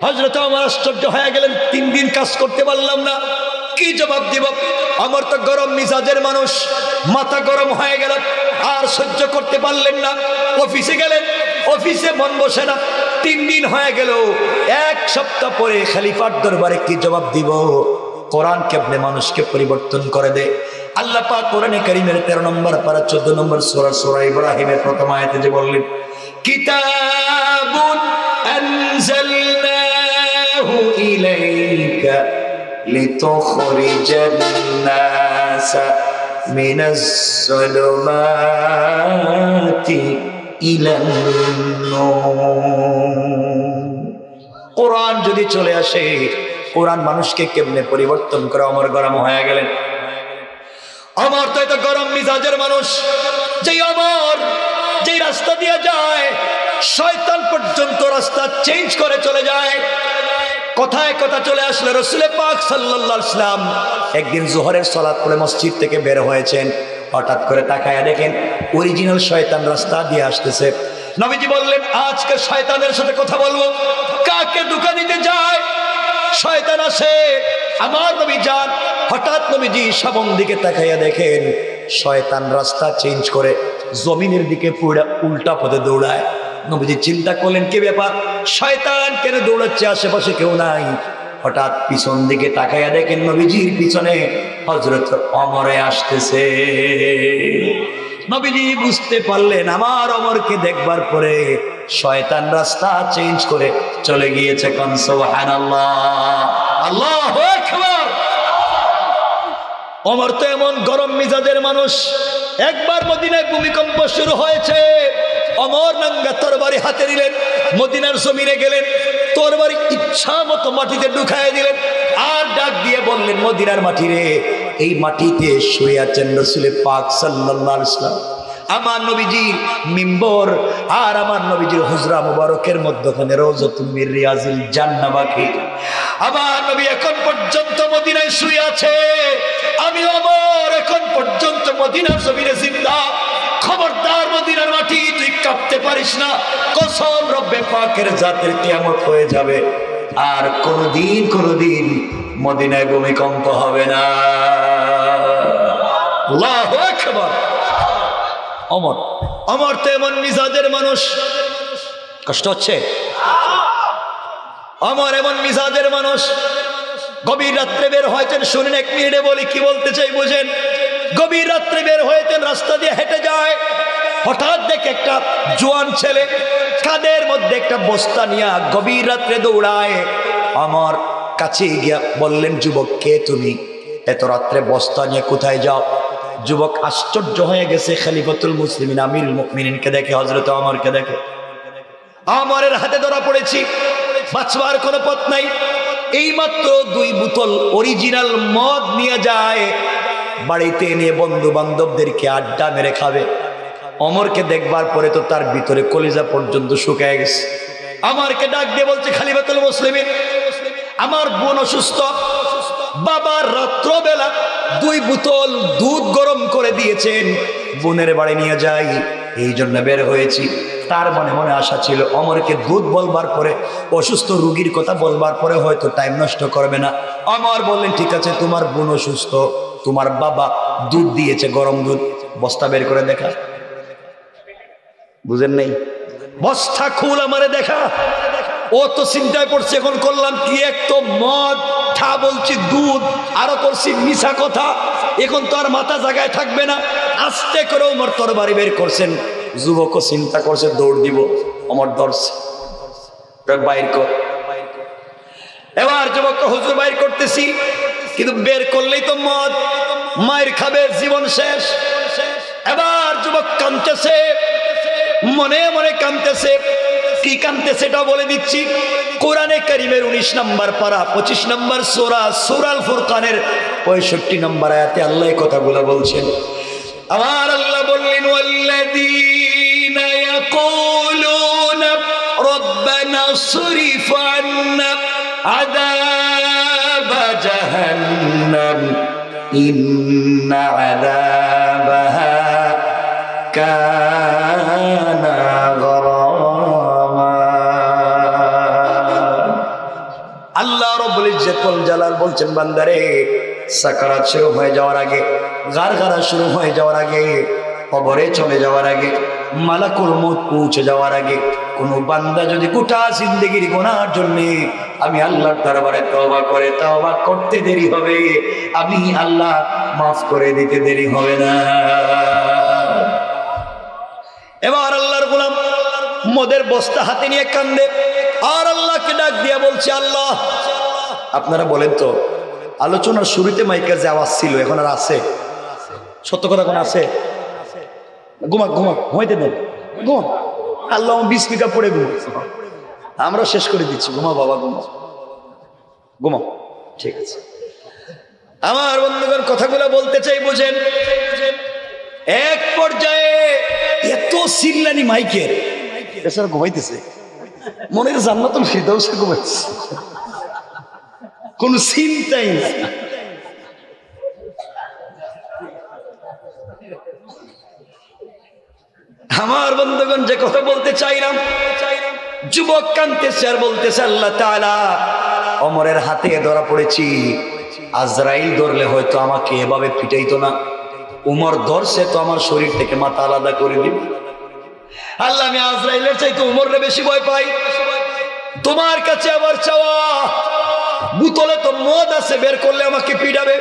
হযরত ওমর আশ্চর্য হয়ে গেলেন, 3 দিন কাজ করতে পারলাম না, কি জবাব দিব। আমার তো গরম মিজাজের মানুষ, মাথা গরম হয়ে গেল, আর সহ্য করতে পারলেন না। অফিসে গেলেন, অফিসে মন বসে না। 3 দিন হয়ে গেল, 1 সপ্তাহ পরে খলিফার দরবারে কি জবাব দিব। কোরআন কেমনে মানুষকে পরিবর্তন করে দেয়। আল্লাহ পাক কোরআনে কারীমের 13 নম্বর পারা 14 নম্বর সূরা ইব্রাহিমের প্রথম আয়াতে যে বললেন, কিতাবুন আনজালনাহু ইলাইকা লিতুখরিজান নাসা মিনাজ যুলুমাতি ইলান নূর। কোরআন যদি চলে আসে, কোরআন মানুষকে কেমনে পরিবর্তন করে। ওমর গরম হয়ে গেলেন। ওমর তো এটা গরম মিজাজের মানুষ, যেই ওমর যেই রাস্তা দিয়ে যায় শয়তান পর্যন্ত রাস্তা চেঞ্জ করে চলে যায়। কথায় কথা চলে আসলে রাসূল পাক সাল্লাল্লাহু আলাইহি ওয়াসাল্লাম একদিন যোহরের সালাত পড়ে মসজিদ থেকে বের হয়েছেন, হঠাৎ করে তাকায়া দেখেন অরিজিনাল শয়তান রাস্তা দিয়ে আসতেছে। নবীজি বললেন, আজকে শয়তানের সাথে কথা বলবো, কাকে ধোঁকা দিতে যায়। শয়তান আসে, আমার নবী যান। হঠাৎ নবীজি সামনের দিকে তাকাইয়া দেখেন শয়তান রাস্তা চেঞ্জ করে জমিনের দিকে পুরো উল্টা পথে দৌড়ায়। নবীজি চিন্তা করলেন, কি ব্যাপার, শয়তান কেন দৌড়াচ্ছে, আশেপাশে কেউ নাই। হঠাৎ পিছন দিকে তাকাইয়া দেখেন নবীজির পিছনে হযরত ওমর আসতেছে। নবীজি বুঝতে পারলেন আমার ওমরকে দেখবার পরে শয়তান রাস্তা চেঞ্জ করে চলে গিয়েছে। কোন সুবহানাল্লাহ, আল্লাহু আকবার। ওমর তো এমন গরম মিজাজের মানুষ। একবার মদিনায় ভূমিকম্প শুরু হয়েছে, ওমর নাঙ্গা তরবারি হাতে নিলেন, মদিনার জমিনে গেলেন, তরবারি ইচ্ছা মতো মাটিতে ঢুকায় দিলেন, আর ডাক দিয়ে বললেন, মদিনার মাটি রে, এই মাটিতে শুয়ে আছেন রাসূল পাক সাল্লাল্লাহু আলাইহি ওয়াসাল্লাম। আমার নবীজির মিম্বর আর আমার নবীজির হুজরা মুবারকের মধ্যখানে রওজাতুম মির রিয়াজিল জান্নাহ বাকি। আমার নবী এখন পর্যন্ত মদিনায় শুয়ে আছে, আমি ওমর এখন পর্যন্ত মদিনার জমিনে জিন্দা। খবরদার মদিনার মাটি তুই কাঁপতে পারিস না, কসম রব্বে পাকের জাতের কিয়ামত হয়ে যাবে, আর কোনদিন মদিনায় ভূমিকম্প হবে না। আল্লাহু আকবার। অমর অমর তো এমন মিজাজের মানুষ, কষ্ট হচ্ছে। অমর এমন মিজাজের মানুষ, গভীর রাত্রে বের হয়েছেন, শুনেন এক মিনিটে বলি কি বলতে চাই বুঝেন। গভীর রাত্রে বের হয়েছেন, রাস্তা দিয়ে হেঁটে যায়, হঠাৎ দেখে একটা জোয়ান ছেলে কাঁধের মধ্যে একটা বস্তা নিয়ে গভীর রাত্রে দৌড়ায়। আমার কাছে গিয়া বললেন, যুবক কে তুমি, এত রাত্রে বস্তা নিয়ে কোথায় যাও? যুবক আশ্চর্য হয়ে গেছে, খলিফাতুল মুসলিমিন আমিরুল মুমিনিনকে দেখে, হযরত ওমরকে দেখে। ওমরের হাতে ধরা পড়েছি, বাঁচবার কোনো পথ নাই। এইমাত্র 2 বোতল অরিজিনাল মদ নিয়ে যায়, বাড়িতে এনে বন্ধু বান্ধবদেরকে আড্ডা মেরে খাবে। ওমরকে দেখবার পরে তো তার ভিতরে কলিজা পর্যন্ত শুকিয়ে গেছে। আমারকে ডাক দিয়ে বলছে, খলিফাতুল মুসলিমিন, আমার বোন অসুস্থ, বাবার রাত্রবেলা 2 বোতল দুধ গরম করে দিয়েছেন, বোনের বাড়ি নিয়ে যাই, এই জন্য বের হয়েছি। তার মনে মনে আশা ছিল ওমরকে দুধ বলবার পরে, অসুস্থ রোগীর কথা বলবার পরে হয়তো টাইম নষ্ট করবে না। ওমর বললেন, ঠিক আছে, তোমার বোন অসুস্থ, তোমার বাবা দুধ দিয়েছে, গরম দুধ, বস্তা বের করে দেখা। বুঝেন নাই? বস্তা খুল, আমারে দেখা। ও তো চিন্তায় পড়ছে, এখন করলাম কি, এক তো মদ, ঠা বলছি দুধ, আরো করছি মিছা কথা, এখন তো আর মাথা জায়গায় থাকবে না। আস্তে করে ওমর তরবারি বের করছেন। যুবকও চিন্তা করছে দৌড় দিব, ওমর ধরছে, বাইর কর। এবার যুবক, হুজুর বাইর করতেছি, কিন্তু বের করলেই তো মদ, মায়ের খাবে, জীবন শেষ। এবার যুবক কাঁদতেছে, মনে মনে কাঁদতেছে। কি কাঁদতেছে সেটাও বলে দিচ্ছি। কোরআনে কারীমের 19 নম্বর পারা 25 নম্বর সূরা সূরাল ফুরকানের 65 নম্বর আয়াতে আল্লাহ এই কথাগুলো বলছেন। আমার আল্লাহ বললেন, ওয়াল্লাযীনা ইয়াকুলুনা রাব্বানা সরিফ আন্না আযাব জাহান্নাম ইন্না আযাবাহা কানা গরামা। আল্লাহ রাব্বুল ইজ্জত ওয়াল জালাল বলছেন, বান্দারে, সাকারাত শুরু হয়ে যাওয়ার আগে, গারগারা শুরু হয়ে যাওয়ার আগে, কবরে চলে যাওয়ার আগে, মালাকুল মউত পৌঁছে যাওয়ার আগে, কোন বান্দা যদি গোটা জিন্দেগির গুনার জন্য আমি আল্লাহর দরবারে তওবা করতে দেরি হবে, আমি আল্লাহ মাফ করে দিতে দেরি হবে না। এবার আল্লাহর গোলাম মদের বস্তা হাতে নিয়ে কান্দে, আর আল্লাহকে ডাক দিয়ে বলছে, আল্লাহ, আপনারা বলেন তো, আলোচনার শুরুতে মাইকের যে আওয়াজ ছিল এখন আর আছে? সত্য কথা কোন আছে? ঘুমাইতে দেন, ঘুমা। আল্লাহ 20 বিঘা পড়ে আমরা শেষ করে দিচ্ছি, ঘুমা বাবা, ঘুমাও, ঠিক আছে। আমার বন্ধুগণ, কথাগুলো বলতে চাই বুঝেন। এক পর্যায়ে এত চিল্লানি মাইকের, এছাড়া ঘুমাইতেছে, মনের জান্নাতুল ফিরদাউসে ঘুমাইতেছে, কোন চিন্তাই নাই। আমার বন্ধুগণ, যে কথা বলতে চাইলাম, যুবক কাঁদতেছে আর বলতেছে, আল্লাহ তাআলা, ওমরের হাতে ধরা পড়েছি, আজরাইল ধরলে হয়তো আমাকে এভাবে পিটাইতো না, উমর ধরছে তো আমার শরীর থেকে মাথা আলাদা করে দিবে। আল্লাহ, আমি আজরাইলের চাইতে উমরে বেশি ভয় পাই। তোমার কাছে আবার চাওয়া, বোতলে তো মদ আছে, বের করলে আমাকে পিটাবে।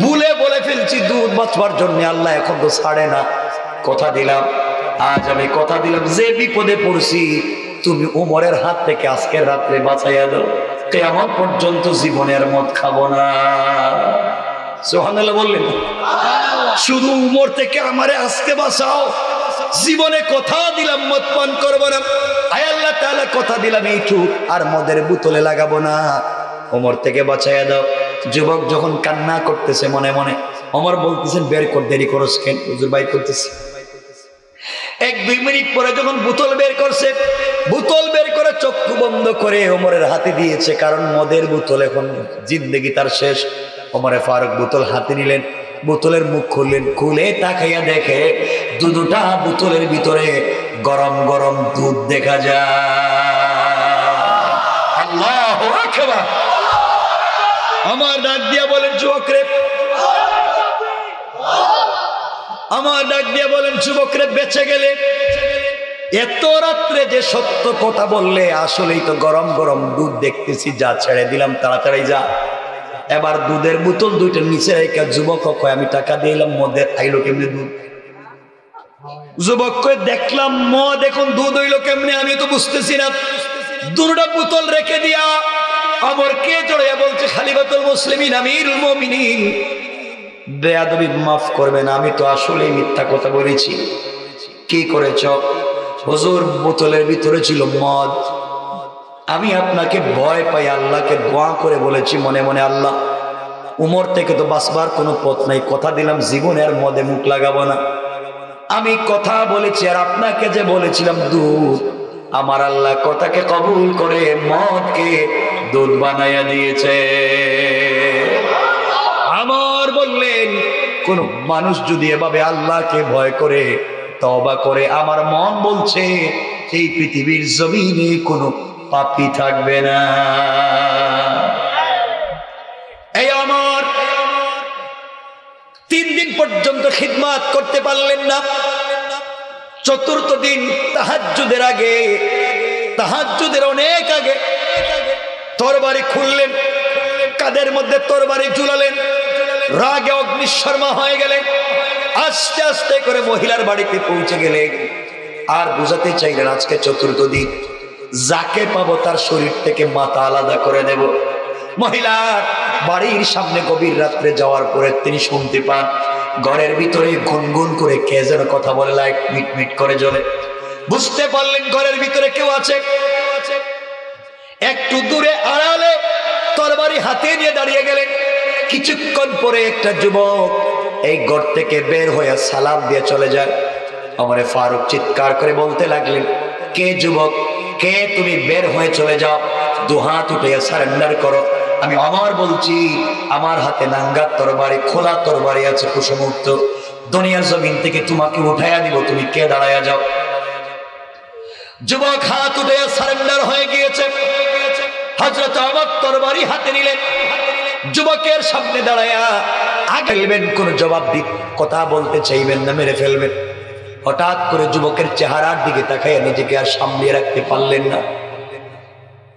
ভুলে বলে ফেলছি দুধ বাঁচবার জন্য, আল্লাহ এখন তো ছাড়ে না। কথা দিলাম, আজ আমি কথা দিলাম, যে বিপদে পড়ছি তুমি উমরের হাত থেকে আজকের রাত্রে বাঁচাইয়া দাও, কিয়ামত পর্যন্ত জীবনের মদ খাবো না। সুবহানাল্লাহ বললেন। শুধু উমর থেকে আমারে আজকে বাঁচাও, জীবনে কথা দিলাম মদ পান করবো না। আয় আল্লাহ তাআলা, কথা দিলাম এইটু আর মদের বোতলে লাগাবো না, ওমর থেকে বাঁচাইয়া দাও। যুবক যখন কান্না করতেছে মনে মনে, ওমর বলতেছেন, বের কর, দেরি করস কেন? হুজুর বাইর করতেছি। 1-2 মিনিট পরে যখন বোতল বের করছে, বোতল বের করে চক্ষু বন্ধ করে ওমরের হাতে দিয়েছে, কারণ মদের বোতল, এখন জিন্দেগি তার শেষ। ওমরে ফারুক বোতল হাতে নিলেন, বোতলের মুখ খুললেন, খুলে তাকাইয়া দেখে দুটা বোতলের ভিতরে গরম গরম দুধ দেখা যায়। আল্লাহু আকবার। আমার ডাক দিয়া বলেন, যুবক রে, আমার ডাক দিয়ে বলেন, যুবকরে বেঁচে গেলে এত রাত্রে যে সত্য কথা বললে, আসলেই তো গরম গরম দুধ দেখতেছি, যা ছেড়ে দিলাম, তাড়াতাড়ি যা। এবার দুধের বোতল দুইটা নিচে রেখে যুবক কয়, আমি টাকা দিলাম, মদের আইলো কেমনে দুধ? যুবক কয়, দেখলাম মদ, এখন দুধ হইলো কেমনে আমি তো বুঝতেছি না। দুটা বোতল রেখে দিয়া আমরকে জড়িয়ে বলছে, খলিফাতুল মুসলিমিন আমিরুল মুমিনিন, বেয়াদবি মাফ করবেন, আমি তো আসলে মিথ্যা কথা বলেছি। কি করেছ? হুজুর, বোতলের ভিতরে ছিল মদ। আমি আপনাকে ভয় পাই, আল্লাহকে দোয়া করে বলেছি মনে মনে, আল্লাহ, উমর থেকে তো বাঁচবার কোনো পথ নাই, কথা দিলাম জীবনের মদে মুখ লাগাবো না। আমি কথা বলেছি, আর আপনাকে যে বলেছিলাম দুধ, আমার আল্লাহ কথাকে কবুল করে মদকে দুধ বানাইয়া দিয়েছে। আমার বললেন, কোন মানুষ যদি এভাবে আল্লাহকে ভয় করে তওবা করে, আমার মন বলছে এই পৃথিবীর জমিনে কোনো পাপী থাকবে না। এই আমার 3 দিন পর্যন্ত খিদমত করতে পারলেন না। চতুর্থ দিন তাহাজ্জুদের আগে, তাহাজ্জুদের অনেক আগে তরবারি খুললেন, কাদের মধ্যে তরবারি ঝুলালেন, রাগে অগ্নিশর্মা হয়ে গেলেন। আস্তে আস্তে করে মহিলার বাড়িতে পৌঁছে গেলেন। আর বুঝাতে চাইলেন, আজকে চতুর্থ দিন, যাকে পাবো তার শরীর থেকে মাথা আলাদা করে দেব। মহিলার বাড়ির সামনে গভীর রাত্রে যাওয়ার পরে তিনি শুনতে পান ঘরের ভিতরে গুনগুন করে কে যেন কথা বলে, লাইট মিটমিট করে জ্বলে। বুঝতে পারলেন ঘরের ভিতরে কেউ আছে। একটু দূরে আড়ালে তরবারি হাতে নিয়ে দাঁড়িয়ে গেলেন। কিছুক্ষণ পরে একটা যুবক এই ঘর থেকে বের হয়ে সালাম দিয়ে চলে যায়। ওমরে ফারুক চিৎকার করে বলতে লাগলেন, কে যুবক, কে তুমি? বের হয়ে চলে যাও, দুহাত উঠে সারেন্ডার করো। আমি ওমর বলছি, আমার হাতে নাঙ্গার তরবারি, খোলা তরবারি আছে, কুসমুক্ত, দুনিয়ার জমিন থেকে তোমাকে উঠাইয়া দিব, তুমি কে? দাঁড়াইয়া যাও। যুবক হাত উঠে সারেন্ডার হয়ে গিয়েছে। হযরত ওমর তরবারি হাতে নিলেন, যুবকের সামনে দাঁড়ায়া আগেলবেন, কোন জবাব দিক কথা বলতে চাইবেন না, মেরে ফেলবেন। হঠাৎ করে যুবকের চেহারার দিকে তাকাইয়া নিজেকে আর সামলিয়ে রাখতে পারলেন না।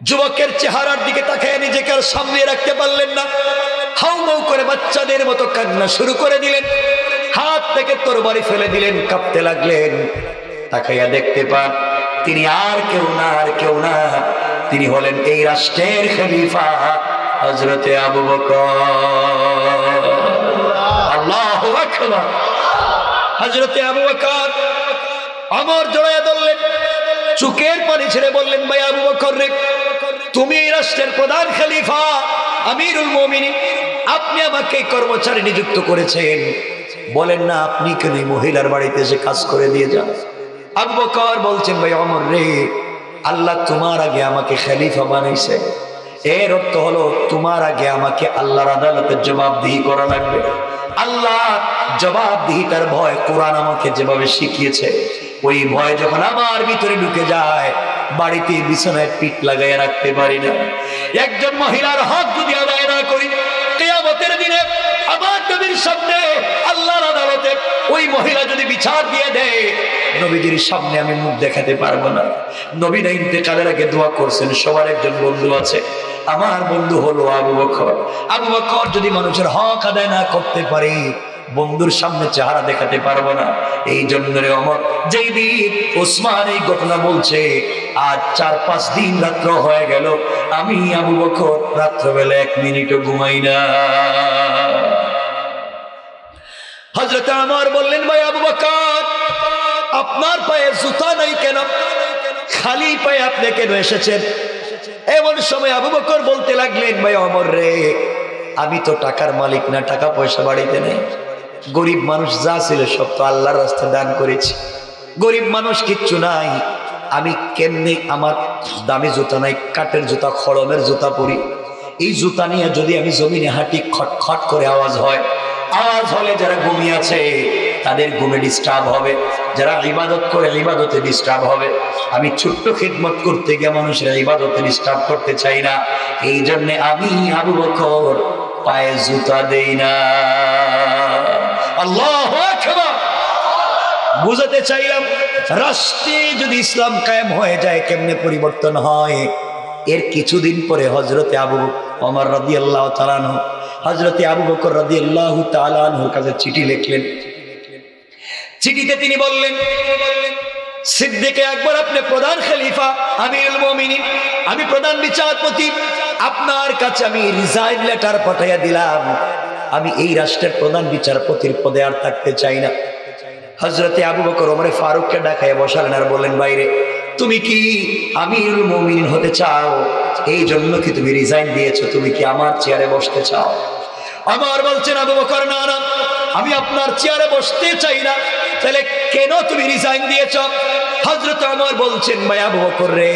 যুবকের চেহারার দিকে তাকাইয়া নিজেকে আর সামলিয়ে রাখতে পারলেন না। হাউমাউ করে বাচ্চাদের মতো কান্না শুরু করে দিলেন। হাত থেকে তরবারি ফেলে দিলেন, কাঁপতে লাগলেন। তাকাইয়া দেখতে পান তিনি আর কেউ না, আর কেউ না, তিনি হলেন এই রাষ্ট্রের খলিফা হযরতে আবু বকর। আল্লাহু আকবার। হযরতে আবু বকর ওমর জড়াইয়া ধরলেন, চোখের পানি ছেড়ে বললেন, ভাই আবু বকর রে, তুমি এই রাষ্ট্রের প্রধান খলিফা, আমিরুল মুমিনিন, আপনি আমাকে কর্মচারী নিযুক্ত করেছেন, বলেন না আপনি কেন এই মহিলার বাড়িতে এসে কাজ করে দিয়ে যান? আবু বকর বলছেন, ভাই ওমর রে, আল্লাহ তোমার আগে আমাকে খলিফা বানাইছে, এর অর্থ হলো তোমার আগে আমাকে আল্লাহর আদালতের জবাবদিহি করা লাগবে। আল্লাহ জবাবদিহিতার ভয় কোরআন আমাকে যেভাবে শিখিয়েছে, ওই ভয় যখন আমার ভিতরে ঢুকে যায়, বাড়িতে বিছানায় পিঠ লাগাইয়া রাখতে পারি না। একজন মহিলার হক যদি আদায় না করি, কিয়ামতের দিনে আমার নবীর সামনে আল্লাহর আদালতে ওই মহিলা যদি বিচার দিয়ে দেয়, নবীজির সামনে আমি মুখ দেখাতে পারবো না। নবী না ইন্তেকালের আগে দোয়া করছেন, সবার একজন বন্ধু আছে, আমার বন্ধু হলো আবু বকর। আবু বকর যদি মানুষের হক আদায় না করতে পারে, বন্ধুর সামনে চেহারা দেখাতে পারবো না। এই জন্য রে ওমর, যেই দিন ওসমান এই ঘটনা বলছে, আজ 4-5 দিন রাত্র হয়ে গেল, আমি আবু বকর রাত্রবেলা 1 মিনিটও ঘুমাই না। হযরত ওমর বললেন, ভাই আবু বকর, আপনার পায়ে জুতা নাই কেন? খালি পায়ে আপনি কেন এসেছেন? এমন সময় আবু বকর বলতে লাগলেন, ভাই ওমর রে, আমি তো টাকার মালিক না, টাকা পয়সা বাড়িতে নেই, গরিব মানুষ যা ছিল সব তো আল্লাহর রাস্তায় দান করেছি, গরিব মানুষ কিচ্ছু নাই, আমি কেমনে, আমার দামি জুতা নাই, কাঠের জুতা, খড়মের জুতা পরি, এই জুতা নিয়ে যদি আমি জমিনে হাঁটি, খটখট করে আওয়াজ হয়, আওয়াজ হলে যারা ঘুমিয়ে আছে তাদের ঘুমে ডিস্টার্ব হবে, যারা ইবাদত করে ইবাদতে ডিস্টার্ব হবে। আমি ছোট্ট খিদমত করতে গিয়ে মানুষের ইবাদতে ডিস্টার্ব করতে চাই না, এই জন্য আমি আবু বকর পায়ে জুতা দেই না। আল্লাহু আকবার। বুঝাতে চাইলাম রাষ্ট্রে যদি ইসলাম কায়েম হয়ে যায় কেমনে পরিবর্তন হয়। এর কিছুদিন পরে হযরতে আবু ওমর রাদিয়াল্লাহু তাআলা আনহু হযরতে আবু বকর রাদিয়াল্লাহু তাআলা আনহুর কাছে চিঠি লিখলেন। চিঠিতে তিনি বললেন, সিদ্দিক আকবর আপনি প্রধান খলিফা, আমিরুল মুমিনিন, আমি প্রধান বিচারপতি, আপনার কাছে আমি রিজাইন লেটার পাঠাইয়া দিলাম। আমি এই রাষ্ট্রের প্রধান বিচারপতির পদে আর থাকতে চাই না। হযরতে আবু বকর ওমর ফারুককে ডাকাইয়া বসালেন আর বললেন, বাইরে তুমি কি আমিরুল মুমিনিন হতে চাও? এই জন্য কি তুমি রিজাইন দিয়েছো? তুমি কি আমার চেয়ারে বসতে চাও? আমার বলছেন, আবু বকর না না, আমি আপনার চেয়ারে বসতে চাই না। তাহলে কেন তুমি রিজাইন দিয়েছো? হযরত ওমর বলছেন, ভাই আবু বকর রে,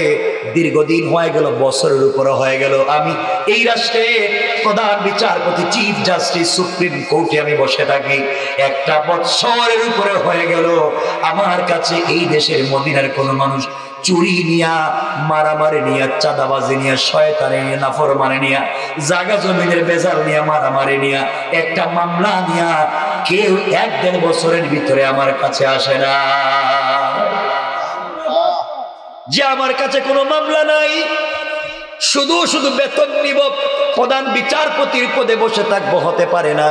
দীর্ঘদিন হয়ে গেল, বছরের উপরে হয়ে গেল, আমি এই রাষ্ট্রের প্রধান বিচারপতি, চিফ জাস্টিস, সুপ্রিম কোর্টে আমি বসে থাকি। একটা বছরের উপরে হয়ে গেল আমার কাছে এই দেশের মদিনার কোনো মানুষ চুরি নিয়া, মারামারি নিয়া, চাঁদাবাজি নিয়া, শয়তানি নিয়া, নাফরমানি নিয়া, জায়গা জমিনের বেজাল নিয়া, মারামারি নিয়া, একটা মামলা নিয়া কেউ 1-1.5 বছরের ভিতরে আমার কাছে আসে না। যে আমার কাছে কোনো মামলা নাই, শুধু শুধু বেতন নিব, প্রধান বিচারপতির পদে বসে থাকবো, হতে পারে না।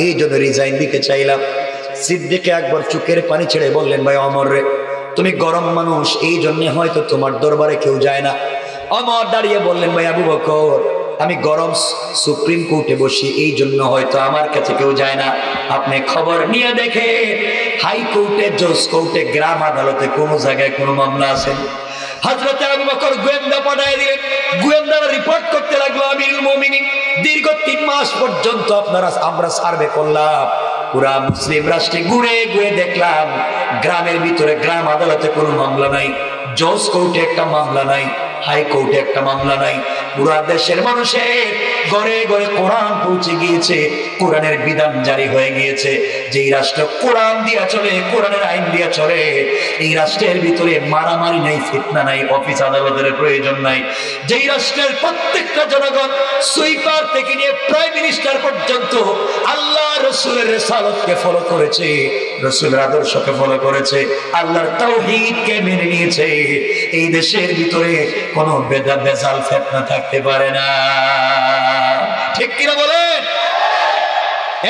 এই জন্য রিজাইন দিতে চাইলাম। সিদ্দিক আকবর চোখের পানি ছেড়ে বললেন, ভাই ওমর রে, তুমি গরম মানুষ, এই জন্য হয়তো তোমার দরবারে কেউ যায় না। ওমর দাঁড়িয়ে বললেন, ভাই আবু বকর, আমি গরম সুপ্রিম কোর্টে বসি, এই জন্য হয়তো আমার কাছে কেউ যায় না। আপনি খবর নিয়ে দেখে হাইকোর্টে, জজ কোর্টে, গ্রাম আদালতে কোনো জায়গায় কোনো মামলা আছে? হযরত আবু বকর গোয়েন্দা পাঠিয়ে দিলেন। গোয়েন্দারা রিপোর্ট করতে লাগলো, আমিরুল মুমিনিন, দীর্ঘ 3 মাস পর্যন্ত আমরা সার্ভে করলাম, পুরা মুসলিম রাষ্ট্রে ঘুরে ঘুরে দেখলাম, গ্রামের ভিতরে গ্রাম আদালতে কোনো মামলা নাই, জজ কোর্টে একটা মামলা নাই, হাইকোর্টে একটা মামলা নাই। পুরা দেশের মানুষের ঘরে ঘরে কোরআন পৌঁছে গিয়েছে, কোরআনের বিধান জারি হয়ে গিয়েছে। যেই রাষ্ট্র কোরআন দিয়া চলে, কোরআনের আইন দিয়া চলে, এই রাষ্ট্রের ভিতরে মারামারি নাই, ফিতনা নাই, অফিস আদালতের প্রয়োজন নাই। যেই রাষ্ট্রের প্রত্যেকটা জনগণ, সুইপার থেকে নিয়ে প্রাইম মিনিস্টার পর্যন্ত আল্লাহ রসুলের রিসালাতকে ফলো করেছে, রসুলের আদর্শকে ফলো করেছে, আল্লাহর তাওহীদকে মেনে নিয়েছে, এই দেশের ভিতরে কোনো বেজাল ফিতনা থাকতে পারে না। ঠিক কিনা বলেন?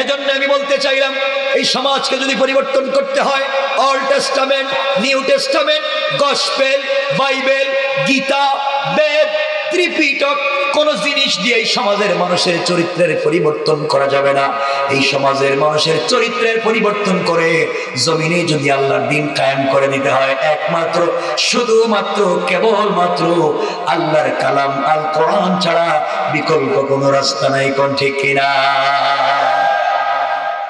এজন্য আমি বলতে চাইলাম, এই সমাজকে যদি পরিবর্তন করতে হয়, Old Testament, New Testament, Gospel, Bible, Gita, Veda, Tripitaka, কোন জিনিস দিয়ে এই সমাজের মানুষের চরিত্রের পরিবর্তন করা যাবে না। এই সমাজের মানুষের চরিত্রের পরিবর্তন করে জমিনে যদি আল্লাহর দ্বীন কায়েম করে দিতে হয়, একমাত্র শুধুমাত্র কেবলমাত্র আল্লাহর কালাম আল কোরআন ছাড়া বিকল্প কোনো রাস্তা নাই। কোন ঠিক কিনা?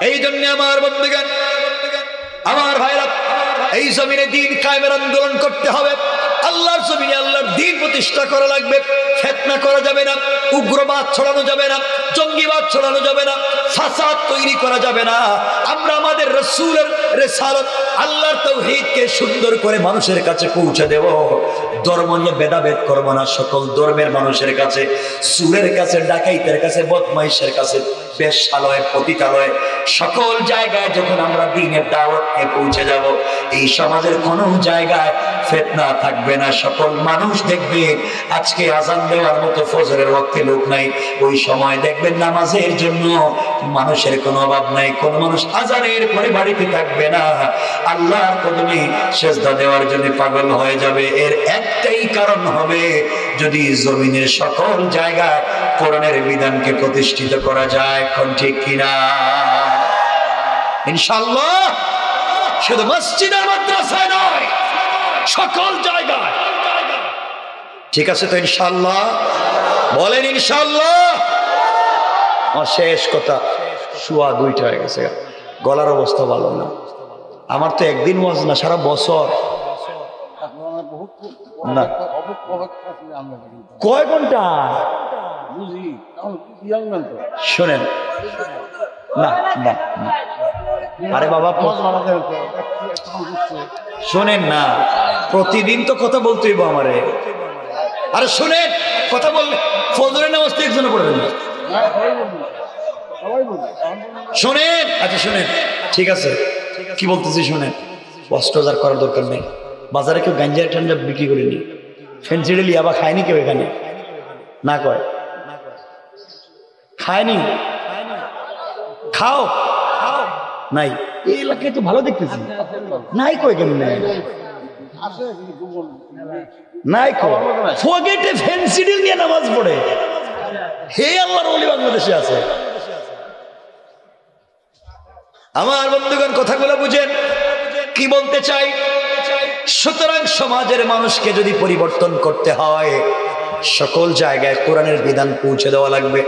এই জন্য আমার বন্ধুগণ, আমার ভাইরা, এই জমিনে দ্বীন কায়েমের আন্দোলন করতে হবে। আল্লাহর জমিনে আল্লাহর দ্বীন প্রতিষ্ঠা করা লাগবে। ফিতনা করা যাবে না, উগ্রবাদ ছড়ানো যাবে না, জঙ্গিবাদ ছড়ানো যাবে না, ফাসাদ তৈরি করা যাবে না। আমরা আমাদের রাসূলের রিসালাত, আল্লাহর তাওহীদকে সুন্দর করে মানুষের কাছে পৌঁছে দেব। ধর্ম নিয়ে ভেদাভেদ করব না। সকল ধর্মের মানুষের কাছে, সুরের কাছে, ডাকাইতের কাছে, বদমাইশের কাছে, বেশ্যালয়, পতিতালয়, সকল জায়গায় যখন আমরা দ্বীনের দাওয়াত নিয়ে পৌঁছে যাব, এই সমাজের কোনো জায়গায় ফিতনা থাকবে না। সকল মানুষ দেখবে আজকে আযান দেওয়ার মতো ফজরের ওয়াক্তে লোক নাই, ওই সময় দেখবেন নামাজের জন্য মানুষের কোনো অভাব নাই। কোন মানুষ আযানের পরে বাড়িতে থাকবে না, আল্লাহর কদমে সেজদা দেওয়ার জন্য পাগল হয়ে যাবে। এর একটাই কারণ হবে, যদি জমিনের সকল জায়গায় কোরআনের বিধানকে প্রতিষ্ঠিত করা যায়। কোন ঠিক কিনা? ইনশাআল্লাহ শুধু মসজিদ আর মাদ্রাসায় নয়, সকল জায়গায়। ঠিক আছে তো ইনশাআল্লাহ? বলেন ইনশাআল্লাহ। আমার শেষ কথা, শুয়া 2টা হয়ে গেছে, গলার অবস্থা ভালো না। আমার তো একদিন ওয়াজ না, সারা বছর। না, কয় ঘন্টা শোনেন না, না, আরে বাবা শোনেন না, প্রতিদিন তো কথা বলতে হইব আমারে। আরে শোনেন, কথা বললে ফজরের নামাজ তো একজনে পড়বেন না। শোনেন, আচ্ছা শোনেন, ঠিক আছে, কি বলতেছি শোনেন। অস্ত্রোজার করার দরকার নেই। বাজারে কেউ গাঞ্জা টাঞ্জা বিক্রি করেনি, ফেন্সিডিল ইয়াবা খায়নি কেউ এখানে, না কয় খায়নি, খাও নাই এই এলাকায় তো ভালো দেখতেছি, নাই কয় কেমন নাই কয় ফগেটে ফেন্সিডিল নিয়ে নামাজ পড়ে। হে আল্লাহর ওলি বাংলাদেশে আছে। আমার বন্ধুগণ কথাগুলো বুঝেন কি বলতে চাই। সুতরাং সমাজের মানুষকে যদি পরিবর্তন করতে হয়, সকল জায়গায় কোরআনের বিধান পৌঁছে দেওয়া লাগবে।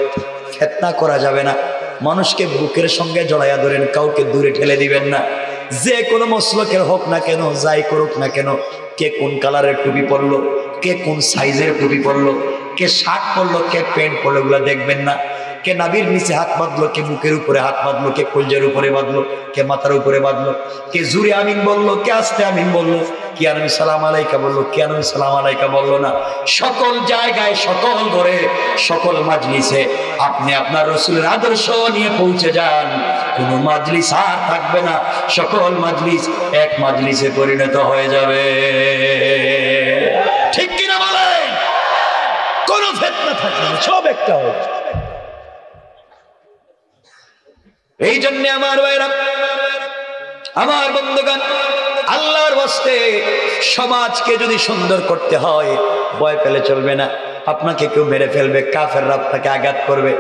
ফিতনা করা যাবে না। মানুষকে বুকের সঙ্গে জড়াইয়া ধরেন, কাউকে দূরে ঠেলে দিবেন না। যে কোনো মসলকের হোক না কেন, যাই করুক না কেন, কে কোন কালারের টুপি পরলো, কে কোন সাইজের টুপি পরলো, কে শার্ট পরলো, কে প্যান্ট পরলো, এগুলো দেখবেন না। কে নাভির নিচে হাত বাঁধলো, কে বুকের উপরে হাত বাঁধলো, কে কলজের উপরে বাঁধলো, কে মাথার উপরে বাঁধলো, কে জুড়ে আমিন বললো, কে আস্তে আমিন বললো, কে নবী সালাম আলাইকা বললো, কে নবী সালাম আলাইকা বললো না। সকল জায়গায়, সকল ঘরে, সকল মাজলিসে আপনি আপনার রাসূলের আদর্শ নিয়ে পৌঁছে যান। কোনো মাজলিস আর থাকবে না, সকল মাজলিস এক মাজলিসে পরিণত হয়ে যাবে। ঠিক কিনা বলেন? কোনো ফিতনা থাকবে না, সব একটা হবে। এই জন্য আমার ভাইরা, আমার বন্ধুগণ, আল্লাহর ওয়াস্তে সমাজকে যদি সুন্দর করতে হয়, ভয় পেলে চলবে না। আপনাকে কেউ মেরে ফেলবে, কাফেররা আপনাকে আঘাত করবে।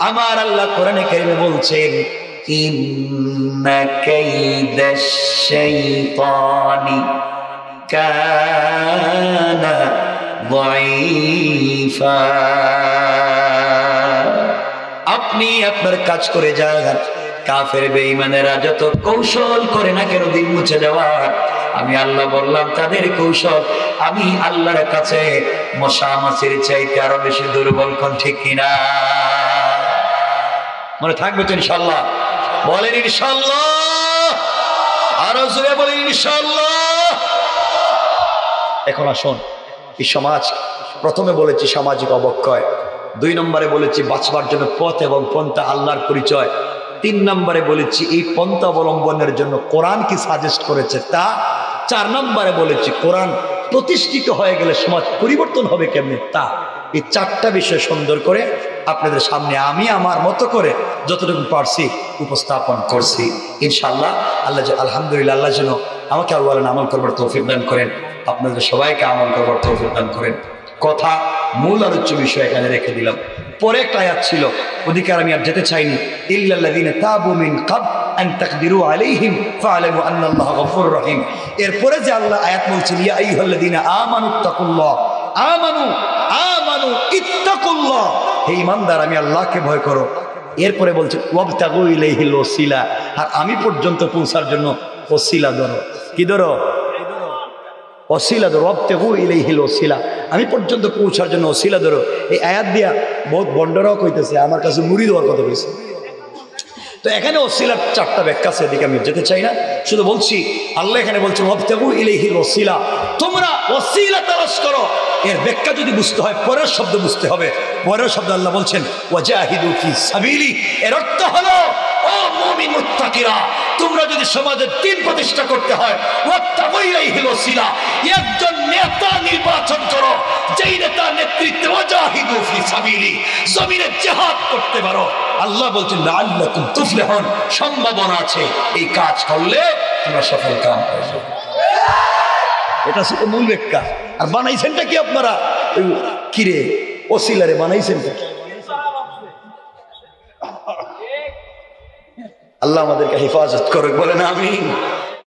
আমার আল্লাহ কোরআনে কারিমে বলছেন, ইন্না কাইদাশ শাইতানি কানা যায়ীফা। আপনি আপনার কাজ করে যান। কাফের বেঈমানেরা যত কৌশল করে না কেন দিন মুছে দেওয়ার, আমি আল্লাহ বললাম তাদের কৌশল আমি আল্লাহর কাছে মশা মাছির চাইতে আরো বেশি দুর্বল। কোন ঠিক কিনা? মনে থাকবে তো ইনশাআল্লাহ? বলেন ইনশাআল্লাহ, আরো জোরে বলেন ইনশাআল্লাহ। এখন আসুন, এই সমাজ, প্রথমে বলেছি সামাজিক অবক্ষয়, 2 নম্বরে বলেছি বাঁচবার জন্য পথ এবং পন্থা আল্লাহর পরিচয়, 3 নম্বরে বলেছি এই পন্থা অবলম্বনের জন্য কোরআন কি সাজেস্ট করেছে তা, 4 নম্বরে বলেছি কোরআন প্রতিষ্ঠিত হয়ে গেলে সমাজ পরিবর্তন হবে কেমনে তা। এই 4টা বিষয় সুন্দর করে আপনাদের সামনে আমি আমার মতো করে যতটুকু পারছি উপস্থাপন করছি। ইনশাআল্লাহ আল্লাহ, আলহামদুলিল্লাহ, আল্লাহ যেন আমাকে আর বলেন আমল করবার তৌফিক দান করেন, আপনাদের সবাইকে আমল করবার তৌফিক দান করেন। কথা মূল আলোচ্য বিষয় এখানে রেখে দিলাম। পরে একটা আয়াত ছিল, ওদিকে আমি আর যেতে চাইনি। ইল্লাল্লাযীনা তাবু মিন ক্বাবল আন তাকদিরু আলাইহিম ফা'লামু আন্নাল্লাহা গফুরুর রহিম। এরপরে যে আল্লাহ আয়াত বলছেন, ইয়া আইয়ুহাল্লাযীনা আমানুত্তাকুল্লাহ, আমানু আমানু ইত্তাকুল্লাহ, হে ঈমানদার আমি আল্লাহকে ভয় করো। এরপরে বলছে ওয়াবতাগু ইলাইহিল ওসিলা, আর আমি পর্যন্ত পৌঁছার জন্য ওসিলা ধরো। কি ধরো? ওসিলা ধরো। ওয়াবতাগু ইলাইহিল ওসিলা, আমি পর্যন্ত পৌঁছার জন্য ওসিলা ধরো। এই আয়াত দিয়া বহুত বন্ডরাও কইতেছে আমার কাছে মুড়ি দেওয়ার কথা কইছে। তো এখানে ওসিলার 4টা ব্যাখ্যা আছে, এদিকে আমি যেতে চাই না, শুধু বলছি আল্লাহ এখানে বলছেন ওয়াবতাগু ইলাইহিল ওসিলা, তোমরা ওসিলা তালাশ করো। এর ব্যাখ্যা যদি বুঝতে হয় পরের শব্দ বুঝতে হবে। পরের শব্দ আল্লাহ বলছেন ওয়াজাহিদু ফি সাবিলি, এর অর্থ হলো ও মুমিন মুত্তাকিরা, তোমরা যদি সমাজের দিন প্রতিষ্ঠা করতে হয় ওয়াবতাগু ইলাইহিল ওসিলা, একজন নেতা নির্বাচন করো যেই নেতার নেতৃত্বে ওয়াজাহিদু ফি সাবিলি, জমিনে জিহাদ করতে পারো। আল্লাহ বলছেন লাআল্লাকুম তুফলিহুন, সম্ভাবনা আছে এই কাজ করলে তোমরা সফল কাম করবে। এটা শুধু মূল ব্যাখ্যা। আর বানাইছেনটা কি আপনারা? কিরে ওসিলারে বানাইছেনটা কি? আল্লাহ আমাদেরকে হেফাজত করুক, বলেন আমিন।